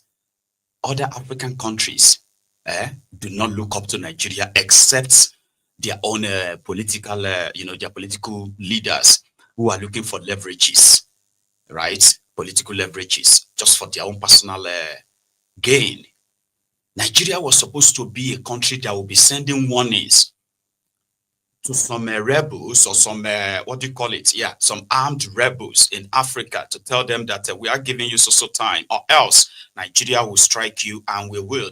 other African countries do not look up to Nigeria except their own political, their political leaders who are looking for leverages, right? Political leverages just for their own personal gain. Nigeria was supposed to be a country that will be sending warnings to some rebels or some, what do you call it? Yeah, some armed rebels in Africa to tell them that we are giving you so time, or else Nigeria will strike you and we will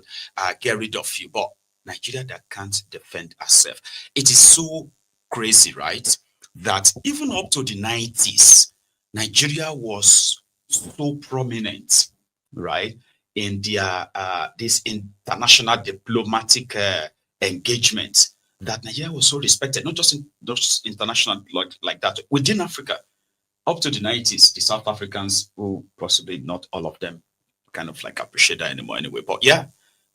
get rid of you. But Nigeria that can't defend herself. It is so crazy, right? That even up to the 90s, Nigeria was so prominent, right, in their this international diplomatic engagement, that Nigeria was so respected, not just in those international like that, within Africa. Up to the 90s, the South Africans, who possibly not all of them kind of like appreciate that anymore anyway. But yeah,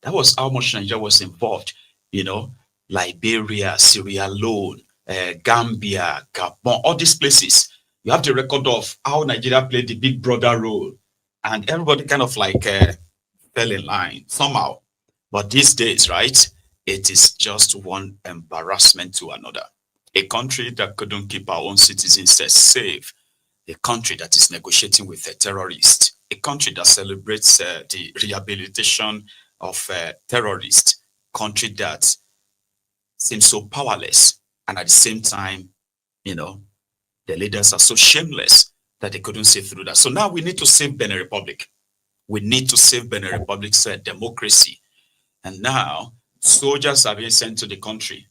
that was how much Nigeria was involved, you know, Liberia, Sierra Leone, Gambia, Gabon, all these places. You have the record of how Nigeria played the big brother role, and everybody kind of like fell in line somehow. But these days, right, it is just one embarrassment to another. A country that couldn't keep our own citizens safe, a country that is negotiating with a terrorist, a country that celebrates the rehabilitation of terrorists, country that seems so powerless, and at the same time, you know, the leaders are so shameless that they couldn't see through that. So now we need to save Benin Republic. We need to save Benin Republic's democracy. And now soldiers are being sent to the country.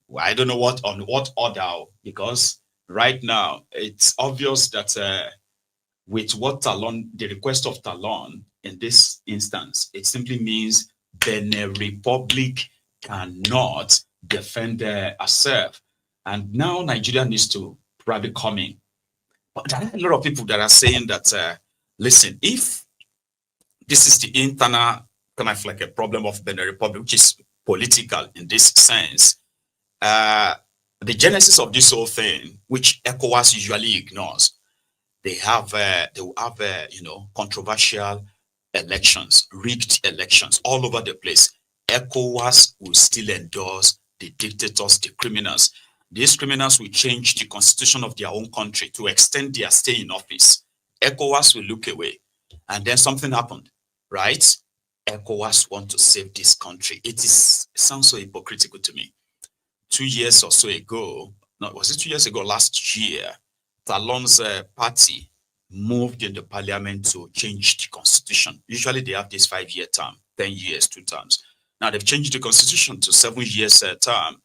Well, I don't know on what order, because right now it's obvious that with what Talon, the request of Talon in this instance, it simply means Benin Republic cannot defend herself. And now Nigeria needs to probably come in. But there are a lot of people that are saying that, listen, if this is the internal kind of like a problem of Benin Republic, which is political in this sense, the genesis of this whole thing, which ECOWAS usually ignores, they will have you know, controversial elections, rigged elections all over the place. ECOWAS will still endorse the dictators, the criminals. These criminals will change the constitution of their own country to extend their stay in office. ECOWAS will look away, and then something happened, right? ECOWAS want to save this country. It sounds so hypocritical to me. 2 years or so ago, no, was it 2 years ago, last year, Talon's party moved in the parliament to change the constitution. Usually they have this 5-year term, 10 years, 2 terms. Now they've changed the constitution to 7 years term,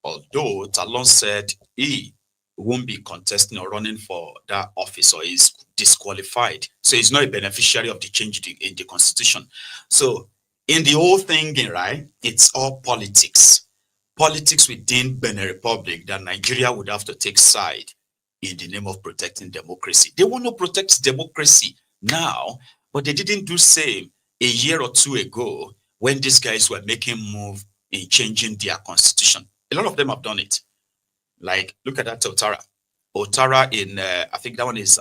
although Talon said he won't be contesting or running for that office, or is disqualified. So he's not a beneficiary of the change in the constitution. So in the whole thing, right, it's all politics. Politics within Benin Republic, that Nigeria would have to take side in the name of protecting democracy. They want to protect democracy now, but they didn't do same a year or 2 ago when these guys were making move in changing their constitution. A lot of them have done it. Like, look at that Otara. Otara in, I think that one is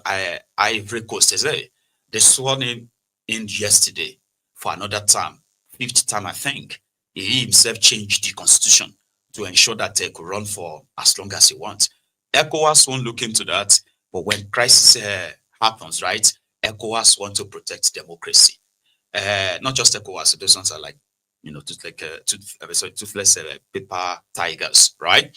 Ivory Coast, is it? They sworn in yesterday for another term, 5th term, I think. He himself changed the constitution to ensure that they could run for as long as he wants. ECOWAS won't look into that, but when crisis happens, right, ECOWAS want to protect democracy. Not just ECOWAS, those ones are like, you know, toothless paper tigers, right?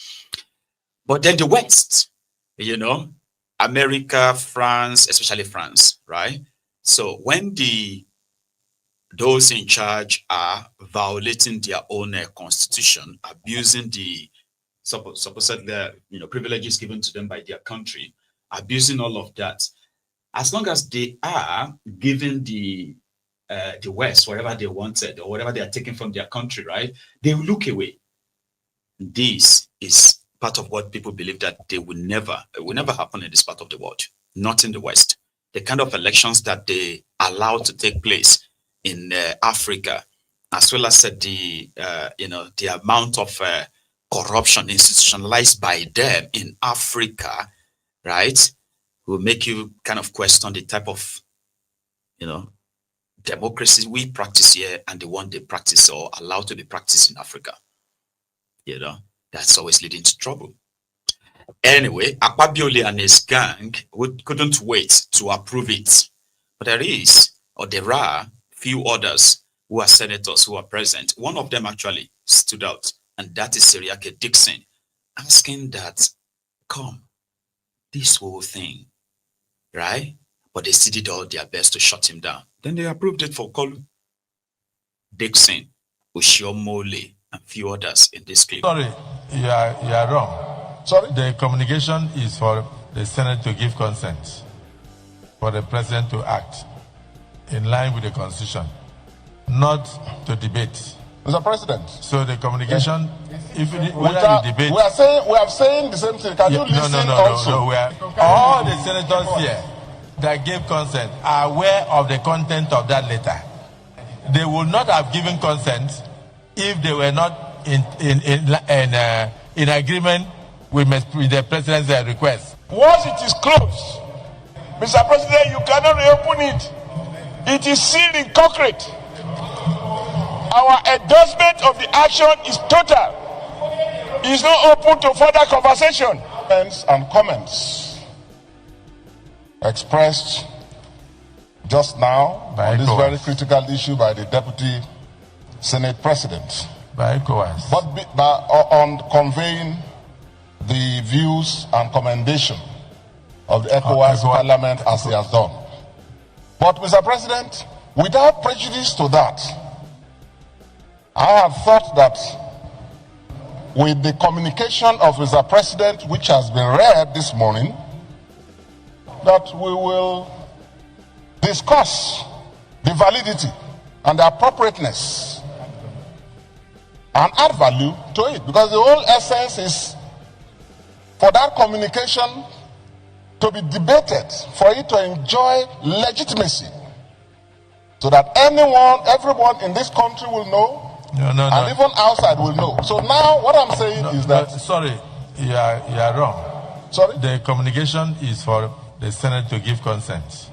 But then the West, you know, America, France, especially France, right? So when those in charge are violating their own constitution, abusing the supposed privileges given to them by their country, abusing all of that, as long as they are giving the West whatever they wanted or whatever they are taking from their country, right, they will look away. This is part of what people believe that it will never happen in this part of the world, not in the West. The kind of elections that they allow to take place in Africa, as well as the amount of corruption institutionalized by them in Africa, right, will make you kind of question the type of, democracy we practice here and the one they practice or allow to be practiced in Africa. That's always leading to trouble. Anyway, Akpabioli and his gang couldn't wait to approve it. But there are few others who are senators who are present. One of them actually stood out, and that is Seriake Dixon, asking that, come, this whole thing, right? But they still did all their best to shut him down. Then they approved it for Kolu, Dixon, Oshiomole, and few others in this clip. Sorry, you are wrong. Sorry? The communication is for the Senate to give consent for the President to act in line with the Constitution, not to debate. Mr. President. So the communication, if you debate... We are saying the same thing. Can you listen also? No, all the senators here that gave consent are aware of the content of that letter. They would not have given consent if they were not in agreement with the President's request. Once it is closed, Mr. President, you cannot reopen it. It is sealed in concrete. Our endorsement of the action is total. It is not open to further conversation. And comments expressed just now on this very critical issue by the Deputy Senate President. But on conveying the views and commendation of the ECOWAS Parliament as he has done. But Mr. President, without prejudice to that, I have thought that with the communication of Mr. President, which has been read this morning, that we will discuss the validity and the appropriateness and add value to it. Because the whole essence is for that communication to be debated, for it to enjoy legitimacy, so that everyone in this country will know, and even outside will know. So now what I'm saying is that... Sorry, you are wrong. Sorry? The communication is for the Senate to give consent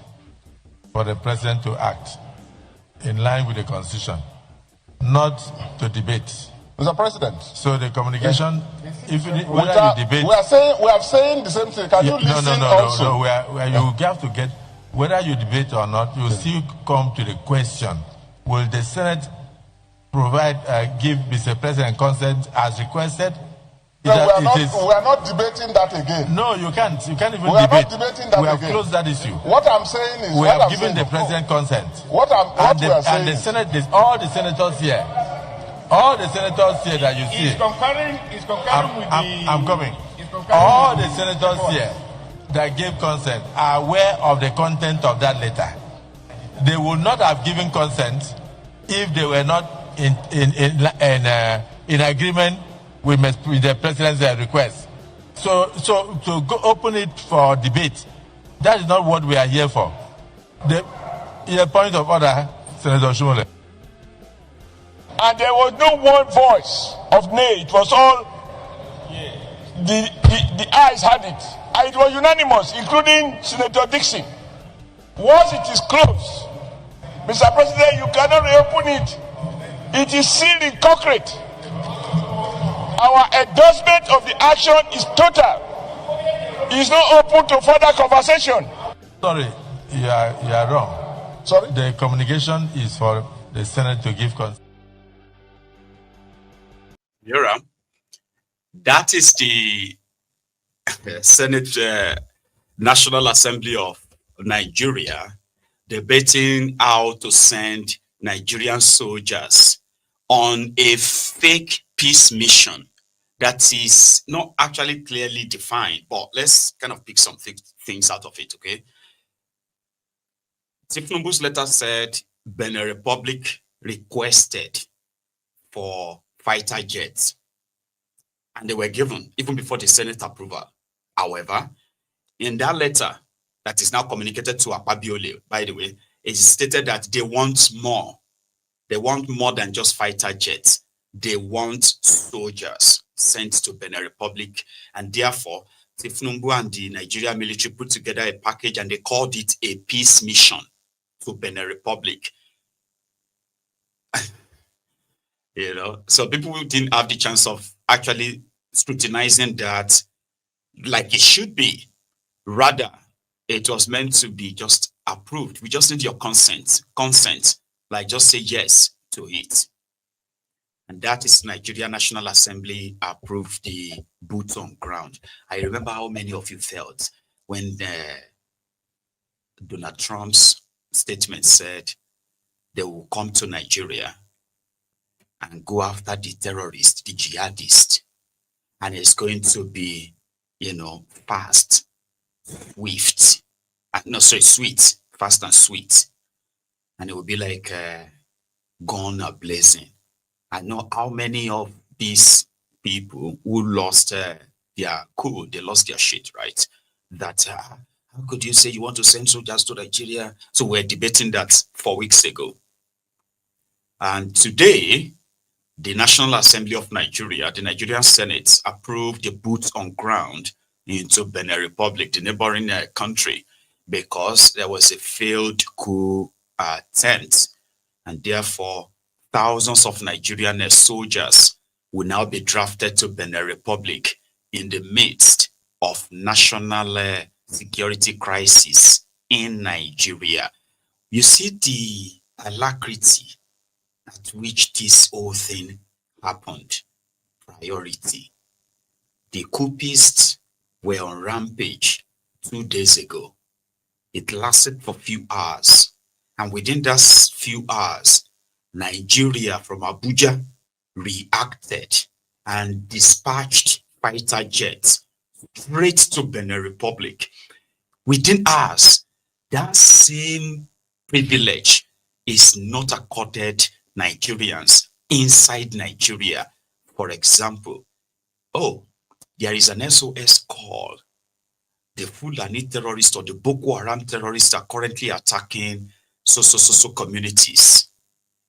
for the President to act in line with the Constitution, not to debate. Mr. President. So the communication, if you debate... We are saying the same thing. Can you listen also? You have to get, whether you debate or not, you still come to the question, will the Senate give Mr. President consent as requested? No, we are not debating that again. No, you can't. You can't even debate. We are not We debating that again. We have closed that issue. What I'm saying is... We have given the President consent. What we are saying... And the Senate, all the senators here, that you see... He's concurring with the... I'm coming. All the senators here that gave consent are aware of the content of that letter. They would not have given consent if they were not in agreement with the President's request. So to go open it for debate, that is not what we are here for. The point of order, Senator Shumole. And there was no one voice of nay. It was all the eyes had it. And it was unanimous, including Senator Dixon. Once it is closed, Mr. President, you cannot reopen it. It is sealed in concrete. Our endorsement of the action is total. It is not open to further conversation. Sorry, you are wrong. Sorry? The communication is for the Senate to give consent. Yoram, that is the Senate National Assembly of Nigeria debating how to send Nigerian soldiers on a fake peace mission that is not actually clearly defined, but let's kind of pick some things out of it, okay? Tifnumbu's letter said Benin Republic requested for fighter jets, and they were given even before the Senate approval. However, in that letter that is now communicated to Akpabiole, by the way, it is stated that they want more. They want more than just fighter jets. They want soldiers sent to Benin Republic, and therefore Tifnumbu and the Nigerian military put together a package and they called it a peace mission to Benin Republic. You know, so people didn't have the chance of actually scrutinizing that like it should be. Rather, it was meant to be just approved. We just need your consent, like just say yes to it. And that is Nigeria National Assembly approved the boots on ground. I remember how many of you felt when Donald Trump's statement said they will come to Nigeria and go after the terrorists, the jihadists, and it's going to be, fast, swift, sweet, fast and sweet, and it will be like gun a blazing. I know how many of these people who lost their cool, they lost their shit, right? That how could you say you want to send soldiers to Nigeria? So we're debating that 4 weeks ago. And today, the National Assembly of Nigeria, the Nigerian Senate, approved the boots on ground into Benin Republic, the neighboring country, because there was a failed coup attempt, and therefore thousands of Nigerian soldiers will now be drafted to Benin Republic in the midst of national security crisis in Nigeria. You see the alacrity at which this whole thing happened. Priority. The coupists were on rampage 2 days ago. It lasted for a few hours. And within those few hours, Nigeria from Abuja reacted and dispatched fighter jets straight to Benin Republic. Within hours, that same privilege is not accorded Nigerians inside Nigeria. For example, there is an SOS call. The Fulani terrorists or the Boko Haram terrorists are currently attacking so communities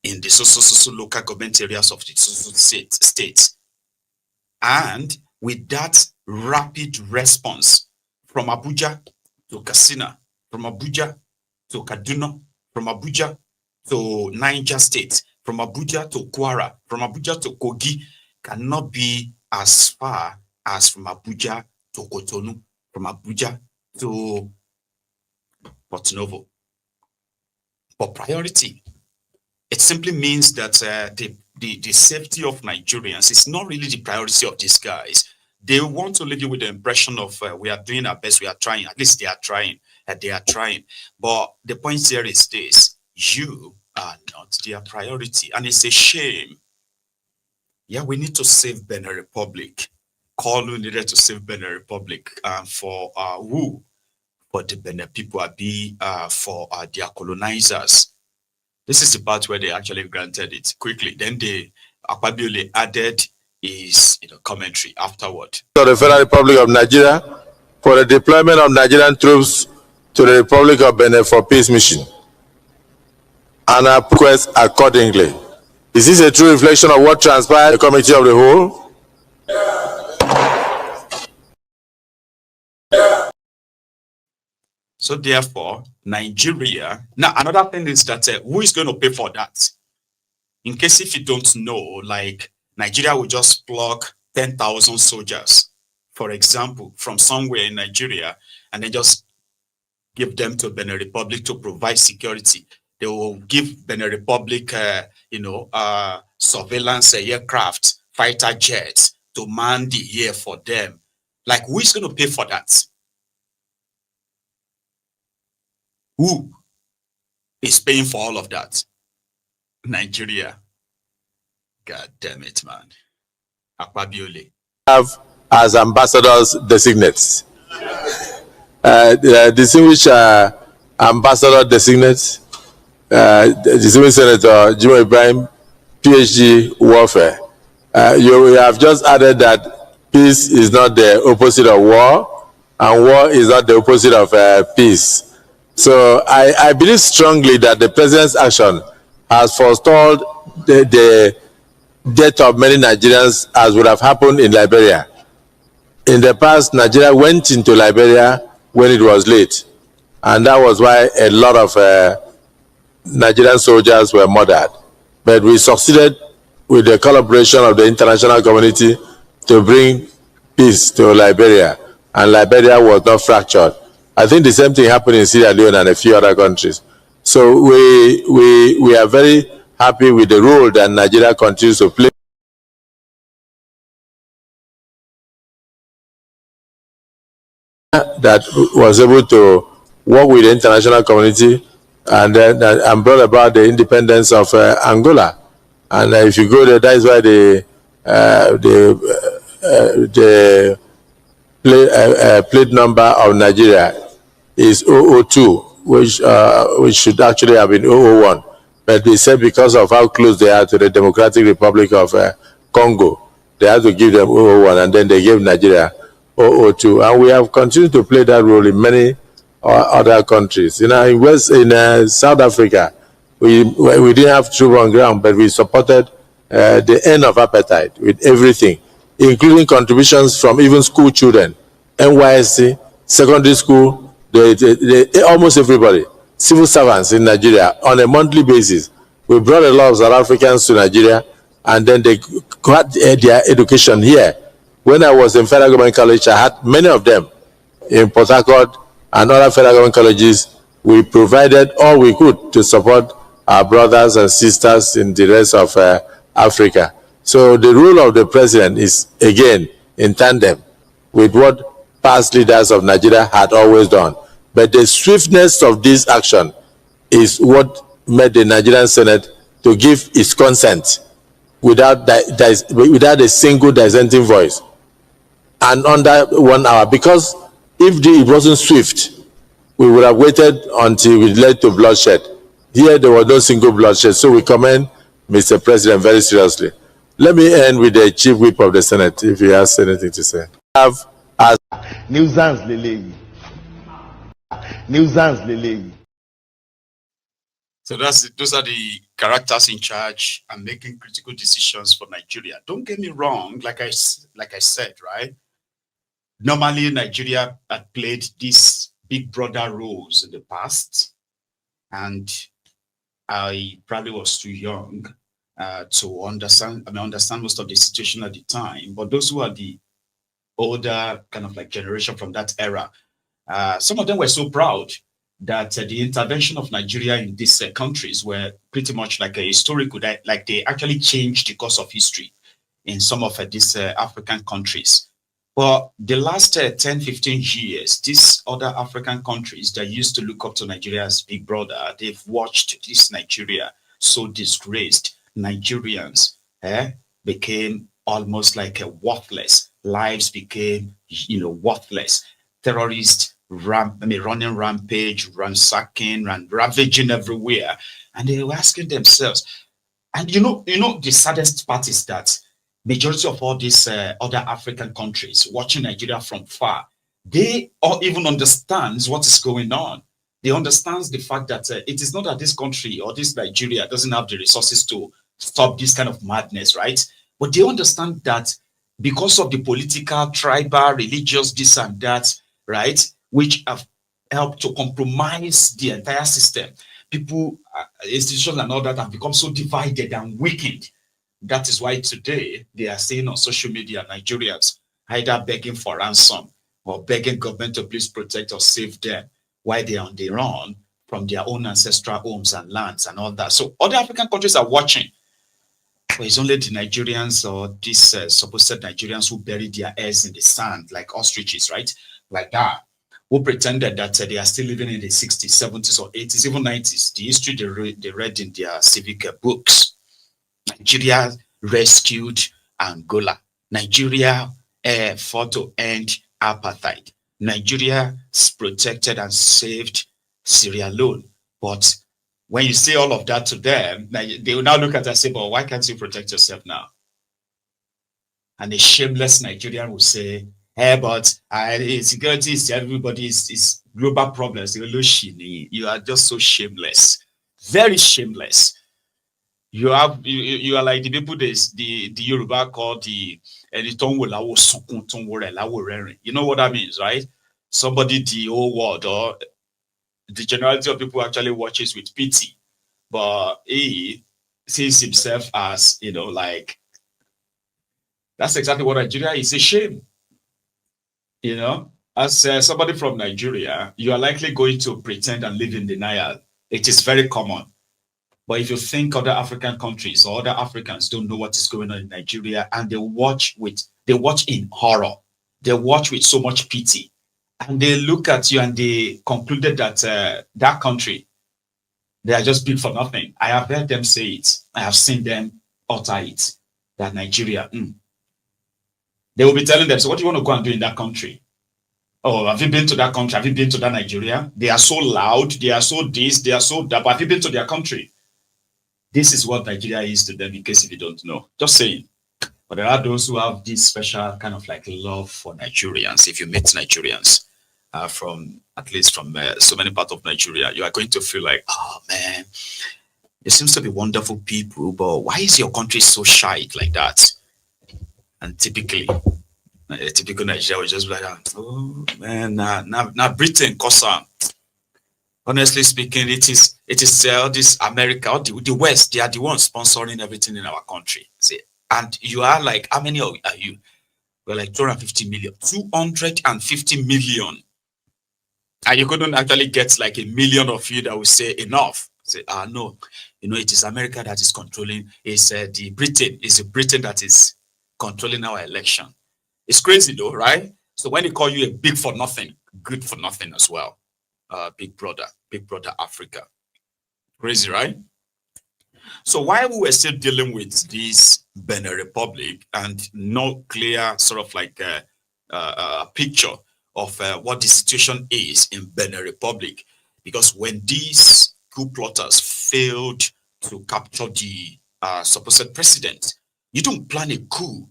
in the so local government areas of the states. And with that rapid response from Abuja to Katsina, from Abuja to Kaduna, from Abuja to Niger State, from Abuja to Kwara, from Abuja to Kogi, cannot be as far as from Abuja to Cotonou, from Abuja to Port Novo. But priority, it simply means that the safety of Nigerians is not really the priority of these guys. They want to leave you with the impression of we are doing our best, we are trying. At least they are trying. But the point here is this: you are not their priority, and it's a shame. Yeah, we need to save Benin Republic. Kolu needed to save Benin Republic for who? For the Benin people, for their colonizers. This is the part where they actually granted it quickly. Then they Akpabio added his commentary afterward. To the Federal Republic of Nigeria for the deployment of Nigerian troops to the Republic of Benin for peace mission, and I request accordingly. Is this a true reflection of what transpired in the Committee of the Whole? So therefore, Nigeria, now another thing is that who is going to pay for that? In case if you don't know, like Nigeria will just plug 10,000 soldiers, for example, from somewhere in Nigeria, and then just give them to Benin Republic to provide security. They will give Benin Republic, surveillance aircraft, fighter jets to man the air for them. Like, who is going to pay for that? Who is paying for all of that? Nigeria. God damn it, man. Akpabiole. Have as ambassadors designates. The distinguished ambassador designates, distinguished Senator Jimo Ibrahim, PhD warfare. You have just added that peace is not the opposite of war, and war is not the opposite of peace. So I believe strongly that the president's action has forestalled the death of many Nigerians, as would have happened in Liberia. In the past, Nigeria went into Liberia when it was late, and that was why a lot of Nigerian soldiers were murdered. But we succeeded with the collaboration of the international community to bring peace to Liberia, and Liberia was not fractured. I think the same thing happened in Sierra Leone and a few other countries. So we are very happy with the role that Nigeria continues to play. that was able to work with the international community and brought about the independence of Angola. And if you go there, that is why the plate number of Nigeria is 002, which should actually have been 001. But they said because of how close they are to the Democratic Republic of Congo, they had to give them 001, and then they gave Nigeria 002. And we have continued to play that role in many other countries. In South Africa, we didn't have troops on ground, but we supported the end of apartheid with everything, including contributions from even school children, NYSC, secondary school, almost everybody, civil servants in Nigeria on a monthly basis. We brought a lot of South Africans to Nigeria, and then they got their education here. When I was in Federal Government College, I had many of them in Port Harcourt and other Federal Government colleges. We provided all we could to support our brothers and sisters in the rest of Africa. So the role of the president is, again, in tandem with what past leaders of Nigeria had always done. But the swiftness of this action is what made the Nigerian Senate to give its consent without a single dissenting voice and under 1 hour. Because if it wasn't swift, we would have waited until it led to bloodshed. Here, there was no single bloodshed. So we commend Mr. President very seriously. Let me end with the Chief Whip of the Senate, if he has anything to say. Nuisance leleyi. Nuisance leleyi. So those are the characters in charge and making critical decisions for Nigeria. Don't get me wrong, like I said, right? Normally, Nigeria had played these big brother roles in the past, and I probably was too young to understand most of the situation at the time. But those who are the older kind of like generation from that era, some of them were so proud that the intervention of Nigeria in these countries were pretty much like a historical, like they actually changed the course of history in some of these African countries. But the last 10, 15 years, these other African countries that used to look up to Nigeria as big brother, they've watched this Nigeria so disgraced. Nigerians became almost like worthless. Lives became, worthless. Terrorists running rampage, ransacking, and ravaging everywhere. And they were asking themselves, and the saddest part is that majority of all these other African countries watching Nigeria from far, they all even understands what is going on. They understand the fact that it is not that this country or this Nigeria doesn't have the resources to stop this kind of madness, right? But they understand that because of the political, tribal, religious, this and that, right, which have helped to compromise the entire system, people, institutions and all that have become so divided and weakened. That is why today they are saying on social media, Nigerians either begging for ransom or begging government to please protect or save them while they are on the run from their own ancestral homes and lands and all that. So other African countries are watching. But it's only the Nigerians or these supposed Nigerians who bury their heads in the sand like ostriches, right? Like that, who pretended that they are still living in the 60s, 70s, or 80s, even 90s. The history they read in their civic books. Nigeria rescued Angola. Nigeria fought to end apartheid. Nigeria protected and saved Sierra Leone. But when you say all of that to them, they will now look at it and say, but why can't you protect yourself now? And a shameless Nigerian will say, hey, but insecurity is everybody's global problems. You are just so shameless. Very shameless. You are like the people the Yoruba call you know what that means, right? Somebody the whole world or the generality of people actually watches with pity, but he sees himself as like that's exactly what Nigeria is. A shame, as somebody from Nigeria, you are likely going to pretend and live in denial. It is very common. But if you think other African countries or other Africans don't know what is going on in Nigeria and they watch in horror, they watch with so much pity, and they look at you and they concluded that that country, they are just big for nothing. I have heard them say it. I have seen them utter it. That Nigeria, they will be telling them, so what do you want to go and do in that country? Oh, have you been to that country? Have you been to that Nigeria? They are so loud. They are so this. They are so that. But have you been to their country? This is what Nigeria is to them, in case if you don't know. Just saying. But there are those who have this special kind of like love for Nigerians. If you meet Nigerians from, at least from so many parts of Nigeria, you are going to feel like, oh man, there seems to be wonderful people, but why is your country so shy like that? And typically, typical Nigeria was just like, oh man, now Britain, Kosa. Honestly speaking, it is this America, or the West, they are the ones sponsoring everything in our country. See, and you are like, how many are you? We're like 250 million. 250 million. And you couldn't actually get like a million of you that will say enough. Say, no, it is America that is controlling. It's the Britain that is controlling our election. It's crazy though, right? So when they call you a big for nothing, good for nothing as well. Big brother Africa. Crazy, right? So while we were still dealing with this Benin Republic and no clear sort of like a picture of what the situation is in Benin Republic, because when these coup plotters failed to capture the supposed president, you don't plan a coup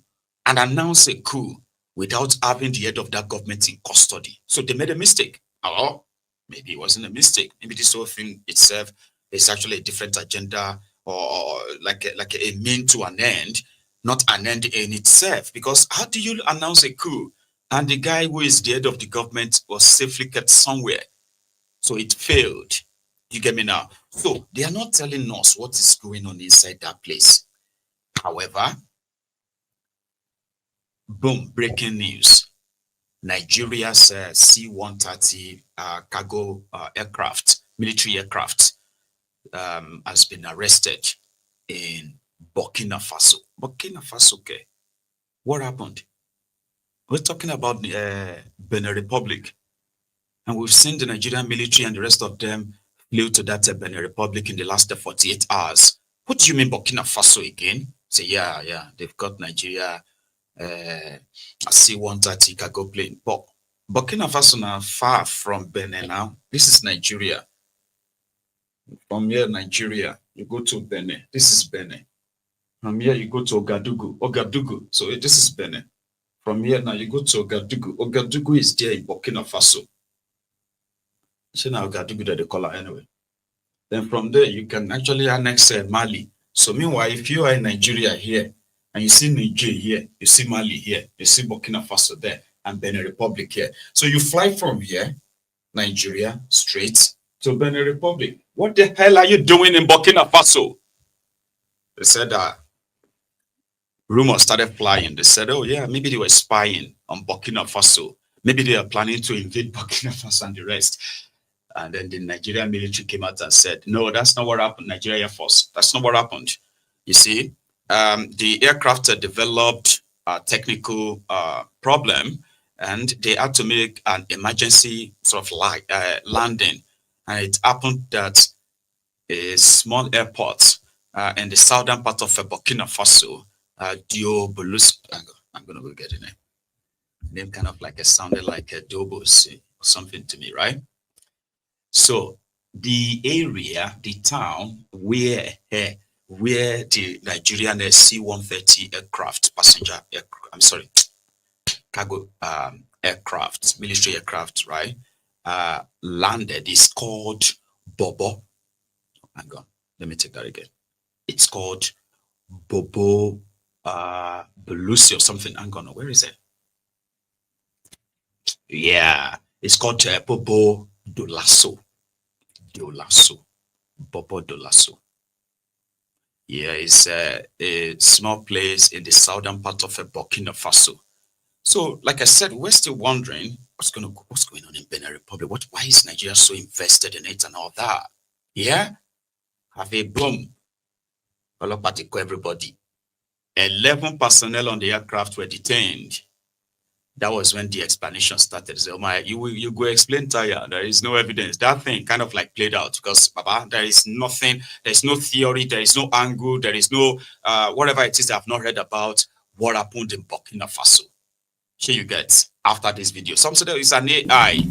and announce a coup without having the head of that government in custody. So they made a mistake. Oh, maybe it wasn't a mistake. Maybe this whole thing itself is actually a different agenda, or like a mean to an end, not an end in itself. Because how do you announce a coup and the guy who is the head of the government was safely kept somewhere? So it failed. You get me now? So they are not telling us what is going on inside that place. However, boom, breaking news. Nigeria's C-130 cargo aircraft, military aircraft, has been arrested in Burkina Faso. Burkina Faso, okay. What happened? We're talking about the Benin Republic. And we've seen the Nigerian military and the rest of them flew to that Benin Republic in the last 48 hours. What do you mean Burkina Faso again? Say, yeah, they've got Nigeria a C-130 cargo plane. But Burkina Faso now far from Benin now. This is Nigeria. From here, Nigeria, you go to Benin. This is Benin. From here, you go to Ouagadougou. So this is Benin. From here now, you go to Ouagadougou. Ouagadougou is there in Burkina Faso. So now Ouagadougou that they call it anyway. Then from there, you can actually annex Mali. So meanwhile, if you are in Nigeria here, and you see Niger here, you see Mali here, you see Burkina Faso there, and Benin Republic here. So you fly from here, Nigeria, straight to Benin Republic. What the hell are you doing in Burkina Faso? They said rumors started flying. They said, oh yeah, maybe they were spying on Burkina Faso. Maybe they are planning to invade Burkina Faso and the rest. And then the Nigerian military came out and said, no, that's not what happened, Nigeria Air Force. That's not what happened. You see, the aircraft developed a technical problem, and they had to make an emergency sort of landing. And it happened that a small airport in the southern part of Burkina Faso, I'm going to go get it name. Name kind of like it sounded like a Dobos or something to me, right? So the area, the town where the Nigerian C-130 aircraft, cargo aircraft, military aircraft, right, landed is called Bobo. Hang on, let me take that again. It's called Bobo Belusi or something. Hang on, where is it? Yeah, it's called Bobo Dolasso. Bobo Dolasso. Yeah, it's a small place in the southern part of Burkina Faso. So, like I said, we're still wondering what's going on in Benin Republic. Why is Nigeria so invested in it and all that? Yeah, have a boom. Politico, everybody. 11 personnel on the aircraft were detained. That was when the explanation started. So, you go explain tire. There is no evidence. That thing kind of like played out because, Baba, there is nothing, there is no theory, there is no angle, there is no whatever it is I've not read about what happened in Burkina Faso. Here you get after this video. Some say there is an AI.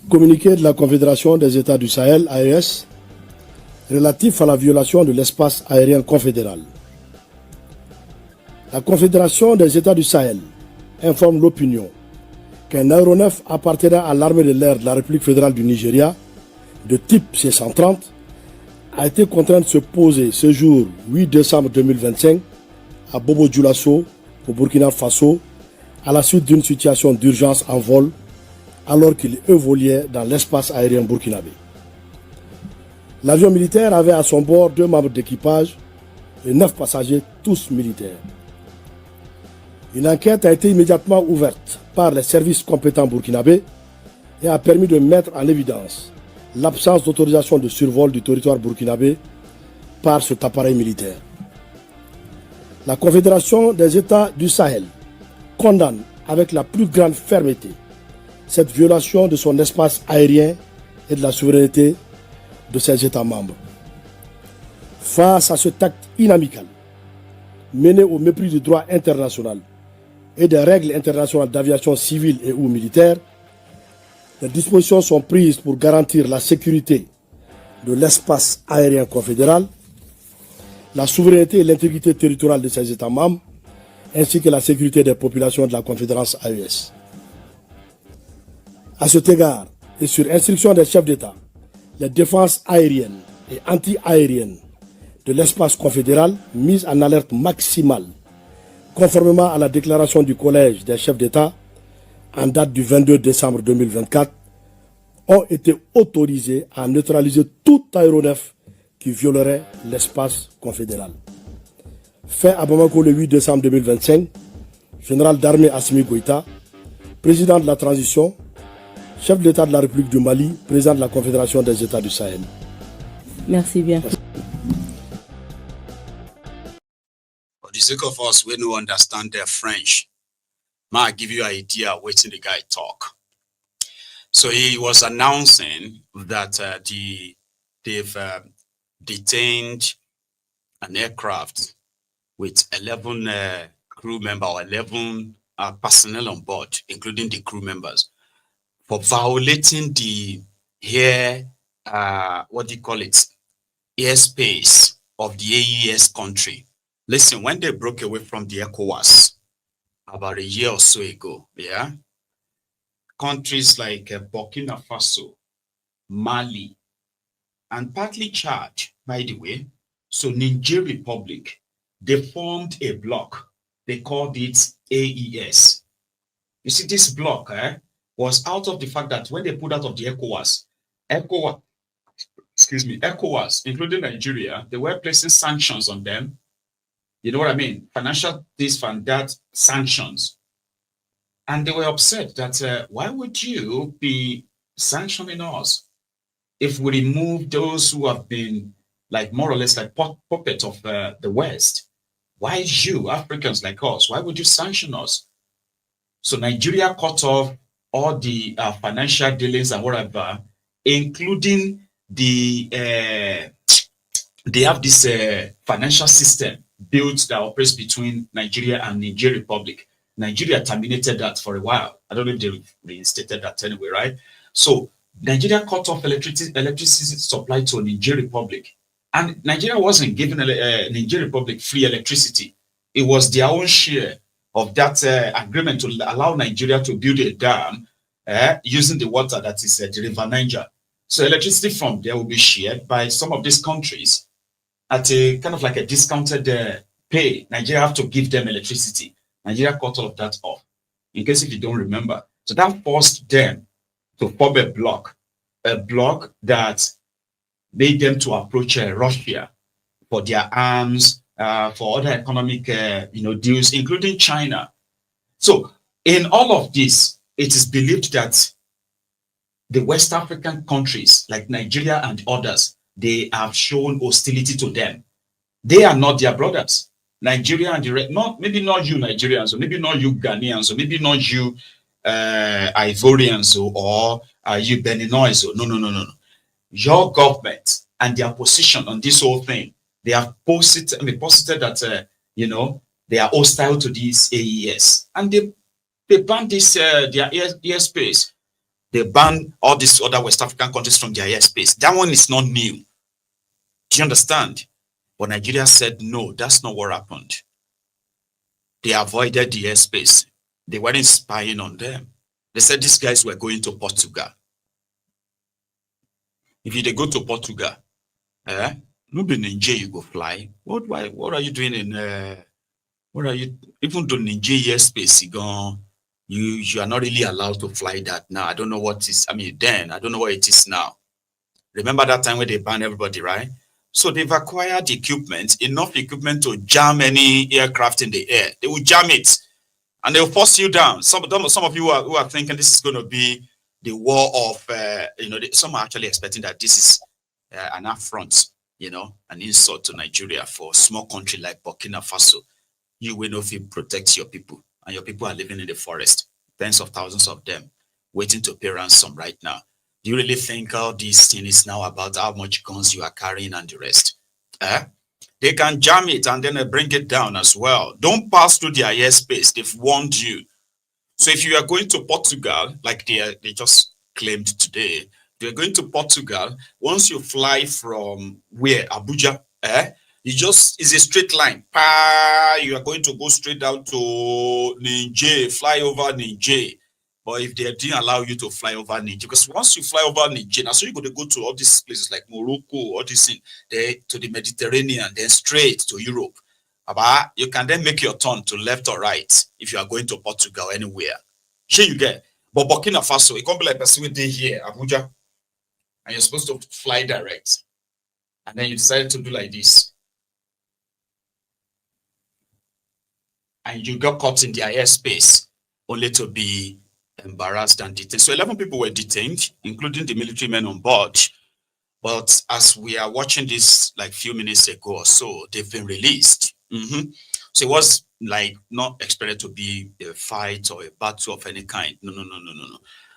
Communiqué de la Confédération des États du Sahel, AES, relatif à la violation de l'espace aérien confédéral. La Confédération des États du Sahel informe l'opinion qu'un aéronef appartenant à l'armée de l'air de la République fédérale du Nigeria, de type C-130, a été contraint de se poser ce jour 8 décembre 2025 à Bobo Dioulasso, au Burkina Faso, à la suite d'une situation d'urgence en vol, alors qu'il évoluait dans l'espace aérien burkinabé. L'avion militaire avait à son bord 2 membres d'équipage et 9 passagers, tous militaires. Une enquête a été immédiatement ouverte par les services compétents burkinabés et a permis de mettre en évidence l'absence d'autorisation de survol du territoire burkinabé par cet appareil militaire. La Confédération des États du Sahel condamne avec la plus grande fermeté cette violation de son espace aérien et de la souveraineté de ses États membres. Face à cet acte inamical, mené au mépris du droit international et des règles internationales d'aviation civile et ou militaire, les dispositions sont prises pour garantir la sécurité de l'espace aérien confédéral, la souveraineté et l'intégrité territoriale de ses États membres, ainsi que la sécurité des populations de la Confédération AES. À cet égard, et sur instruction des chefs d'État, les défenses aériennes et anti-aériennes de l'espace confédéral mises en alerte maximale, conformément à la déclaration du Collège des chefs d'État en date du 22 décembre 2024, ont été autorisées à neutraliser tout aéronef qui violerait l'espace confédéral. Fait à Bamako le 8 décembre 2025, général d'armée Assimi Goïta, président de la transition, chef de l'État de la République du Mali, président de la Confédération des États du Sahel. Merci bien. For the sake of us, we don't understand their French. May I give you an idea of what the guy talk. So he was announcing that they've detained an aircraft with 11 crew members or 11 personnel on board, including the crew members, for violating the airspace of the AES country. Listen, when they broke away from the ECOWAS about a year or so ago, yeah, countries like Burkina Faso, Mali, and partly Chad, by the way, so Niger Republic, they formed a bloc. They called it AES. You see, this bloc was out of the fact that when they put out of the ECOWAS, including Nigeria, they were placing sanctions on them. You know what I mean? Financial this and that sanctions. And they were upset that why would you be sanctioning us if we remove those who have been like more or less like puppet of the West? Why you, Africans like us, why would you sanction us? So Nigeria cut off all the financial dealings and whatever, including the, they have this financial system built that operates between Nigeria and Niger Republic. Nigeria terminated that for a while. I don't know if they reinstated that anyway, right? So Nigeria cut off electricity supply to Niger Republic. And Nigeria wasn't giving Niger Republic free electricity. It was their own share of that agreement to allow Nigeria to build a dam using the water that is the River Niger. So electricity from there will be shared by some of these countries at a kind of like a discounted pay. Nigeria have to give them electricity. Nigeria cut all of that off, in case if you don't remember. So that forced them to form a bloc that made them to approach Russia for their arms, for other economic deals, including China. So in all of this, it is believed that the West African countries like Nigeria and others, they have shown hostility to them. They are not their brothers. Nigeria and the rest, maybe not you Nigerians, or maybe not you Ghanaians, or maybe not you Ivorians, or you Beninois. No. Your government and their position on this whole thing, they have posted that they are hostile to these AES, and they banned this their airspace. They ban all these other West African countries from their airspace. That one is not new. Do you understand? But Nigeria said, no, that's not what happened. They avoided the airspace. They weren't spying on them. They said these guys were going to Portugal. If they go to Portugal, no be Nigeria you go fly. What are you doing in even though Nigeria airspace you are not really allowed to fly that now. I don't know what is, then I don't know what it is now. Remember that time when they banned everybody, right? So they've acquired enough equipment to jam any aircraft in the air. They will jam it and they'll force you down. Some of you who are thinking this is going to be the war of, some are actually expecting that this is an affront, an insult to Nigeria for a small country like Burkina Faso. You will not protect your people, and your people are living in the forest, tens of thousands of them, waiting to pay ransom right now. Do you really think all this thing is now about how much guns you are carrying and the rest? They can jam it and then bring it down as well. Don't pass through their airspace. They've warned you. So if you are going to Portugal, like they just claimed today, they're going to Portugal. Once you fly from where? Abuja, it's a straight line. You are going to go straight down to Niger, fly over Niger. But if they didn't allow you to fly over Niger, because once you fly over Niger, now so you're going to go to all these places like Morocco, all this thing, to the Mediterranean, then straight to Europe. You can then make your turn to left or right if you are going to Portugal anywhere. Sure you get. But Burkina Faso, it can't be like person with day here, Abuja, and you're supposed to fly direct. And then you decided to do like this. And you got caught in their airspace only to be embarrassed and detained. So 11 people were detained, including the military men on board. But as we are watching this like few minutes ago or so, they've been released. So it was like not expected to be a fight or a battle of any kind. No.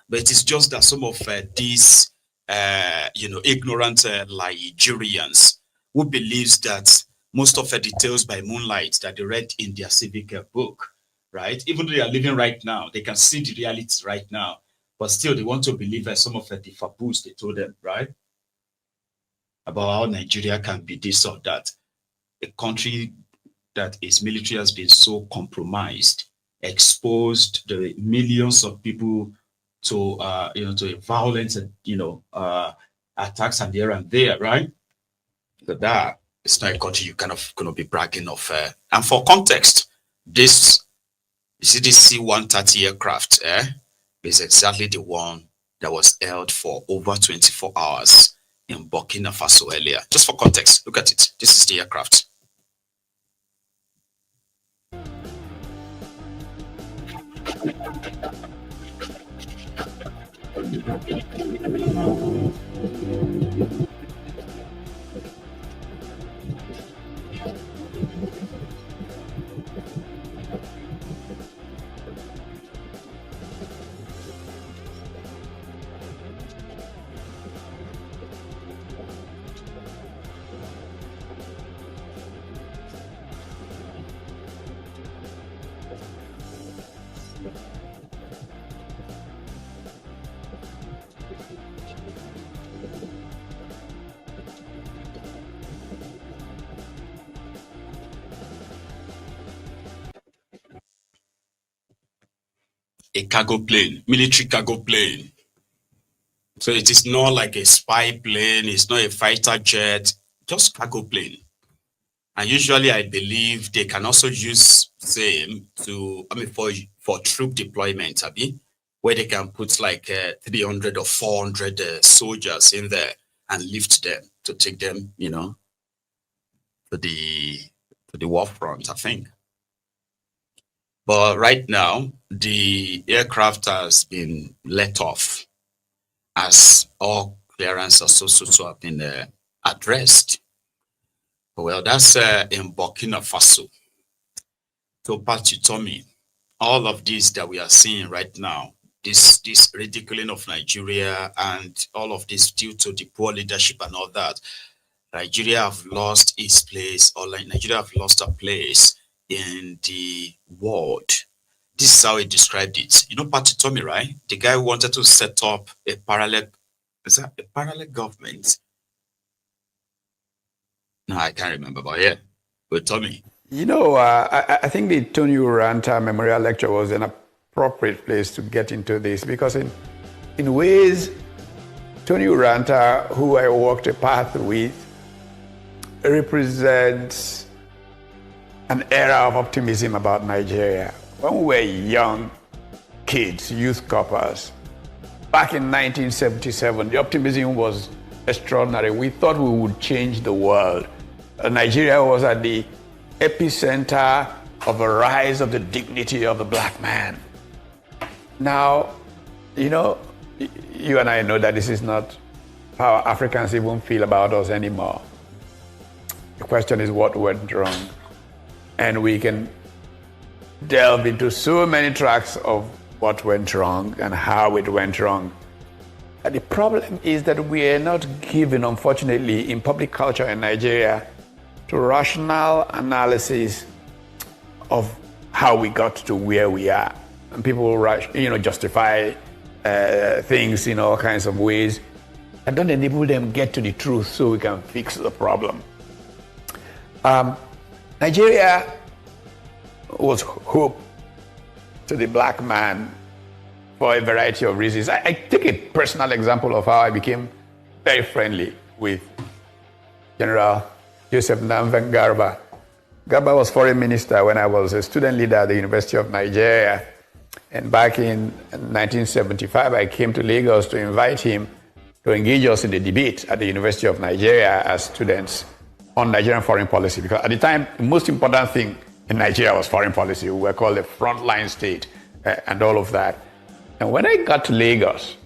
But it's just that some of these, ignorant Nigerians who believes that most of the details by moonlight that they read in their civic book, right? Even though they are living right now, they can see the reality right now, but still they want to believe some of the faboos they told them, right? About how Nigeria can be this or that. A country that its military has been so compromised, exposed the millions of people to to violence and attacks and here and there, right? So that it's not a country you kind of gonna be bragging of. And for context, this C-130 aircraft is exactly the one that was held for over 24 hours in Burkina Faso earlier. Just for context, look at it. This is the aircraft. A cargo plane, military cargo plane. So it is not like a spy plane, it's not a fighter jet, just cargo plane. And usually I believe they can also use same to, for troop deployment, where they can put like 300 or 400 soldiers in there and lift them to take them, to the war front, I think. But right now, the aircraft has been let off as all clearances also have been addressed. Well, that's in Burkina Faso. So, Tommy, all of this that we are seeing right now, this ridiculing of Nigeria and all of this due to the poor leadership and all that, Nigeria have lost its place, or like Nigeria have lost a place in the world. This is how he described it. You know, Tommy, right? The guy who wanted to set up a parallel, is that a parallel government? No, I can't remember, but yeah, with Tommy. You know, I think the Tony Uranta Memorial Lecture was an appropriate place to get into this because in ways, Tony Uranta, who I walked a path with, represents an era of optimism about Nigeria. When we were young kids, youth corpers, back in 1977, the optimism was extraordinary. We thought we would change the world. Nigeria was at the epicenter of a rise of the dignity of the black man. Now, you know, you and I know that this is not how Africans even feel about us anymore. The question is what went wrong. And we can delve into so many tracks of what went wrong and how it went wrong. And the problem is that we are not given, unfortunately, in public culture in Nigeria, to rational analysis of how we got to where we are. And people, justify things in all kinds of ways and don't enable them get to the truth so we can fix the problem. Nigeria was hope to the black man for a variety of reasons. I take a personal example of how I became very friendly with General Joseph Namvan Garba. Garba was foreign minister when I was a student leader at the University of Nigeria. And back in 1975, I came to Lagos to invite him to engage us in the debate at the University of Nigeria as students on Nigerian foreign policy. Because at the time, the most important thing in Nigeria was foreign policy. We were called the frontline state and all of that. And when I got to Lagos,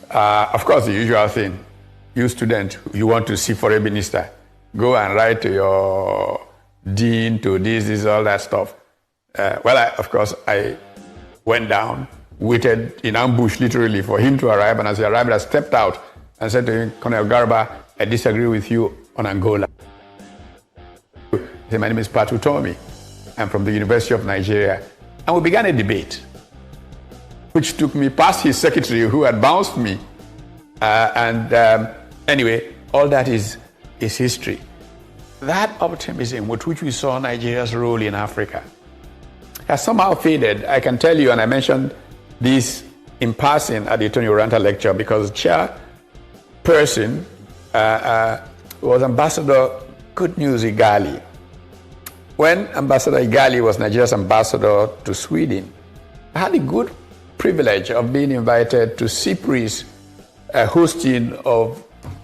of course, the usual thing, you student, you want to see foreign minister, go and write to your dean, to this, all that stuff. Of course, I went down, waited in ambush literally for him to arrive. And as he arrived, I stepped out and said to him, Colonel Garba, I disagree with you on Angola. He said, my name is Patu Tommy. I'm from the University of Nigeria. And we began a debate, which took me past his secretary who had bounced me. Anyway, all that is history. That optimism with which we saw Nigeria's role in Africa has somehow faded. I can tell you, and I mentioned this in passing at the Tony Uranta lecture, because chairperson was Ambassador Good News Igali. When Ambassador Igali was Nigeria's ambassador to Sweden, I had the good privilege of being invited to CIPRI's hosting of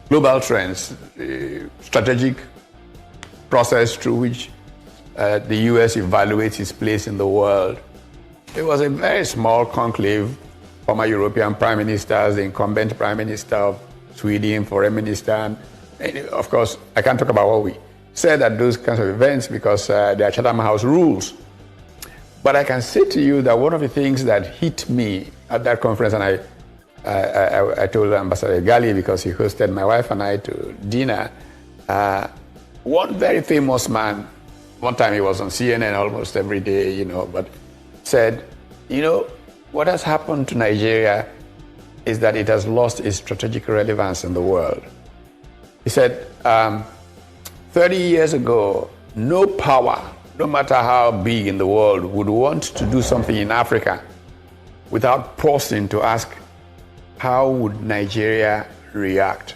Global Trends, strategic process through which the US evaluates its place in the world. It was a very small conclave, former European prime ministers, the incumbent prime minister of Sweden, foreign minister, and of course, I can't talk about what we said at those kinds of events because they are Chatham House rules. But I can say to you that one of the things that hit me at that conference, and I told Ambassador Gali because he hosted my wife and I to dinner, one very famous man, one time he was on CNN almost every day, but said, what has happened to Nigeria is that it has lost its strategic relevance in the world. He said, 30 years ago, no power, no matter how big in the world, would want to do something in Africa without pausing to ask, how would Nigeria react?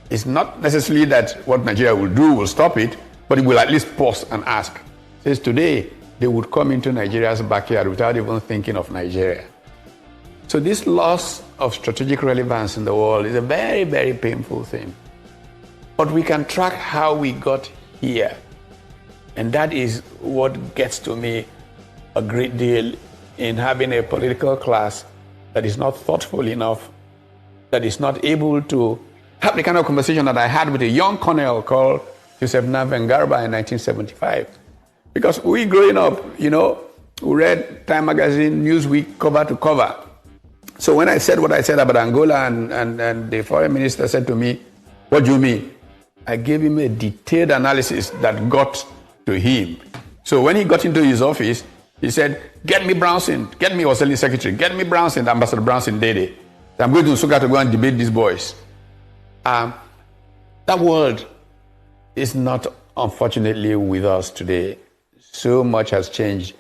It's not necessarily that what Nigeria will do will stop it, but it will at least pause and ask. It says today, they would come into Nigeria's backyard without even thinking of Nigeria. So this loss of strategic relevance in the world is a very, very painful thing. But we can track how we got here. And that is what gets to me a great deal in having a political class that is not thoughtful enough, that is not able to have the kind of conversation that I had with a young colonel called Joseph Namvan Garba in 1975. Because we growing up, you know, we read Time Magazine, Newsweek, cover to cover. So when I said what I said about Angola and the foreign minister said to me, what do you mean? I gave him a detailed analysis that got to him. So when he got into his office, he said, get me Brownson, get me Australian secretary, get me Brownson, Ambassador Brownson Dede. I'm going to Suga to go and debate these boys. That world is not, unfortunately, with us today. So much has changed,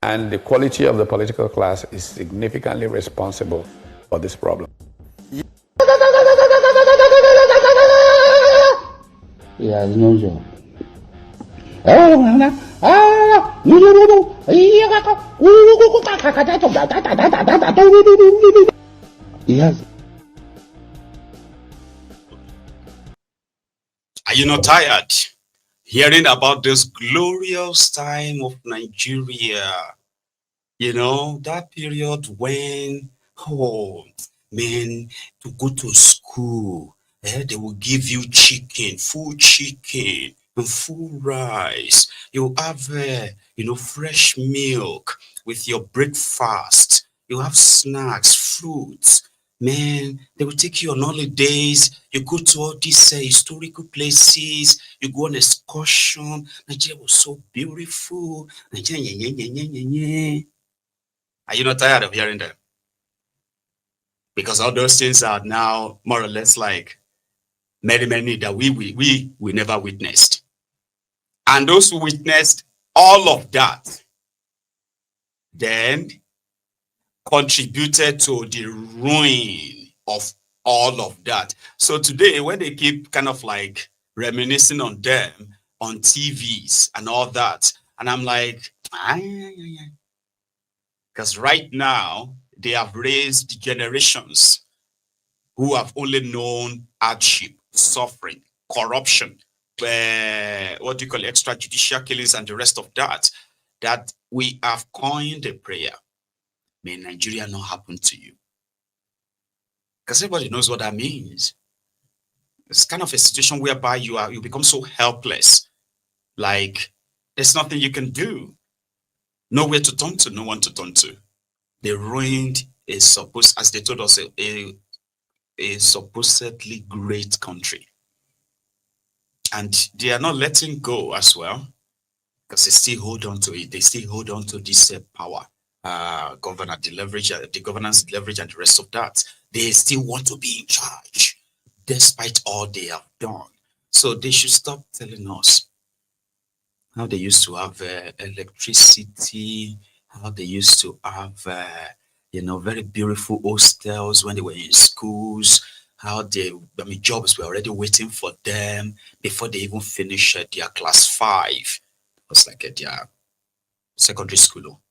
and the quality of the political class is significantly responsible for this problem. He has no job. He has. Are you not tired hearing about this glorious time of Nigeria? You know, that period when, oh, man, to go to school, they will give you chicken, full chicken, and full rice. You have, you know, fresh milk with your breakfast. You have snacks, fruits. Man, they will take you on holidays. You go to all these historical places. You go on excursion. Nigeria was so beautiful. Nigeria, Are you not tired of hearing them? Because all those things are now more or less like many that we never witnessed. And those who witnessed all of that then contributed to the ruin of all of that. So today, when they keep kind of like reminiscing on them on TVs and all that, and I'm like, because right now they have raised generations who have only known hardship, suffering, corruption, what do you call it, extrajudicial killings and the rest of that, that we have coined a prayer. May Nigeria not happen to you. Because everybody knows what that means. It's kind of a situation whereby you become so helpless. Like there's nothing you can do. Nowhere to turn to, no one to turn to. They ruined as they told us, a supposedly great country. And they are not letting go as well, because they still hold on to it. They still hold on to this power. The governance leverage and the rest of that. They still want to be in charge despite all they have done. So they should stop telling us how they used to have electricity, how they used to have very beautiful hostels when they were in schools, how jobs were already waiting for them before they even finished their class 5. It was like their secondary school.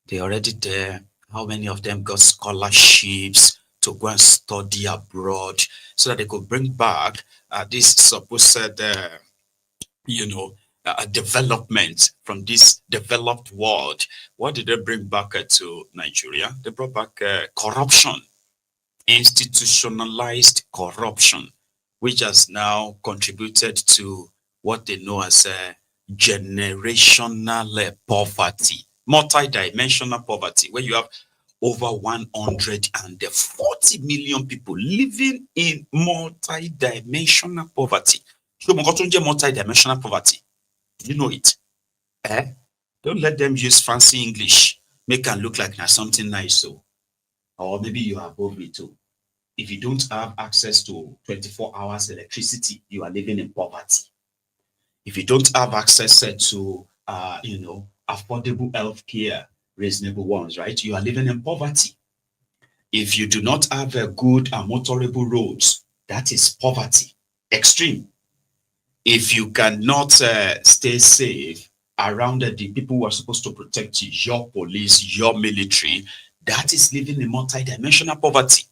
They're already there. How many of them got scholarships to go and study abroad so that they could bring back this supposed, development from this developed world? What did they bring back to Nigeria? They brought back corruption, institutionalized corruption, which has now contributed to what they know as generational poverty. Multi-dimensional poverty, where you have over 140 million people living in multi-dimensional poverty. So, multi-dimensional poverty. You know it. Don't let them use fancy English. Make it look like something nice. So, or maybe you are above it too. If you don't have access to 24 hours electricity, you are living in poverty. If you don't have access to, affordable health care, reasonable ones, right? You are living in poverty. If you do not have a good and motorable roads, that is poverty, extreme. If you cannot stay safe around the people who are supposed to protect you, your police, your military, that is living in multidimensional poverty.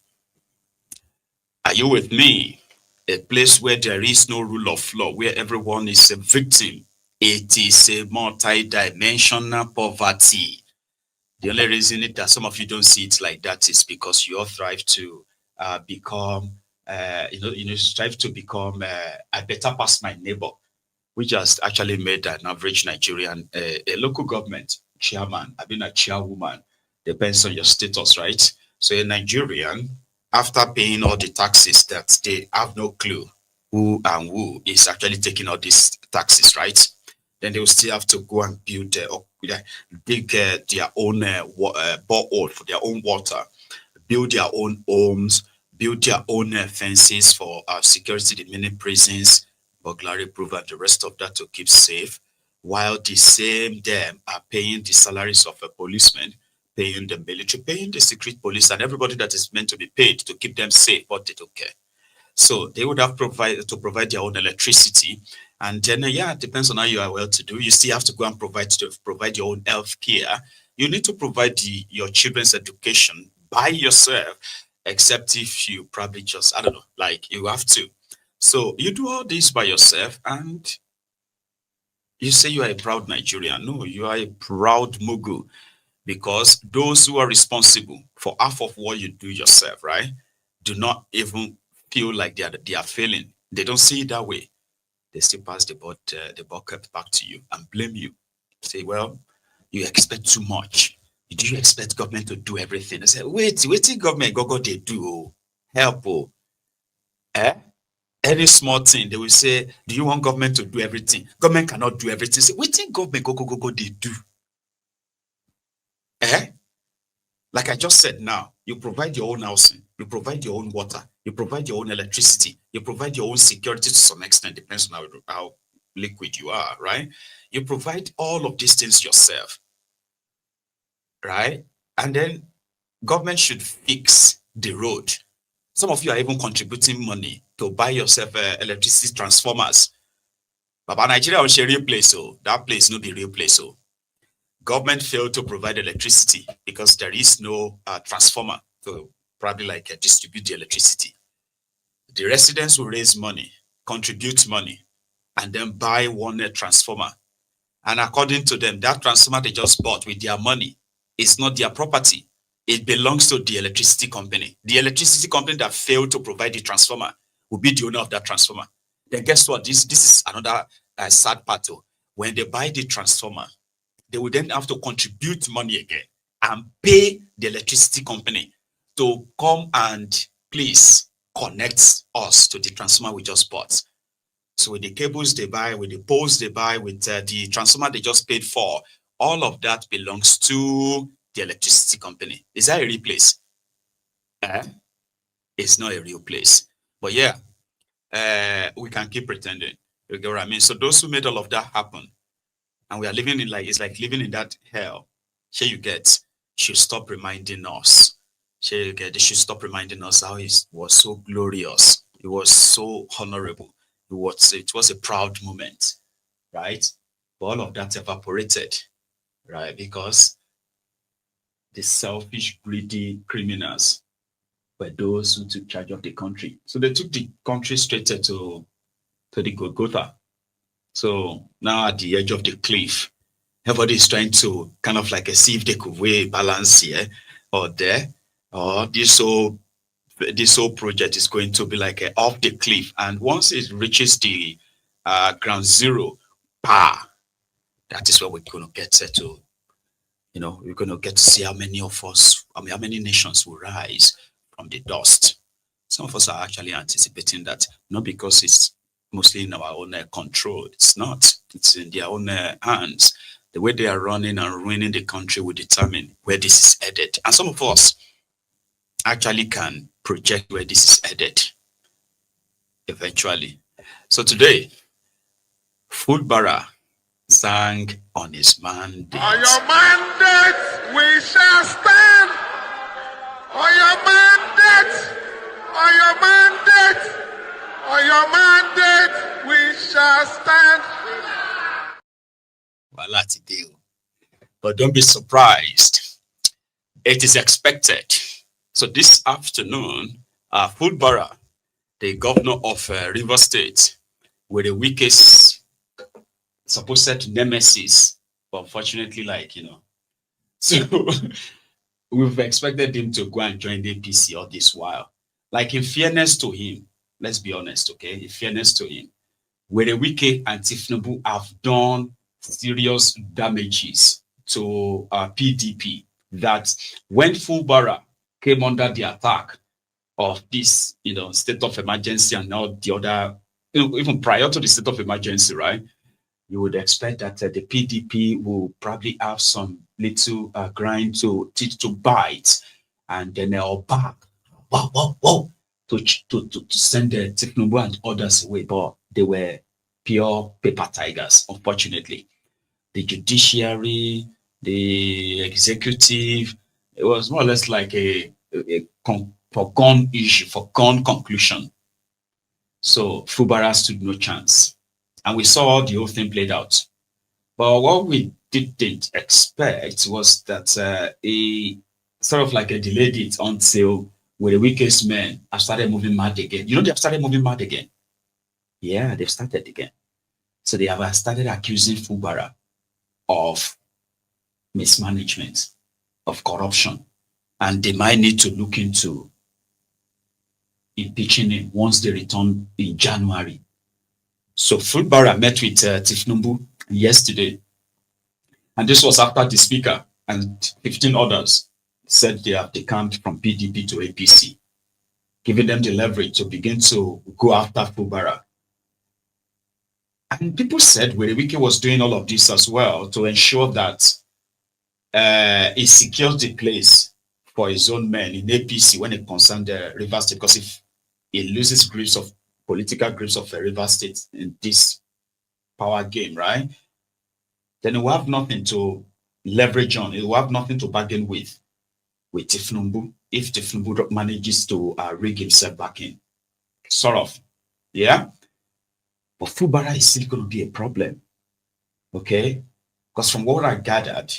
Are you with me? A place where there is no rule of law, where everyone is a victim. It is a multi-dimensional poverty. The only reason that some of you don't see it like that is because you all strive to become, strive to become a better past my neighbor. which has actually made an average Nigerian a local government chairman, I mean a chairwoman, depends on your status, right? So a Nigerian, after paying all the taxes that they have no clue who and who is actually taking all these taxes, right? Then they will still have to go and build, dig their own borehole for their own water, build their own homes, build their own fences for security, the many prisons, burglary proof, and the rest of that to keep safe, while the same them are paying the salaries of a policeman, paying the military, paying the secret police, and everybody that is meant to be paid to keep them safe, but they don't care. So they would have to provide their own electricity. And then, it depends on how you are well to do. You still have to go and provide your own health care. You need to provide your children's education by yourself, except if you probably just, I don't know, like you have to. So you do all this by yourself and you say you are a proud Nigerian. No, you are a proud Mugu, because those who are responsible for half of what you do yourself, right, do not even feel like they are failing. They don't see it that way. They still pass the bucket back to you and blame you. Say, well, you expect too much. Do you expect government to do everything? I say, wait till government go they do help. Any small thing, they will say, do you want government to do everything? Government cannot do everything. Say, wait till government go they do. Like I just said now, you provide your own housing, you provide your own water, you provide your own electricity, you provide your own security to some extent, depends on how liquid you are, right? You provide all of these things yourself, right? And then government should fix the road. Some of you are even contributing money to buy yourself electricity transformers. But Nigeria will share real place, so that place no be real place, so. Government failed to provide electricity because there is no transformer to probably distribute the electricity. The residents will raise money, contribute money, and then buy one transformer. And according to them, that transformer they just bought with their money is not their property. It belongs to the electricity company. The electricity company that failed to provide the transformer will be the owner of that transformer. Then guess what? This is another sad part. When they buy the transformer, they will then have to contribute money again and pay the electricity company to come and please connect us to the transformer we just bought. So with the cables they buy, with the poles they buy, with the transformer they just paid for, all of that belongs to the electricity company. Is that a real place? It's not a real place. But we can keep pretending. You get what I mean? So those who made all of that happen, and we are living in it's like living in that hell. Should stop reminding us. They should stop reminding us how it was so glorious. It was so honorable. It was a proud moment, right? But all of that evaporated, right? Because the selfish, greedy criminals were those who took charge of the country. So they took the country straight to the Golgotha. So now at the edge of the cliff, everybody is trying to kind of see if they could weigh balance here or there, or this whole project is going to be off the cliff. And once it reaches the ground zero, that is where we're going to get to, we're going to get to see how many of us, how many nations will rise from the dust. Some of us are actually anticipating that, not because it's mostly in our own control. It's not. It's in their own hands. The way they are running and ruining the country will determine where this is headed. And some of us actually can project where this is headed eventually. So today, Fulbara sang on his mandate. On your mandate, we shall stand. On your mandate, on your mandate. On your mandate, we shall stand. Well, that's the deal. But don't be surprised. It is expected. So this afternoon, Fulbara, the governor of Rivers State, with the weakest supposed nemesis, but unfortunately, so we've expected him to go and join the APC all this while. In fairness to him, let's be honest, okay? In fairness to him, Werewike and Tifnubu have done serious damages to PDP, that when Fulbara came under the attack of this, state of emergency and all the other, even prior to the state of emergency, right? You would expect that the PDP will probably have some little grind to bite, and then they'll back, to send the Tifnubu and others away. But they were pure paper tigers, unfortunately. The judiciary, the executive, it was more or less like a foregone issue, foregone conclusion. So Fubara stood no chance. And we saw the whole thing played out. But what we didn't expect was that he sort of like delayed it until with the weakest men have started moving mad again. They've started moving mad again. Yeah, they've started again. So they have started accusing Fubara of mismanagement, of corruption. And they might need to look into impeaching him once they return in January. So Fulbara met with Tifnubu yesterday, and this was after the speaker and 15 others said they have decamped from PDP to APC, giving them the leverage to begin to go after Fulbara. And people said Werewike was doing all of this as well to ensure that he secures the place for his own men in APC when it concerns the Rivers State, because if he loses political grips of Rivers State in this power game, right? Then he will have nothing to leverage on. He will have nothing to bargain with Tifnubu if Tifnubu manages to rig himself back in. Sort of. Yeah? But Fulbara is still going to be a problem. Okay? Because from what I gathered,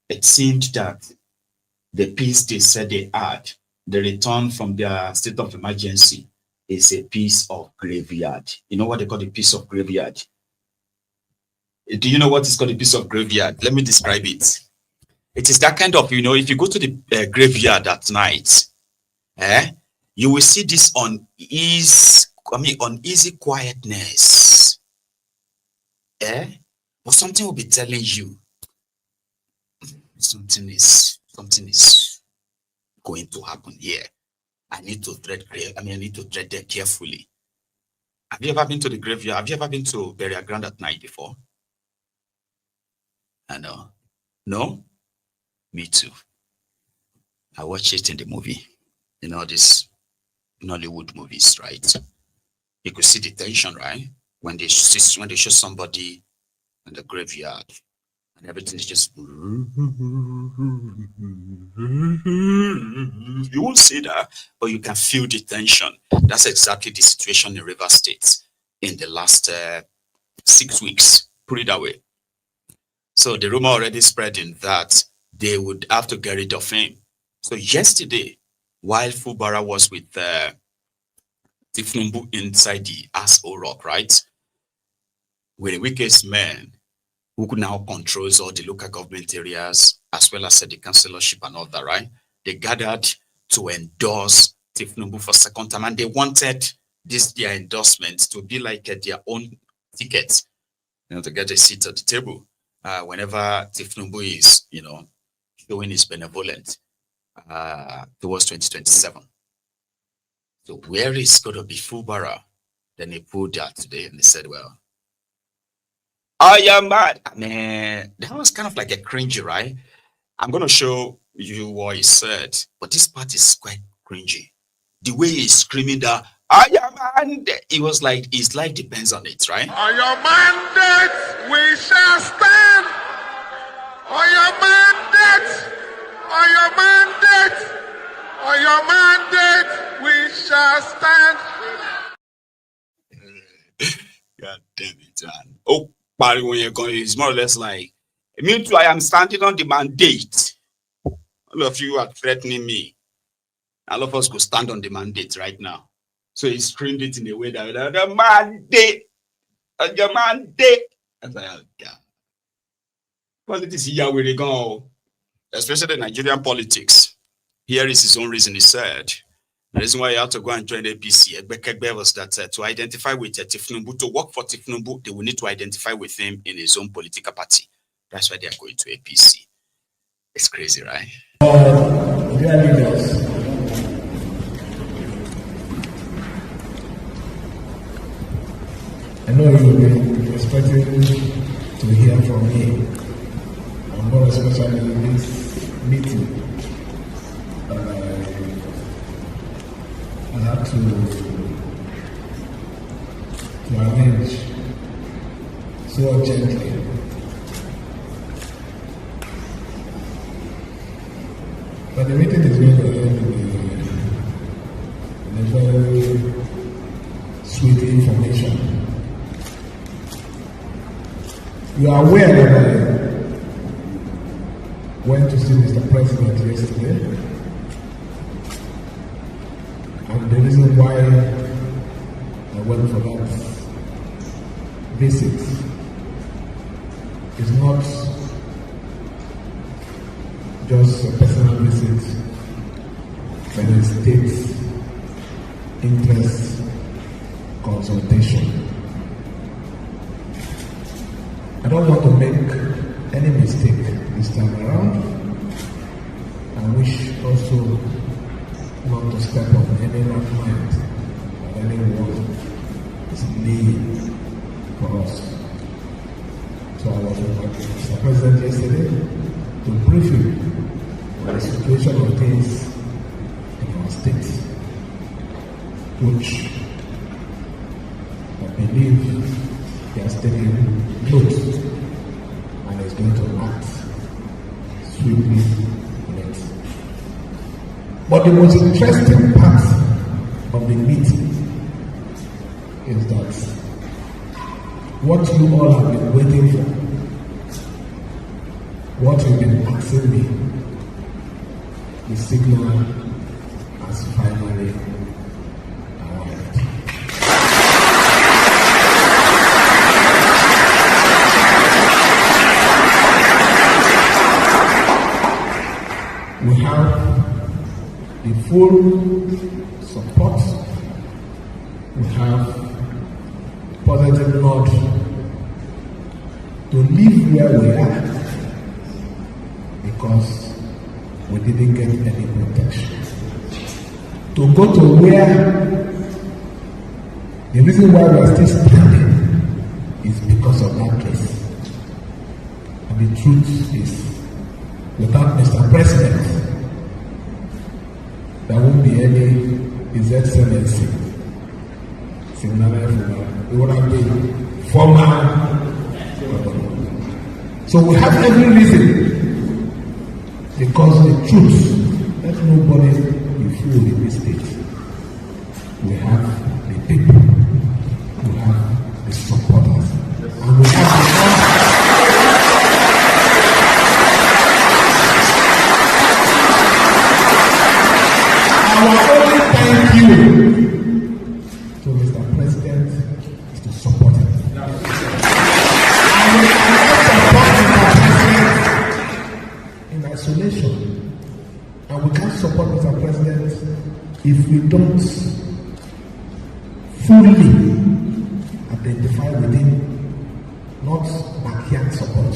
it seemed that the peace they said they had, the return from their state of emergency, is a piece of graveyard. You know what they call the piece of graveyard? Do you know what is called a piece of graveyard? Let me describe it. It is that kind of, if you go to the graveyard at night, you will see this uneasy quietness. But something will be telling you something is going to happen here. I need to tread them carefully. Have you ever been to the graveyard? Have you ever been to burial ground at night before? I know. No? Me too. I watched it in the movie. These Nollywood movies, right? You could see the tension, right? When they show somebody in the graveyard, and everything is just. You won't see that, but you can feel the tension. That's exactly the situation in Rivers State in the last 6 weeks. Put it that way. So the rumor already spreading that they would have to get rid of him. So yesterday, while Fulbara was with Tifnubu inside the Aso Rock, right? With the weakest men who now controls all the local government areas, as well as the councillorship and all that, right? They gathered to endorse Tifnubu for second time, and they wanted their endorsement to be like their own ticket, to get a seat at the table whenever Tifnubu is, showing his benevolence towards 2027. So where is going to be Fulbara? Then he pulled that today and they said, well, I am mad. Man, that was kind of like a cringy, right? I'm going to show you what he said, but this part is quite cringy. The way he's screaming that, I am mandate. It was like his life depends on it, right? On your mandate, we shall stand. On your mandate, on your mandate, on your mandate, we shall stand. God damn it, man. Oh, but when you're going, it's more or less like, me too, I am standing on the mandate. All of you are threatening me. All of us go stand on the mandate right now. So he screamed it in a way that the mandate, your mandate. I was like, oh God. Politics here where they go, especially the Nigerian politics. Here is his own reason. He said, The reason why you have to go and join the APC, Egbekegbe, was that to identify with Tifnubu, to work for Tifnubu, they will need to identify with him in his own political party. That's why they are going to APC. It's crazy, right? Dear leaders, I know you'll be expecting to hear from me, and more especially in this meeting. I have to arrange so gently. But the meeting is going to end in a very sweet information. You are aware that I went to see Mr. President yesterday, and the reason why I went for that visit is not just a personal visit, but a state interest consultation. I don't want to make any mistake this time around. I wish also not to step on any right mind or anyone is laying for us. So I was with Mr. President yesterday to brief him on the situation of things in our state, which I believe he has taken note and is going to act swiftly on it. But the most interesting part of the meeting is that what you all have been waiting for, what you've been asking me, the signal has finally arrived. We have the full support, we have positive nod to live where we are because we didn't get any protection. To go to where the reason why we are still standing is because of that case. And the truth is, without Mr. President, there won't be any His Excellency. It would have been former. So we have every reason, because the truth, let nobody be fooled in this state. We have the people, we have the supporters, and we have the our only thank you to Mr. President is to support him. And we cannot support Mr. President in isolation. And we can't support Mr. President if we don't fully identify with him, not backyard support.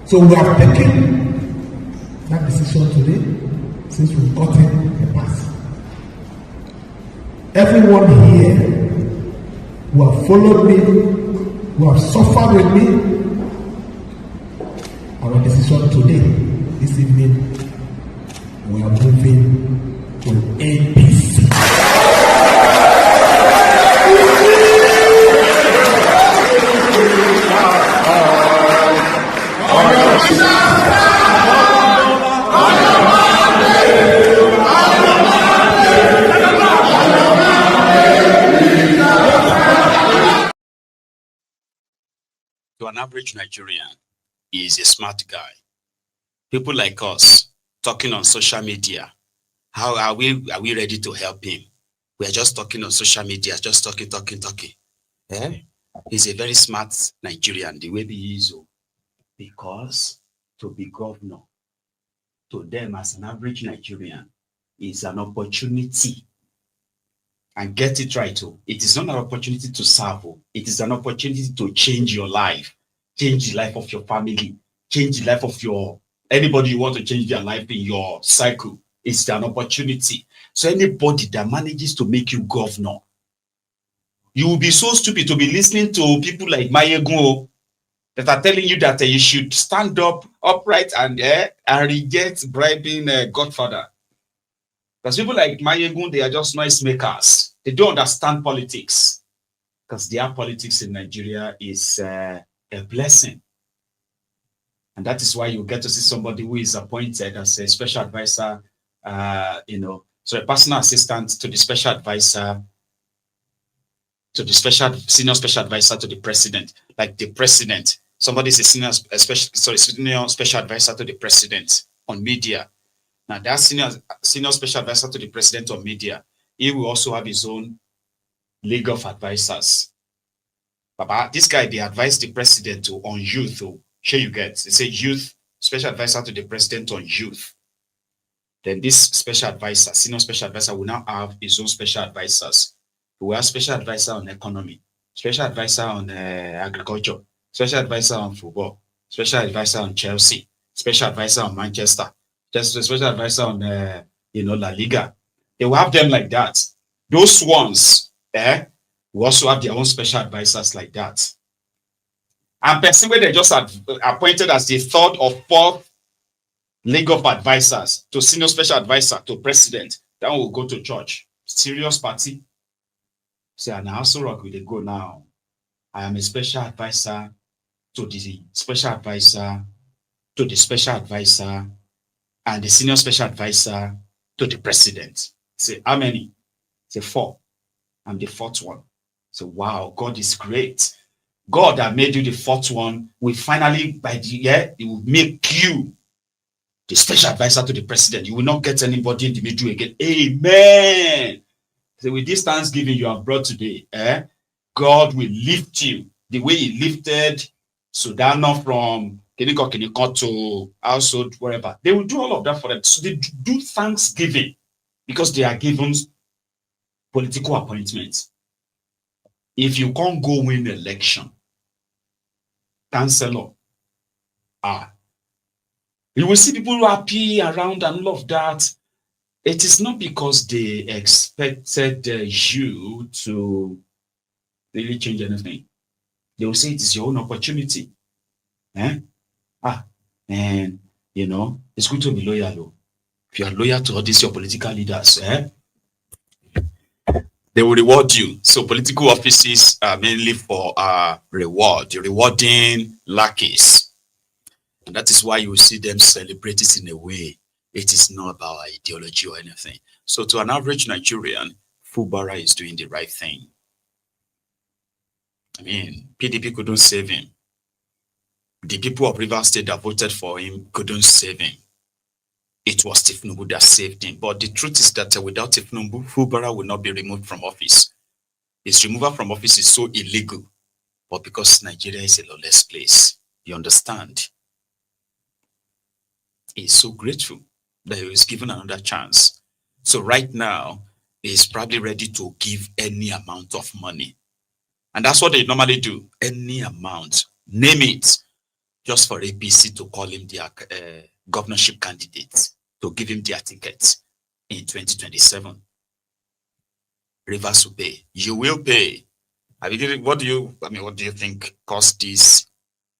So we have taken that decision today. Since we've gotten a pass. Everyone here who have followed me, who have suffered with me, our decision today, this evening, we are moving to APC. To an average Nigerian, he is a smart guy. People like us talking on social media, how are we ready to help him? We are just talking on social media, just talking. Eh? He's a very smart Nigerian, the way he is. Because to be governor, to them as an average Nigerian, is an opportunity. And get it right, too. It is not an opportunity to serve. It is an opportunity to change your life, change the life of your family, change the life of anybody you want to change their life in your cycle. It's an opportunity. So anybody that manages to make you governor, you will be so stupid to be listening to people like Maiyegun that are telling you that you should stand upright and reject bribing Godfather. Because people like Maiyegun, they are just noise makers. They don't understand politics. Because their politics in Nigeria is a blessing. And that is why you get to see somebody who is appointed as a special advisor, so a personal assistant to the special advisor, to the senior special advisor to the president. Like the president, somebody is a senior special advisor to the president on media. Now that senior special advisor to the president on media, he will also have his own league of advisors. But this guy, they advise the president on youth. Sure you get. It's a youth special advisor to the president on youth. Then this special advisor, senior special advisor, will now have his own special advisors. We will have special advisor on economy, special advisor on agriculture, special advisor on football, special advisor on Chelsea, special advisor on Manchester, just a special advisor on La Liga. They will have them like that. Those ones, will also have their own special advisors like that. And person where they just appointed as the third or fourth league of advisors to senior special advisor to president, that one will go to church. Serious party. Say, and I also rock with the go now. I am a special advisor to the special advisor to the special advisor and the senior special advisor to the president. Say, how many? Say, 4. I'm the 4th one. Say, wow, God is great. God that made you the 4th one will finally, by the year, it will make you the special advisor to the president. You will not get anybody in the middle again. Amen. So with this thanksgiving you have brought today, God will lift you the way he lifted Sudano from Kiniko to household, wherever. They will do all of that for them. So they do thanksgiving because they are given political appointments. If you can't go win the election, chancellor, you will see people happy around and all of that. It is not because they expected you to really change anything. They will say it is your own opportunity. And it's good to be loyal. If you are loyal to all these your political leaders, they will reward you. So political offices are mainly for reward. You're rewarding lackeys. And that is why you will see them celebrate it in a way. It is not about ideology or anything. So to an average Nigerian, Fubara is doing the right thing. I mean, PDP couldn't save him. The people of Rivers State that voted for him couldn't save him. It was Tifnubu that saved him. But the truth is that without Tifnubu, Fubara will not be removed from office. His removal from office is so illegal. But because Nigeria is a lawless place, you understand? He's so grateful that he was given another chance. So right now, he's probably ready to give any amount of money. And that's what they normally do. Any amount. Name it. Just for APC to call him their governorship candidate. To give him their ticket in 2027. Rivers will pay. You will pay. What do you think caused this?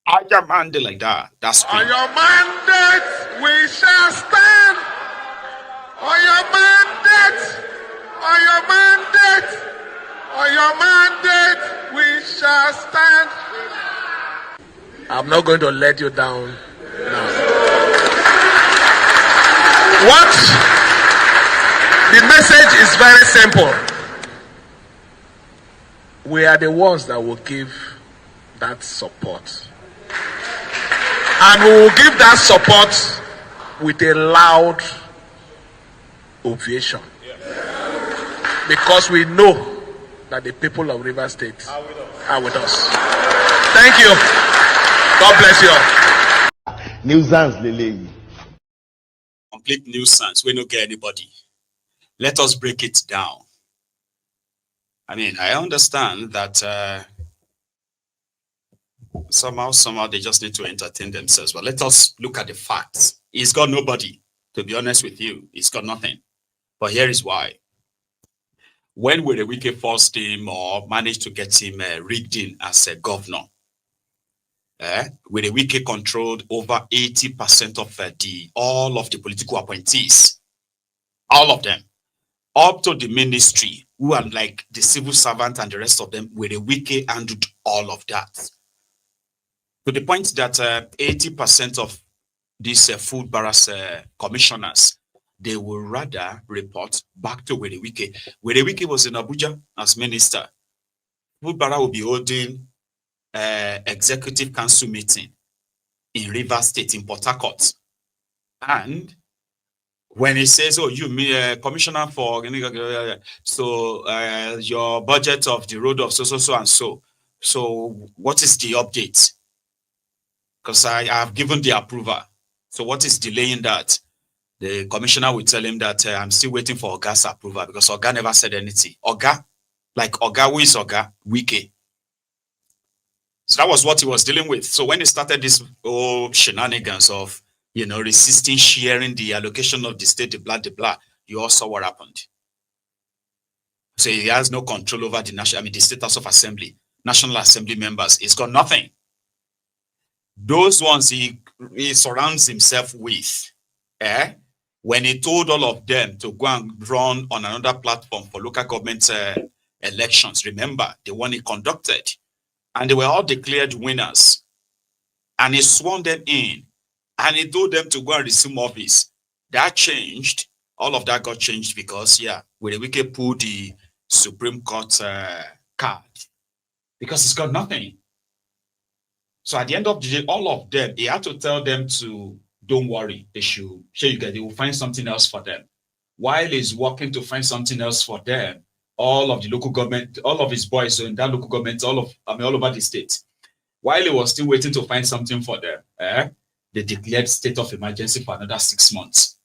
On your mandate like that. That's on your mandate, we shall stand. On your mandate. On your mandate. On your mandate, we shall stand. I'm not going to let you down now. What? The message is very simple. We are the ones that will give that support. And we will give that support with a loud ovation. Because we know that the people of Rivers State are with us. Thank you. God bless you all. Nuisance, Lele. Complete nuisance. We don't get anybody. let us break it down. I mean, I understand that somehow they just need to entertain themselves. But let us look at the facts. He's got nobody, to be honest with you. He's got nothing. But here is why. When Werewike forced him or managed to get him rigged in as a governor, Werewike controlled over 80% of all of the political appointees. All of them. Up to the ministry, who are like the civil servant and the rest of them, Werewike handled all of that. To the point that 80% of these food barracks commissioners, they will rather report back to Werewike. Werewike was in Abuja as minister. Food barrack will be holding executive council meeting in Rivers State, in Port Harcourt. And when he says, oh, you, commissioner for, so your budget of the road of so and so. So what is the update? Because I have given the approval. So what is delaying that? The commissioner will tell him that I'm still waiting for Oga's approval because Oga never said anything. Oga? Like Oga, who is Oga? Wike. So that was what he was dealing with. So when he started this whole shenanigans of, resisting sharing the allocation of the state, the blah, you all saw what happened. So he has no control over the State House of Assembly, National Assembly members. He's got nothing. Those ones he surrounds himself with, when he told all of them to go and run on another platform for local government elections, remember, the one he conducted, and they were all declared winners, and he sworn them in, and he told them to go and resume office. That changed. All of that got changed because, Werewike pulled the Supreme Court card because he's got nothing. So at the end of the day, all of them, he had to tell them to, don't worry, they will find something else for them. While he's working to find something else for them, all of the local government, all of his boys in that local government, all over the state, while he was still waiting to find something for them, they declared state of emergency for another 6 months.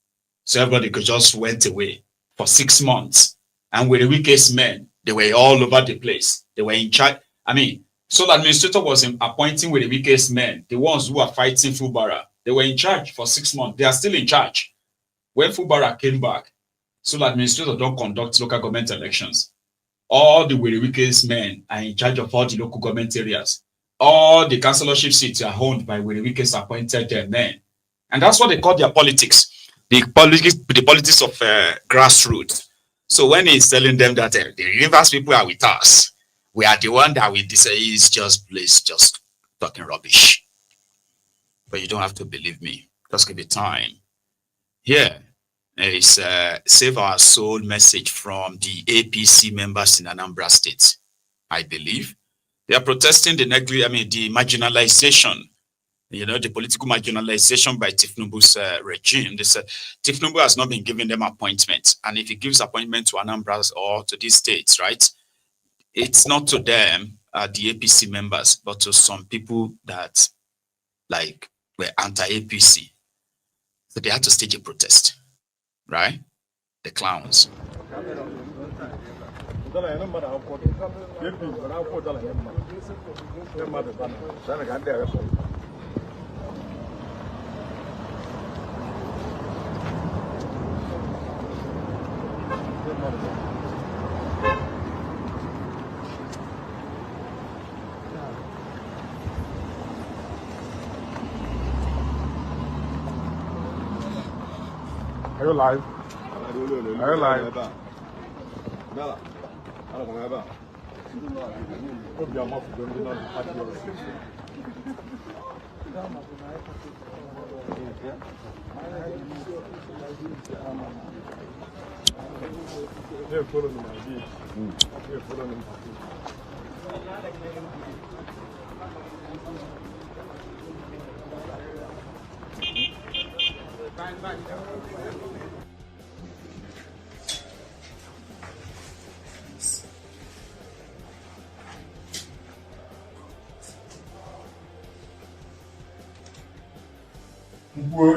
So everybody just went away for 6 months. And with the weakest men, they were all over the place. They were in charge. So the administrator was appointing with the weakest men, the ones who are fighting Fubara. They were in charge for 6 months. They are still in charge. When Fubara came back, so the administrator don't conduct local government elections. All the weakest men are in charge of all the local government areas. All the councillorship seats are owned by weakest appointed men. And that's what they call their politics. The politics of grassroots. So when he's telling them that the Rivers people are with us, we are the one that we say is just talking rubbish. But you don't have to believe me. Just give it time. Here is a Save Our Soul message from the APC members in Anambra State. I believe they are protesting the marginalization, the political marginalization by Tifnubu's regime. They said Tifnubu has not been giving them appointments. And if he gives appointment to Anambra or to these states, right? It's not to them, the APC members, but to some people that were anti-APC. So they had to stage a protest, right? The clowns. Are you live? Are you live?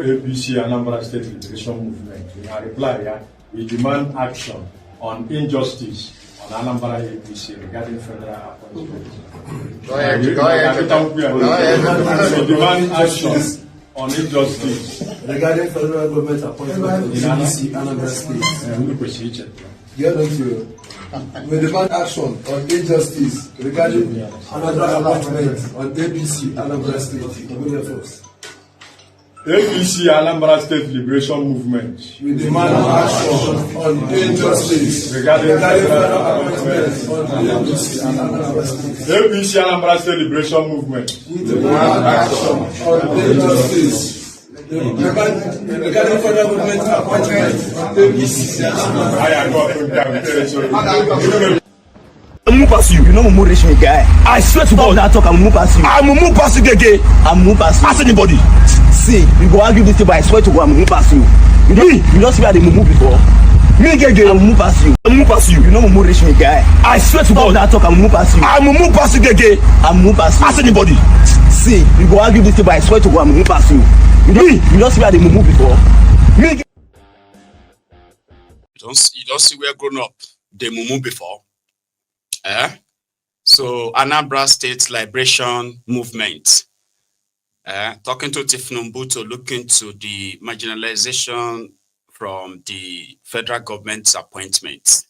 APC Anambra State Liberation Movement. In a reply, We demand action on injustice on Anambra APC regarding federal appointments. Go ahead. We demand action on injustice regarding federal government appointments in APC Anambra State. We demand action on injustice regarding another appointment on APC Anambra State. APC Anambra State Liberation Movement. We demand action on injustice regarding federal appointments on APC Anambra State. APC Anambra State Liberation Movement. We demand action on injustice regarding federal government appointments on APC Anambra. I'm move past you. You know I'm reach me guy. I swear to God that talk I'm move past you. I'm move past you again. I'm move past you. Ask anybody. See, you go argue this thing, but I swear to God I'm move past you. You don't see how they move before. Me again, I'm move past you. I'm move past you. You know I'm reach me guy. I swear to God that talk I'm move past you. I'm move past you again. I'm move past you. Ask anybody. See, you go argue this thing, but I swear to God I'm move past you. You don't see how they move before. Me again. You don't see where grown up they move before. So Anambra State Liberation Movement, talking to Tifnumbu to look into the marginalization from the federal government's appointments.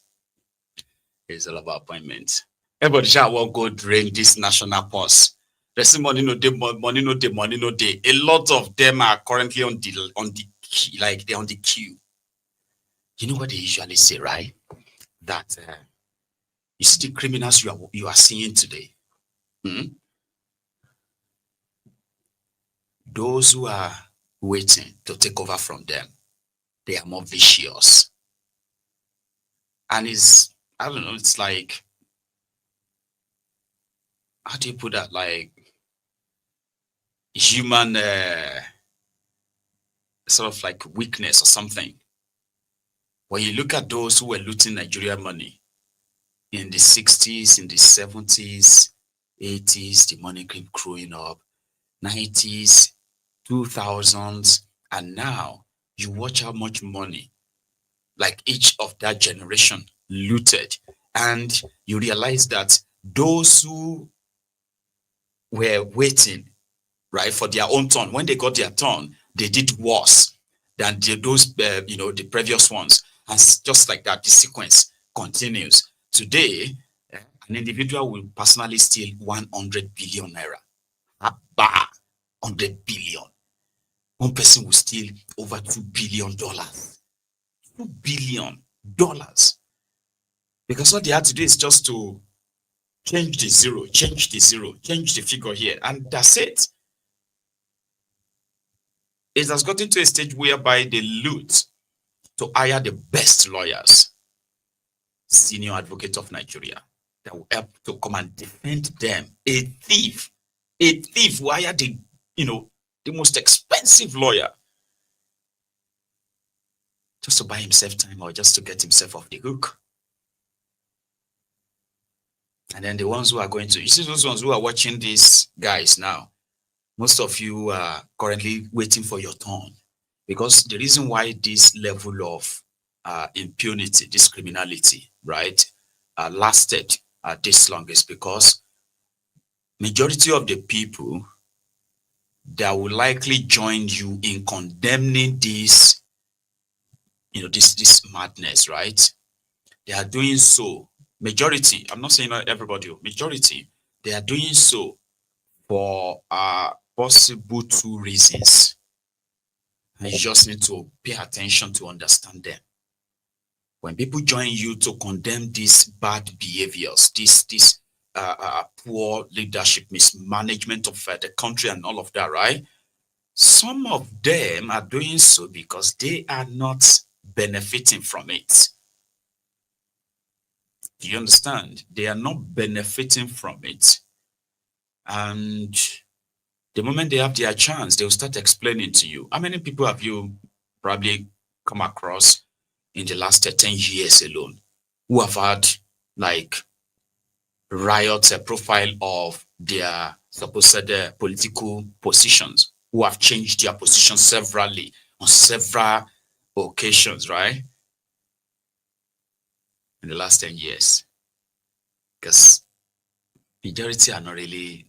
It's all about appointments. Everybody shall will go drain this national pause. There's money no day, money no day, money no day. A lot of them are currently on the queue, like they're on the queue. You know what they usually say, right? That you see the criminals you are seeing today. Those who are waiting to take over from them, they are more vicious. And it's, I don't know, it's like, how do you put that? Like human sort of like weakness or something. When you look at those who were looting Nigerian money in the 60s, in the 70s, 80s, the money kept growing up, 90s, 2000s, and now you watch how much money like each of that generation looted, and you realize that those who were waiting, right, for their own turn, when they got their turn, they did worse than those the previous ones. And just like that, the sequence continues. Today, an individual will personally steal 100 billion naira. 100 billion. One person will steal over $2 billion. $2 billion. Because what they had to do is just to change the zero, change the figure here, and that's it. It has gotten to a stage whereby they loot to hire the best lawyers, senior advocate of Nigeria, that will help to come and defend them. A thief will hire the most expensive lawyer just to buy himself time or just to get himself off the hook. And then the ones who are going to, you see those ones who are watching these guys now, most of you are currently waiting for your turn, because the reason why this level of impunity, this criminality, right, lasted this long is because majority of the people that will likely join you in condemning this, this madness, right? They are doing so. Majority, I'm not saying not everybody, majority, they are doing so for possible two reasons. And you just need to pay attention to understand them. When people join you to condemn these bad behaviors, this poor leadership, mismanagement of the country and all of that, right? Some of them are doing so because they are not benefiting from it. Do you understand? They are not benefiting from it. And the moment they have their chance, they'll start explaining to you. How many people have you probably come across in the last 10 years alone who have had like riots, a profile of their supposed political positions, who have changed their position severally on several occasions, right? in the last 10 years. Because majority are not really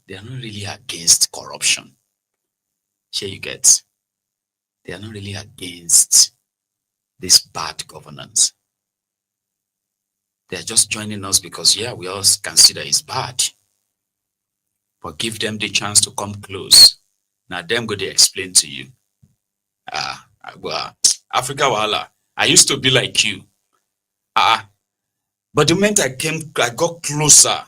against corruption. Here you get, they are not really against this bad governance. They're just joining us because, yeah, we all consider it's bad. But give them the chance to come close. Now, them go to explain to you. Well, Africa Wahala, I used to be like you. But the moment I got closer,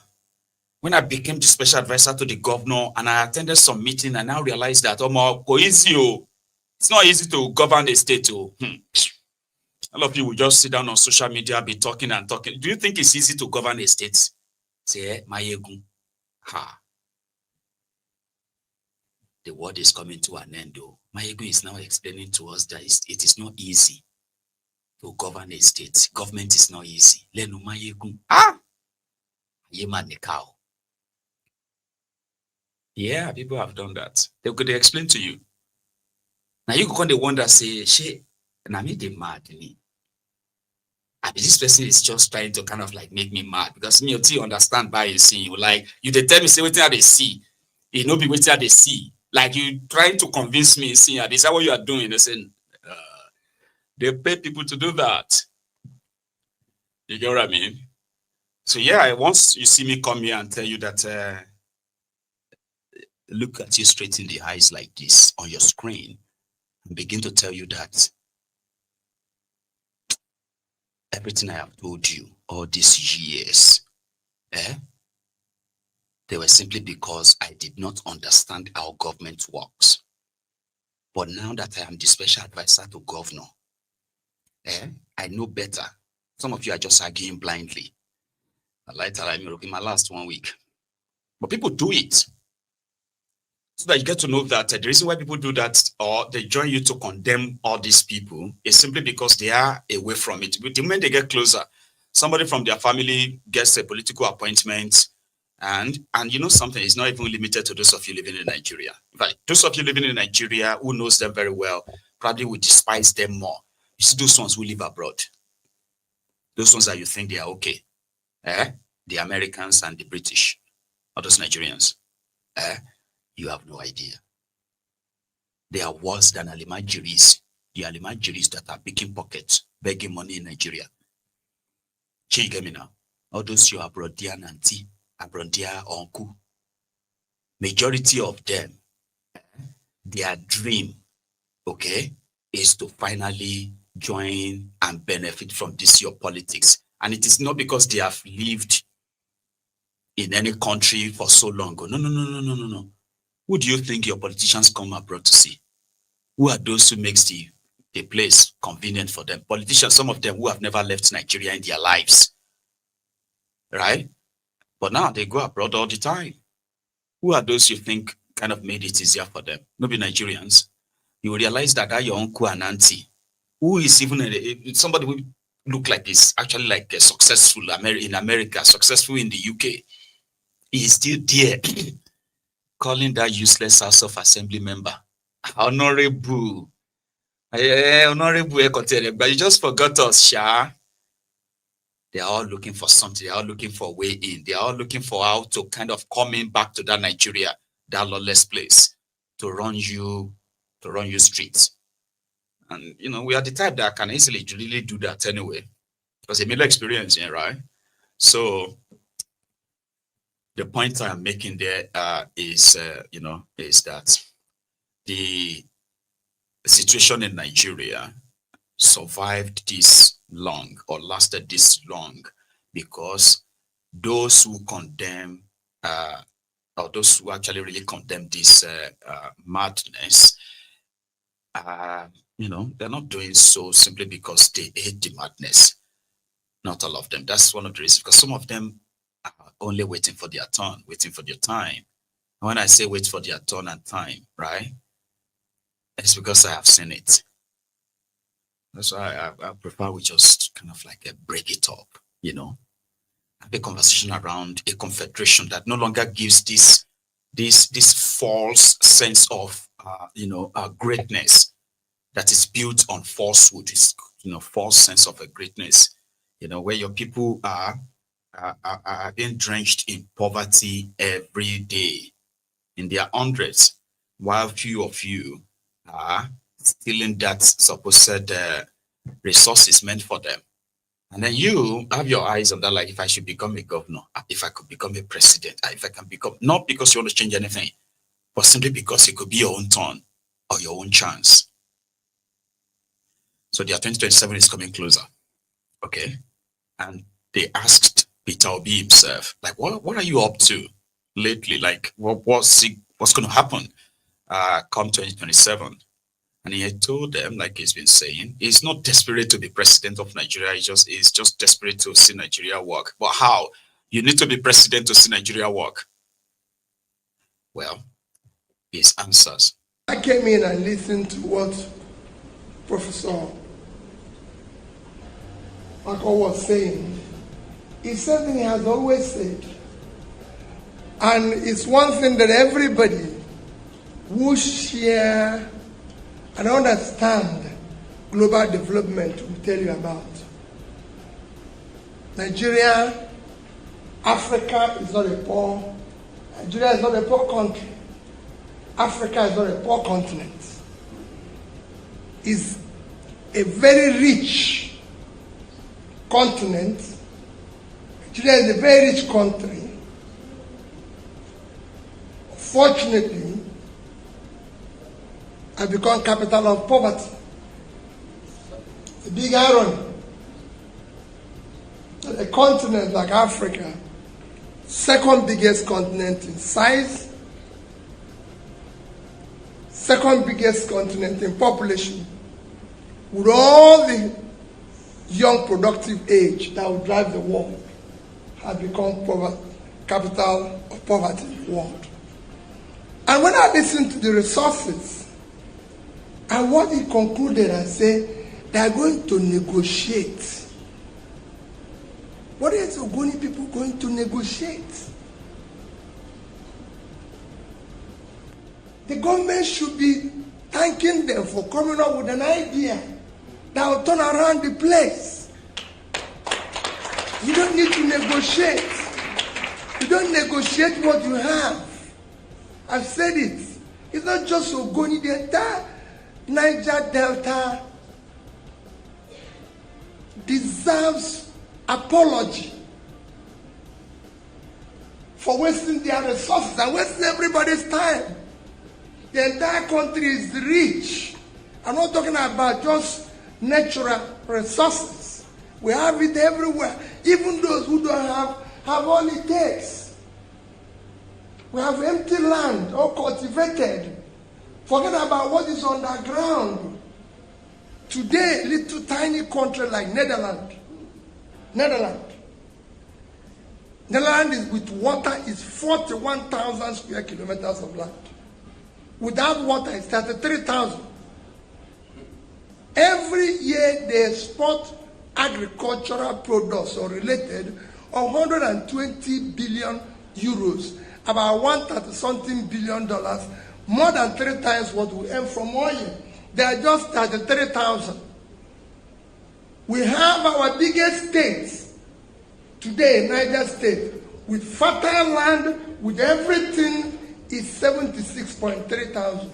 when I became the special advisor to the governor and I attended some meeting, I now realized that, it's not easy to govern a state. A lot of people will just sit down on social media, be talking and talking. Do you think it's easy to govern a state? Say, Maiyegun. The world is coming to an end, though. Maiyegun is now explaining to us that it is not easy to govern a state. Government is not easy. Lenu Maiyegun. Yemanekao. Yeah, people have done that. They could explain to you. Now you can wonder, say, she, na me they mad me. This person is just trying to kind of like make me mad because me you understand by you see you like you they tell me say waiting they see, you know be waiting they see. Like you trying to convince me, see, this is what you are doing. They say they pay people to do that. You get what I mean? So yeah, once you see me come here and tell you that look at you straight in the eyes like this on your screen and begin to tell you that everything I have told you all these years, they were simply because I did not understand how government works. But now that I am the special advisor to governor, I know better. Some of you are just arguing blindly. I like in my last 1 week. But people do it. So that you get to know that the reason why people do that or they join you to condemn all these people is simply because they are away from it. But the moment they get closer, somebody from their family gets a political appointment and you know something, it's not even limited to those of you living in Nigeria. In fact, those of you living in Nigeria who knows them very well probably would despise them more. You see those ones who live abroad. Those ones that you think they are okay. The Americans and the British, or those Nigerians. You have no idea. They are worse than Alimajiris. The Alimajiris that are picking pockets, begging money in Nigeria. Can you get me now? All those your abroadia auntie, abroadia uncle. Majority of them, their dream, is to finally join and benefit from this your politics. And it is not because they have lived in any country for so long. No. Who do you think your politicians come abroad to see? Who are those who makes the place convenient for them? Politicians, some of them who have never left Nigeria in their lives. Right? But now they go abroad all the time. Who are those you think kind of made it easier for them? Maybe Nigerians. You will realize that your uncle and auntie, who is even somebody who look like this, actually like a successful in America, successful in the UK, he is still there. Calling that useless House of Assembly member honorable. Honorable, but you just forgot us, Sha. They are all looking for something. They are all looking for a way in. They are all looking for how to kind of coming back to that Nigeria, that lawless place, to run you streets. And you know, we are the type that can easily really do that anyway, because a middle experience, right? So the point I'm making there is that the situation in Nigeria survived this long or lasted this long because those who condemn or those who actually really condemn this madness, they're not doing so simply because they hate the madness. Not all of them. That's one of the reasons, because some of them are only waiting for their turn, waiting for their time. And when I say wait for their turn and time, right, it's because I have seen it. That's why I prefer we just kind of like break it up, have a conversation around a confederation that no longer gives this false sense of greatness that is built on falsehood, this false sense of a greatness. you know, where your people are being drenched in poverty every day in their hundreds, while few of you are stealing that supposed resources meant for them. And then you have your eyes on that, like, if I should become a governor, if I could become a president, if I can become, not because you want to change anything, but simply because it could be your own turn or your own chance. So the 2027 is coming closer, okay? And they asked Peter Obi himself, like, what are you up to lately? Like, what's going to happen come 2027? And he had told them, like he's been saying, he's not desperate to be president of Nigeria. He's just desperate to see Nigeria work. But how? You need to be president to see Nigeria work. Well, his answers. I came in and listened to what Professor Marco was saying. It's something he has always said. And it's one thing that everybody who share and understand global development will tell you about. Nigeria, Africa is not a poor, Nigeria is not a poor country. Africa is not a poor continent. It's a very rich continent. Nigeria is a very rich country. Fortunately, has become capital of poverty. It's a big irony that a continent like Africa, second biggest continent in size, second biggest continent in population, with all the young productive age that will drive the world, has become capital of poverty in the world. And when I listen to the resources, and what he concluded and said, they are going to negotiate. What is Ogoni people going to negotiate? The government should be thanking them for coming up with an idea that will turn around the place. You don't need to negotiate. You don't negotiate what you have. I've said it. It's not just Ogoni, the entire Niger Delta deserves apology for wasting their resources and wasting everybody's time. The entire country is rich. I'm not talking about just natural resources. We have it everywhere. Even those who don't have all it takes. We have empty land, all cultivated. Forget about what is underground. Today, little tiny country like Netherlands is with water is 41,000 square kilometers of land. Without water, it's 33,000. Every year they export agricultural products or related of 120 billion euros, about $130-something billion, more than 3 times what we earn from oil. They are just 33,000. We have our biggest states today, Niger State, with fertile land, with everything, is 76.3 thousand.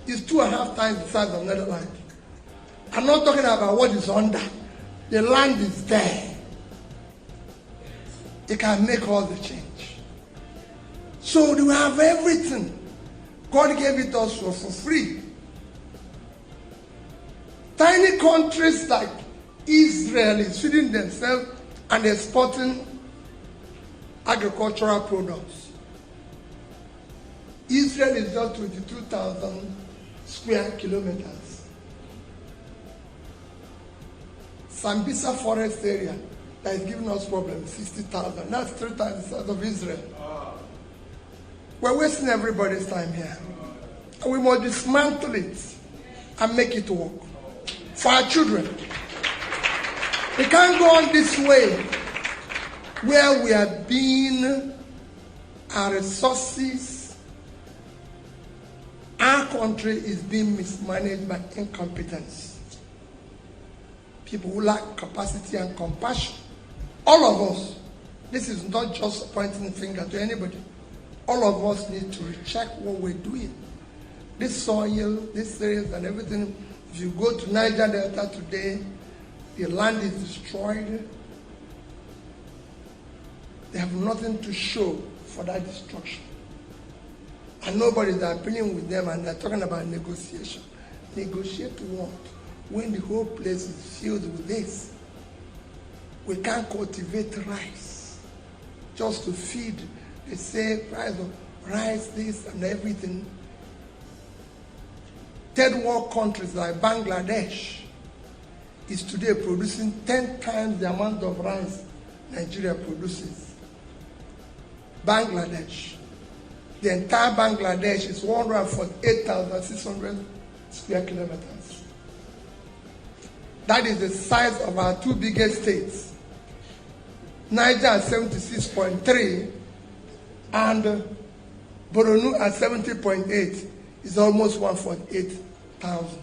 It's 2.5 times the size of Netherlands. I'm not talking about what is under. The land is there. It can make all the change. So we have everything. God gave it us for free. Tiny countries like Israel is feeding themselves and exporting agricultural products. Israel is just 22,000 square kilometers. Sambisa forest area that is giving us problems, 60,000. That's 3 times the size of Israel. We're wasting everybody's time here. And we must dismantle it and make it work for our children. We can't go on this way where we are being, our resources, our country is being mismanaged by incompetence. people who lack capacity and compassion. All of us, this is not just pointing the finger to anybody. All of us need to recheck what we're doing. This soil, this area and everything, if you go to Niger Delta today, the land is destroyed. They have nothing to show for that destruction. And nobody's appealing with them, and they're talking about negotiation. Negotiate what? When the whole place is filled with this. We can't cultivate rice just to feed. They say price of rice, this and everything. Third world countries like Bangladesh is today producing 10 times the amount of rice Nigeria produces. Bangladesh. The entire Bangladesh is 148,600 square kilometers. That is the size of our two biggest states. Niger at 76.3 and Borno at 70.8 is almost 148,000.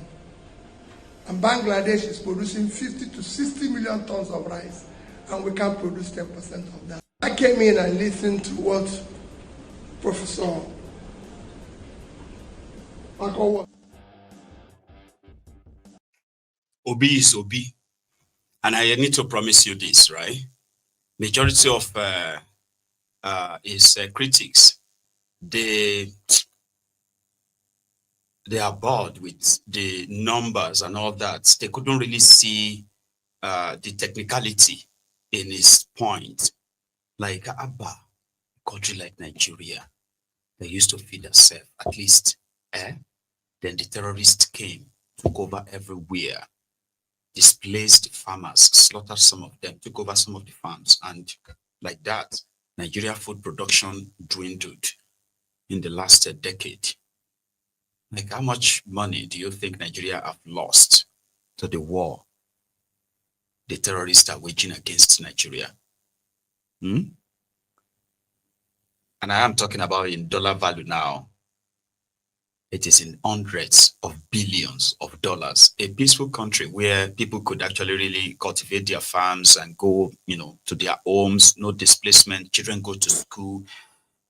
And Bangladesh is producing 50 to 60 million tons of rice, and we can produce 10% of that. I came in and listened to what Professor Obi is Obi. And I need to promise you this, right? Majority of his critics, they are bored with the numbers and all that. They couldn't really see the technicality in his point. Like Abba, a country like Nigeria, they used to feed themselves, at least. Then the terrorists came, took over everywhere, displaced farmers, slaughtered some of them, took over some of the farms, and like that, Nigeria food production dwindled in the last decade. Like, how much money do you think Nigeria have lost to the war the terrorists are waging against Nigeria? And I am talking about in dollar value now. It is in hundreds of billions of dollars. A peaceful country where people could actually really cultivate their farms and go, to their homes, no displacement, children go to school,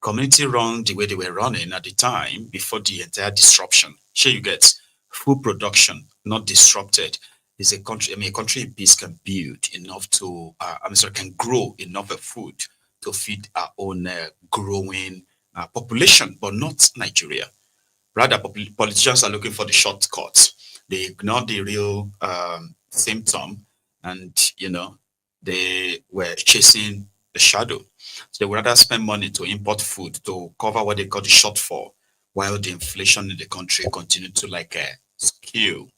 community run the way they were running at the time before the entire disruption. Sure, you get food production not disrupted. Is a country, a country in peace can build enough to, can grow enough of food to feed our own growing population, but not Nigeria. Rather, politicians are looking for the shortcuts. They ignore the real symptom, and they were chasing the shadow. So they would rather spend money to import food to cover what they call the shortfall, while the inflation in the country continued to skew.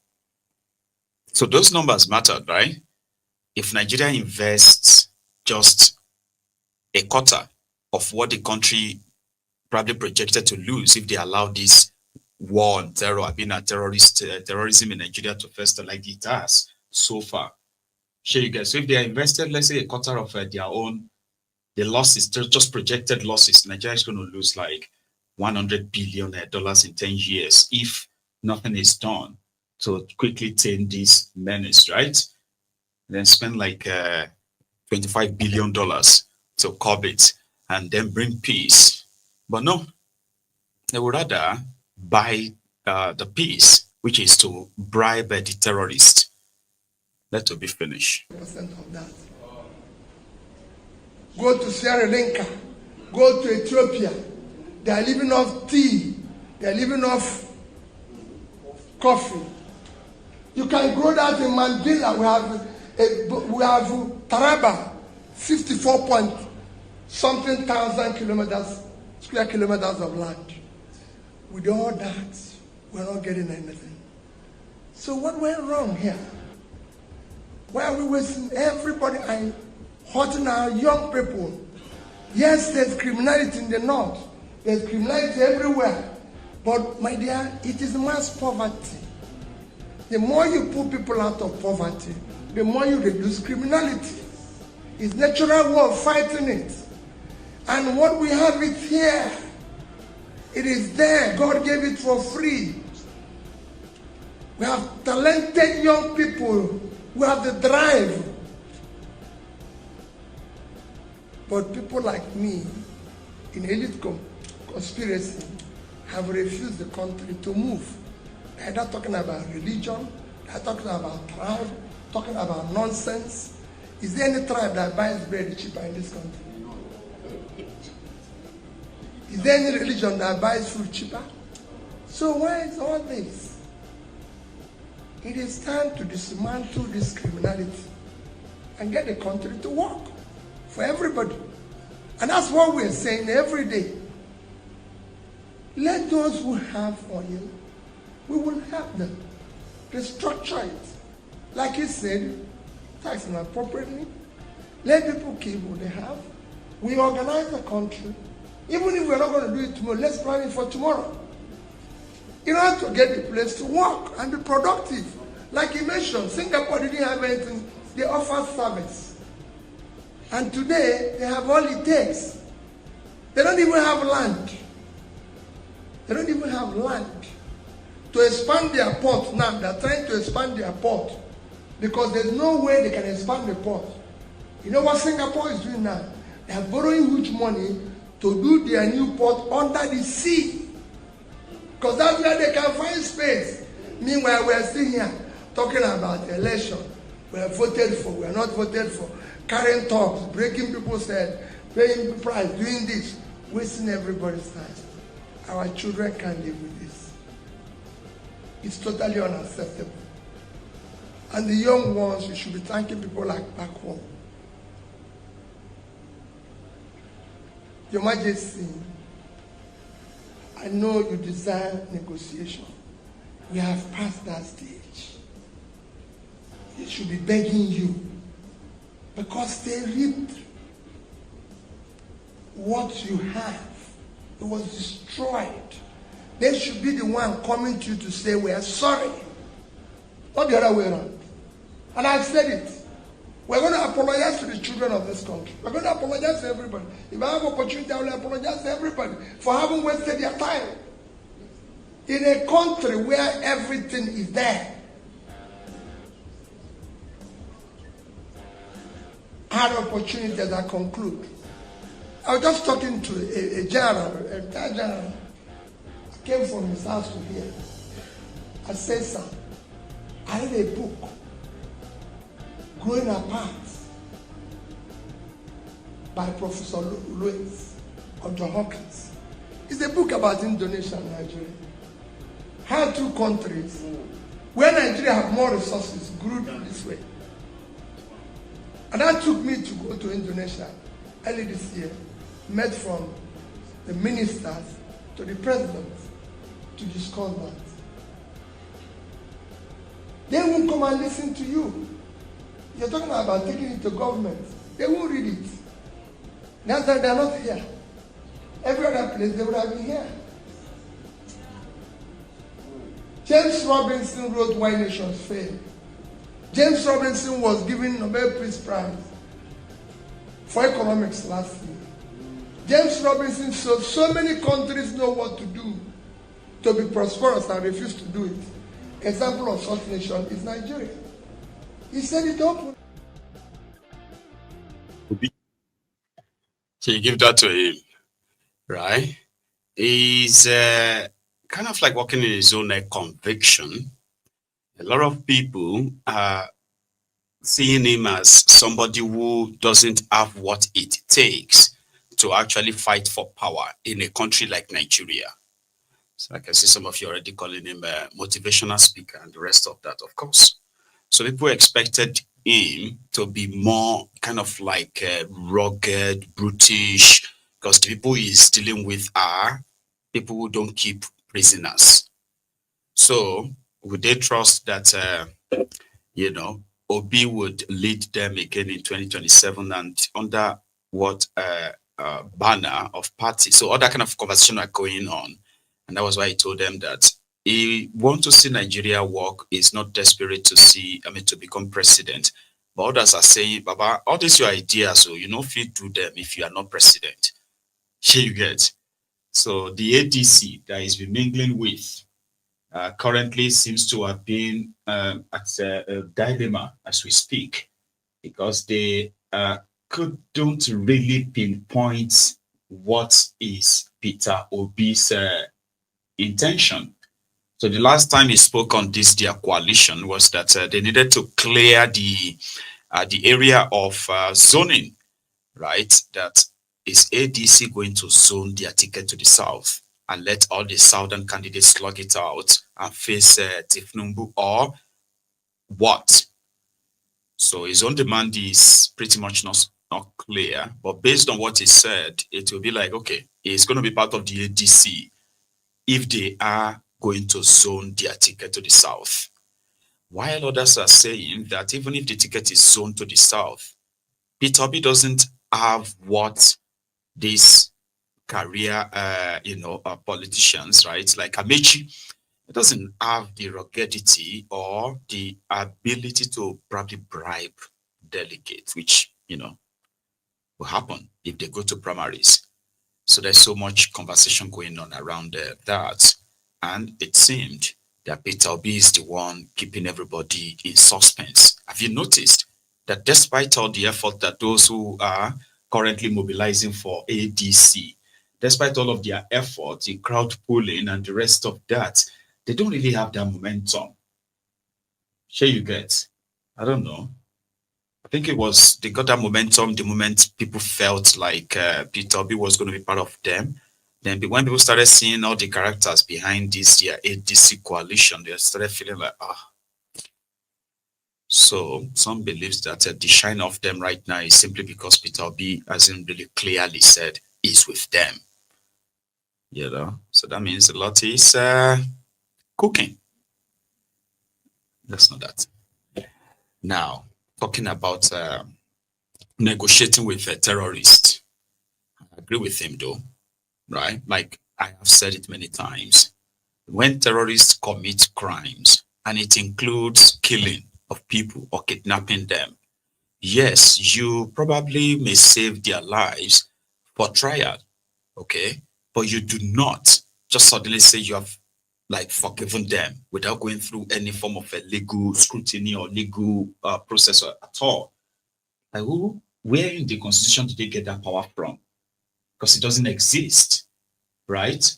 So those numbers mattered, right? If Nigeria invests just a quarter of what the country probably projected to lose if they allow this war on terror, terrorism in Nigeria to fester like it has so far. Sure, you guys. So if they are invested, let's say a quarter of their own, the losses, just projected losses, Nigeria is going to lose like $100 billion in 10 years if nothing is done to quickly tame this menace, right? Then spend like $25 billion to curb it and then bring peace. But no, they would rather buy the peace, which is to bribe the terrorists. Let it be finished. Of that. Go to Sierra Leone, go to Ethiopia. They are living off tea. They are living off coffee. You can grow that in Mandela. We have Taraba, 54 point something thousand square kilometers of land. With all that, we're not getting anything. So what went wrong here? Why are we wasting everybody and hurting our young people? Yes, there's criminality in the north. There's criminality everywhere. But my dear, it is mass poverty. The more you put people out of poverty, the more you reduce criminality. It's natural way of fighting it. And what we have it here, it is there. God gave it for free. We have talented young people We have the drive. But people like me, in elite conspiracy, have refused the country to move. They're not talking about religion, they're talking about tribe, talking about nonsense. Is there any tribe that buys bread cheaper in this country? Is there any religion that buys food cheaper? So why is all this? It is time to dismantle this criminality and get the country to work for everybody. And that's what we're saying every day. Let those who have oil, we will help them. Restructure it. Like he said, tax them appropriately. Let people keep what they have. We organize the country. Even if we're not going to do it tomorrow, let's plan it for tomorrow. In order to get the place to work and be productive. Like he mentioned, Singapore didn't have anything. They offer service. And today, they have all it takes. They don't even have land. They don't even have land. To expand their port now, they're trying to expand their port. Because there's no way they can expand the port. You know what Singapore is doing now? They are borrowing huge money to do their new port under the sea. Because that's where they can find space. Meanwhile, we're still here talking about election. We are voted for, we are not voted for. Carrying talks, breaking people's head, paying price, doing this, wasting everybody's time. Our children can't live with this. It's totally unacceptable. And the young ones, we should be thanking people like back home. Your Majesty, I know you desire negotiation. We have passed that stage. They should be begging you because they reaped what you have. It was destroyed. They should be the one coming to you to say, we are sorry. Not the other way around. And I've said it. We're going to apologize to the children of this country. We're going to apologize to everybody. If I have opportunity, I will apologize to everybody for having wasted their time. In a country where everything is there. I had opportunity as I conclude. I was just talking to a general, a retired general. I came from his house to here. I said, sir, I read a book, Growing Apart, by Professor Louis of John Hopkins. It's a book about Indonesia and Nigeria. How two countries, where Nigeria have more resources, grew this way. And that took me to go to Indonesia early this year, met from the ministers to the president to discuss that. They won't come and listen to you. You're talking about taking it to government. They won't read it. That's why they're not here. Every other place they would have been here. James Robinson wrote Why Nations Fail. James Robinson was given Nobel Peace Prize for economics last year. James Robinson said so many countries know what to do to be prosperous and refuse to do it. Example of such nation is Nigeria. He said it open. So you give that to him, right? He's kind of like working in his own conviction. A lot of people are seeing him as somebody who doesn't have what it takes to actually fight for power in a country like Nigeria. So I can see some of you already calling him a motivational speaker and the rest of that, of course. So people expected him to be more kind of like rugged, brutish, because the people he's dealing with are people who don't keep prisoners. So would they trust that, Obi would lead them again in 2027 and under what banner of party? So all that kind of conversation are going on. And that was why he told them that he wants to see Nigeria work. He's not desperate to become president. But others are saying, Baba, all these your ideas, so you know if you do them if you are not president. Here you get. So the ADC that he's been mingling with, currently seems to have been at a dilemma as we speak, because they couldn't really pinpoint what is Peter Obi's intention. So the last time he spoke on this, their coalition, was that they needed to clear the area of zoning, right? That is ADC going to zone their ticket to the south and let all the southern candidates slug it out and face Tifnumbu, or what? So his own demand is pretty much not clear, but based on what he said, it will be like, okay, it's going to be part of the ADC if they are going to zone their ticket to the south. While others are saying that even if the ticket is zoned to the south, Peter Obi doesn't have what these career, politicians, right, like Amechi, it doesn't have the ruggedity or the ability to probably bribe delegates, which, will happen if they go to primaries. So there's so much conversation going on around that. And it seemed that Peter Obi is the one keeping everybody in suspense. Have you noticed that despite all the effort that those who are currently mobilizing for ADC, despite all of their efforts, the crowd pulling and the rest of that, they don't really have that momentum? Sure you get? I don't know. I think they got that momentum the moment people felt like Peter Obi was going to be part of them. Then when people started seeing all the characters behind this their ADC coalition, they started feeling like, So some believes that the shine of them right now is simply because Peter Obi hasn't really clearly said he's with them. So that means a lot is cooking. That's not that. Now, talking about negotiating with a terrorist. I agree with him though, right? Like I have said it many times. When terrorists commit crimes, and it includes killing of people or kidnapping them, yes, you probably may save their lives for trial, okay? But you do not just suddenly say you have forgiven them without going through any form of a legal scrutiny or legal process at all. Like where in the Constitution did they get that power from? Because it doesn't exist, right?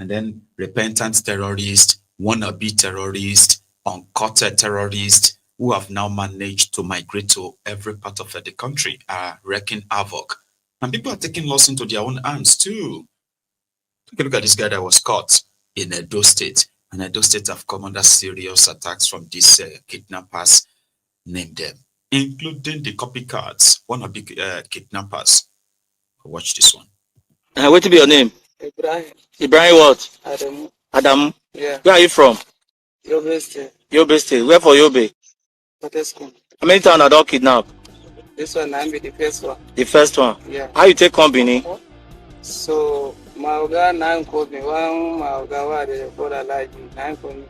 And then repentant terrorists, wannabe terrorists, uncourted terrorists who have now managed to migrate to every part of the country are wreaking havoc. And people are taking laws into their own hands too. Take a look at this guy that was caught in Edo State. And Edo State have come under serious attacks from these kidnappers, name them, including the copycats, one of the kidnappers. Watch this one. What to be your name? Ibrahim. Ibrahim what? Adamu. Adamu? Yeah. Where are you from? Yobe State. Yobe State. Where for Yobe? Politico. How many times are dog kidnapped? This one I be the first one. The first one? Yeah. How you take company? So my oga now called me. One my oga wa dey call Alaji. Now call me.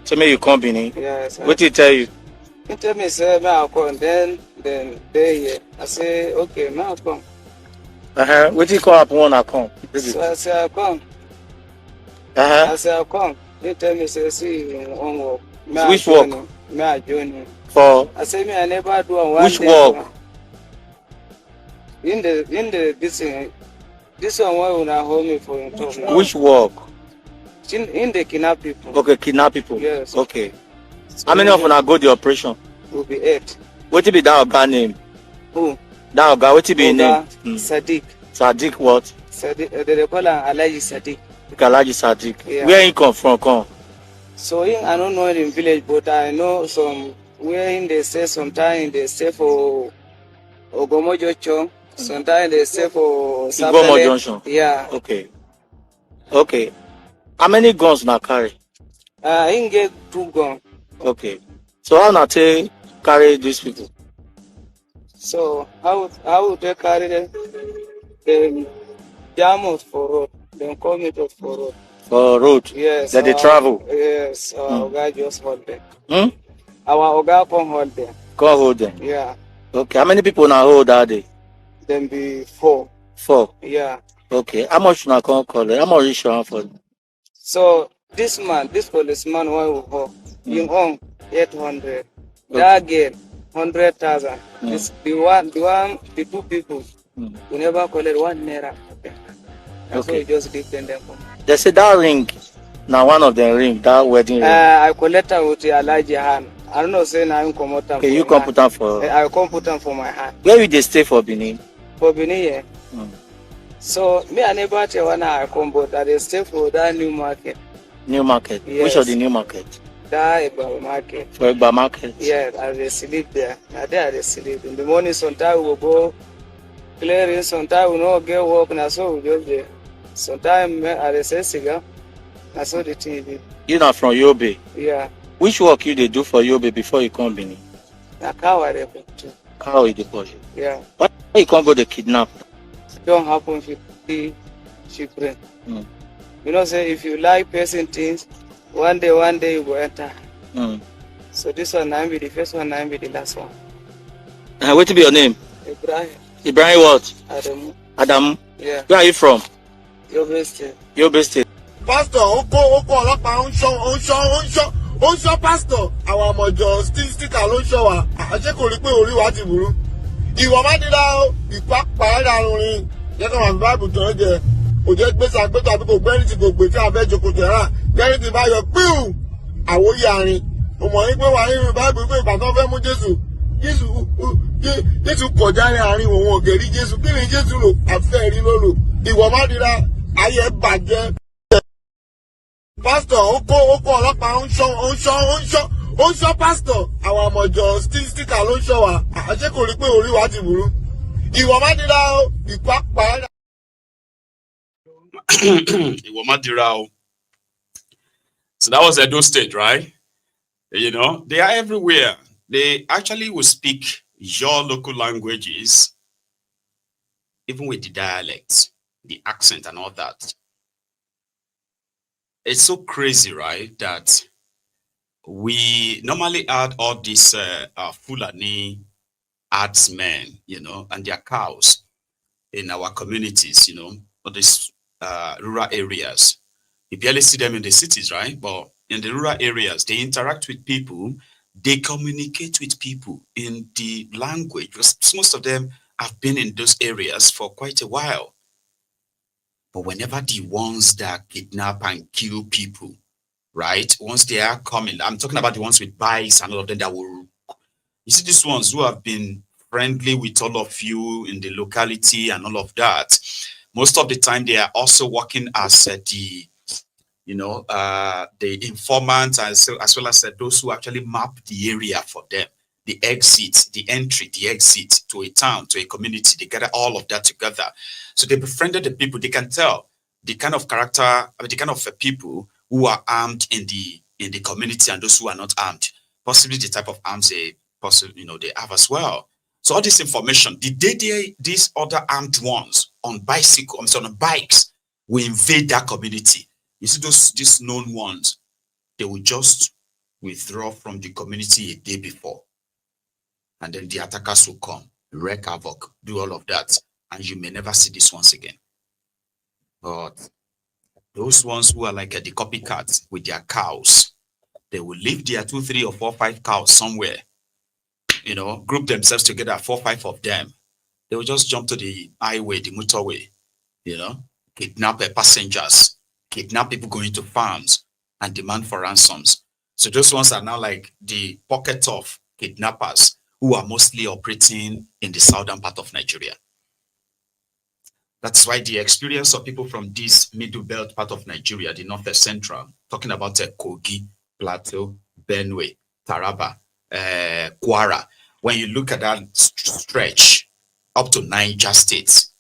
Tell me you company? Yes. What did he tell you? He tell me say me I come. Then they here. I say okay, me I come. What did you call up when I come? So I say I come. I say I come. He tell me say see you on work. Which work? Me I join you. For? I say me I never do on one. Which work? In the this one why una hold me for him talk now. Which work? In the kidnap people. Okay, kidnap people. Yes. Okay. So how many of them go the operation? Will be 8. What will be that guy name? Who? That guy, what will be his name? Sadiq. Sadiq what? Sadiq. They call him Alaji Sadiq. Alaji Sadiq. Yeah. Where he come from? So I don't know in village, but I know some where they stay. Sometimes they stay for Ogomojocho. Sometimes they stay for Igomo Junction. Yeah. Okay. How many guns now carry? He get 2 guns. Okay. So how now they carry these people? So how they carry them? They jam us for road. They come it up for road. For road? Yes. That they travel? Yes. Our guy just hold them. Our Oga come hold them. Come hold them? Yeah. Okay. How many people now hold that day? Then be 4. 4? Yeah. Okay. How much now come call it? How much is you for? So this policeman, you own 800. That girl, 100,000. This the two people who never collect 1 naira. That's why we just give them. They say that ring, now one of the ring, that wedding ring. I collect her with a large hand. I don't know, say now I'm come out. Okay, you come put them for. I come put them for my hand. Where will they stay for Benin? For Benin, yeah. So me and neighbor when I come, but I stay for that new market. New market. Yes. Which of the new market? That Eba market. For Eba market. Yeah, I will sleep there. Now there I sleep. In the morning, sometimes we will go clearing. Sometimes we no get work. Now so we just there. Sometimes I will say cigar. I saw the TV. You not from Yobe? Yeah. Which work you they do for Yobe before you come Benin? Na cow I dey too. Cow you dey push. Yeah. Why you can't go to kidnap? Don't happen if you children. You know, say if you like person things, one day you go enter. So this one now be the first one, now be the last one. What to be your name? Ibrahim. Ibrahim what? Adamu. Adamu. Yeah. Where are you from? Yobe State. Yobe State. Pastor, oko ọlọ́pàá ń ṣọ́ pastor. Àwọn ọmọjọ sticker ló ń ṣọ́ wa. Àṣé kò rí pé orí wa ti burú. Ìwọ má dira o, ìpápá ìdàrúrin. Jẹ́ kí wọ́n báìbù tán jẹ. Kò jẹ́ gbé sàgbétò àbí kò gbẹ́rì tí kò gbé tí a fẹ́ jókòó tẹ̀rà. Gbẹ́rì tí bá yọ píù. Àwòyí àárín. Mo mọ̀ ní pé wà nínú báìbù pé ìgbà tó fẹ́ mú Jésù kọjá ní àárín òun ògèrí Jésù. Kí ni Jésù lò? Àfẹ́ rí ló lò. Ìwọ má dira ayé bàjẹ́. Pastor, oko ọlọ́pàá ń ṣọ́ pastor. Àwọn ọmọjọ sticker ló ń ṣọ́ wa. Àṣé kò rí pé orí wa ti burú. Ìwọ má dira o, ìpápá. Ìwọ má dira o. So that was Edo State, right? You know, they are everywhere. They actually will speak your local languages, even with the dialects, the accent and all that. It's so crazy, right, that we normally add all these Fulani herdsmen, you know, and their cows in our communities, you know, all these rural areas. You barely see them in the cities, right? But in the rural areas, they interact with people, they communicate with people in the language, because most of them have been in those areas for quite a while. But whenever the ones that kidnap and kill people, right? Once they are coming, I'm talking about the ones with bikes and all of them that will, you see these ones who have been friendly with all of you in the locality and all of that. Most of the time they are also working as the informants, as well as those who actually map the area for them. The exit, the entry, the exit to a town, to a community, they gather all of that together. So they befriended the people. They can tell the kind of character, the kind of people who are armed in the community and those who are not armed. Possibly the type of arms they have as well. So all this information, the day these other armed ones on bicycles, on bikes, will invade that community. You see these known ones, they will just withdraw from the community a day before. And then the attackers will come, wreak havoc, do all of that. And you may never see these ones again. But those ones who are like the copycats with their cows, they will leave their 2, 3, or 4, 5 cows somewhere, you know, group themselves together, 4, 5 of them. They will just jump to the highway, the motorway, you know, kidnap passengers, kidnap people going to farms and demand for ransoms. So those ones are now like the pocket of kidnappers who are mostly operating in the southern part of Nigeria. That's why the experience of people from this middle belt part of Nigeria, the northwest central, talking about Kogi, Plateau, Benue, Taraba, Kwara, when you look at that stretch up to Niger states,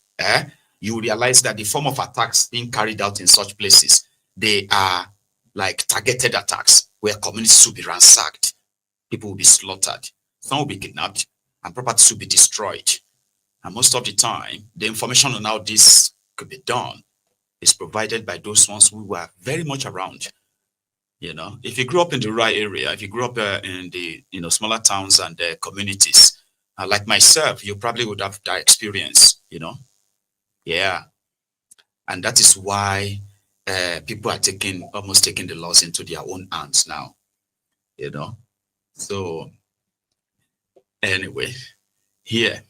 you realize that the form of attacks being carried out in such places, they are like targeted attacks where communities will be ransacked, people will be slaughtered, some will be kidnapped, and properties will be destroyed. And most of the time, the information on how this could be done is provided by those ones who were very much around. You know, if you grew up in the rural area, if you grew up in the smaller towns and communities, like myself, you probably would have that experience. You know, yeah, and that is why people are almost taking the laws into their own hands now, you know. So anyway, here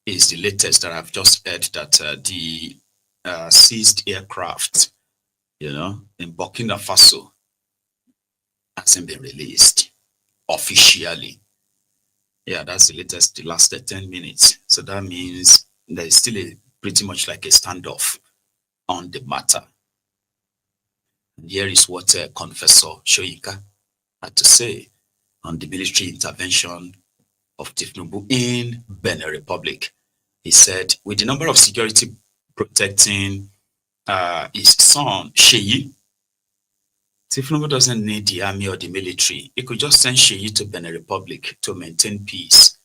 is the latest that I've just heard, that the seized aircraft, you know, in Burkina Faso hasn't been released officially. Yeah, that's the latest, the last 10 minutes. So that means there's still pretty much like a standoff on the matter. And here is what Confessor Shoyinka had to say on the military intervention of Tinubu in Benin Republic. He said, with the number of security protecting his son, Sheyi, Tinubu doesn't need the army or the military. He could just send Sheyi to Benin Republic to maintain peace.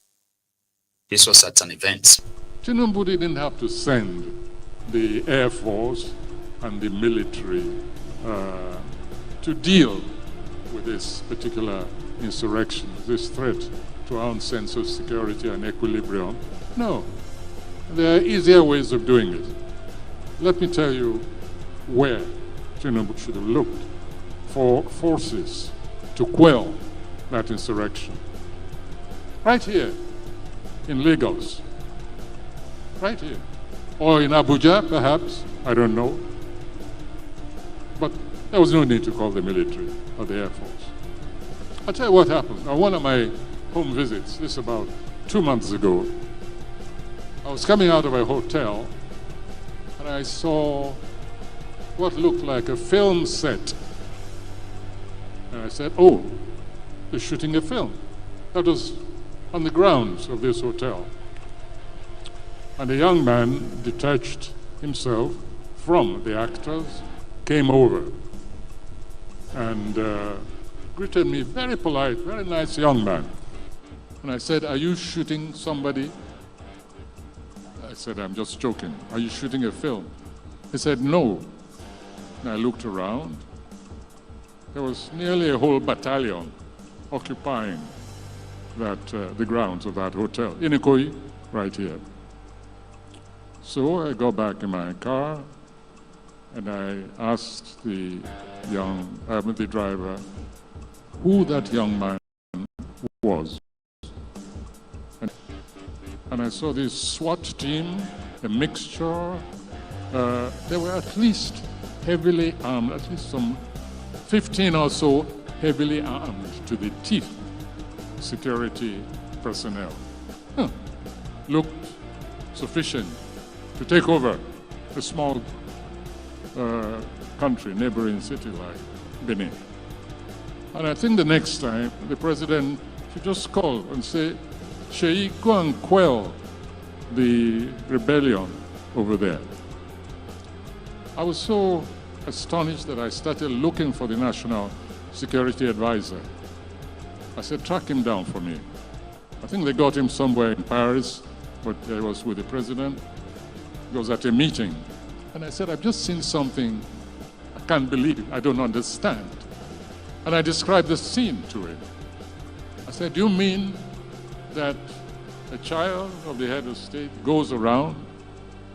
This was at an event. Tinubu didn't have to send the Air Force and the military to deal with this particular insurrection, this threat to our own sense of security and equilibrium. No, there are easier ways of doing it. Let me tell you where Tinubu should have looked for forces to quell that insurrection. Right here in Lagos, right here, or in Abuja perhaps, I don't know. But there was no need to call the military or the Air Force. I'll tell you what happened. On one of my home visits, this about 2 months ago, I was coming out of a hotel and I saw what looked like a film set. And I said, oh, they're shooting a film. That was on the grounds of this hotel. And a young man detached himself from the actors, came over and greeted me, very polite, very nice young man. And I said, are you shooting somebody? I said, I'm just joking. Are you shooting a film? He said, no. And I looked around. There was nearly a whole battalion occupying the grounds of that hotel, in Ikoyi, right here. So I got back in my car and I asked the driver who that young man was. And I saw this SWAT team, a mixture. There were at least heavily armed, at least some 15 or so heavily armed to the teeth security personnel. Looked sufficient to take over a small country, neighboring city like Benin. And I think the next time the president should just call and say, Sheyi, go and quell the rebellion over there. I was so astonished that I started looking for the National Security Advisor. I said, track him down for me. I think they got him somewhere in Paris, but I was with the president. He was at a meeting. And I said, I've just seen something I can't believe, I don't understand. And I described the scene to him. I said, do you mean that a child of the head of state goes around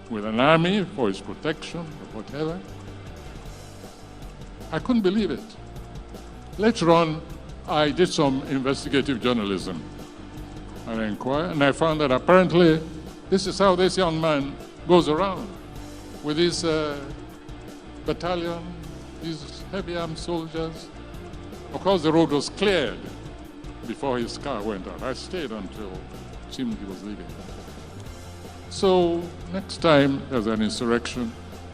with an army for his protection or whatever? I couldn't believe it. Later on, I did some investigative journalism. And I inquired, and I found that apparently this is how this young man goes around with his battalion, these heavy armed soldiers. Of course, the road was cleared before his car went out. I stayed until it seemed he was leaving. So next time there's an insurrection,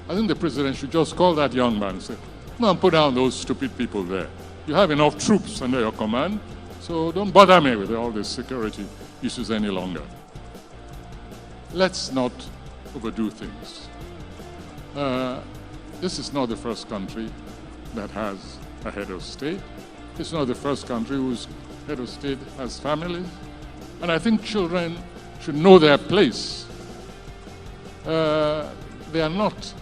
I think the president should just call that young man and say, no, put down those stupid people there. You have enough troops under your command, so don't bother me with all these security issues any longer. Let's not overdo things. This is not the first country that has a head of state. It's not the first country whose head of state has families. And I think children should know their place. They are not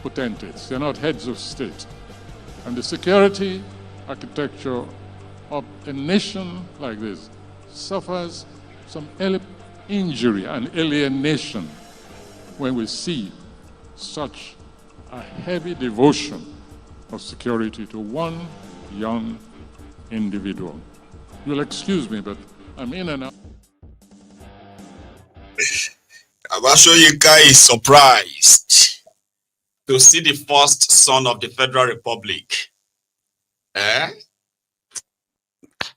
potentates. They are not heads of state. And the security architecture of a nation like this suffers some injury and alienation when we see such a heavy devotion of security to one young individual. You'll excuse me, but I'm in and out. Abashoyinka is surprised to see the first son of the Federal Republic.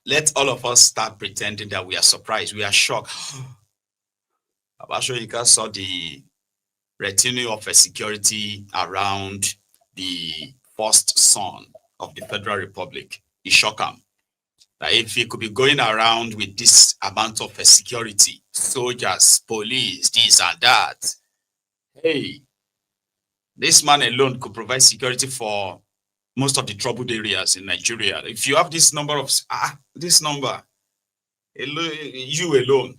Let all of us start pretending that we are surprised, we are shocked. Abashoyinka saw the retinue of a security around the first son of the Federal Republic. It shocked him. That if he could be going around with this amount of security, soldiers, police, this and that, hey, this man alone could provide security for most of the troubled areas in Nigeria. If you have this number of, this number, you alone,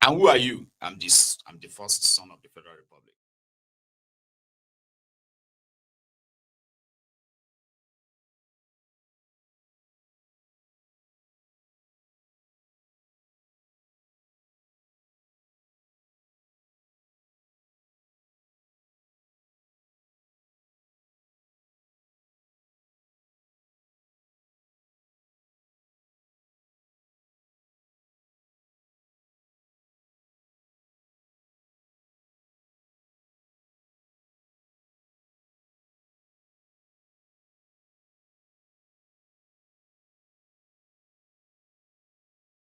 and who are you? I'm the first son of the Federal Republic.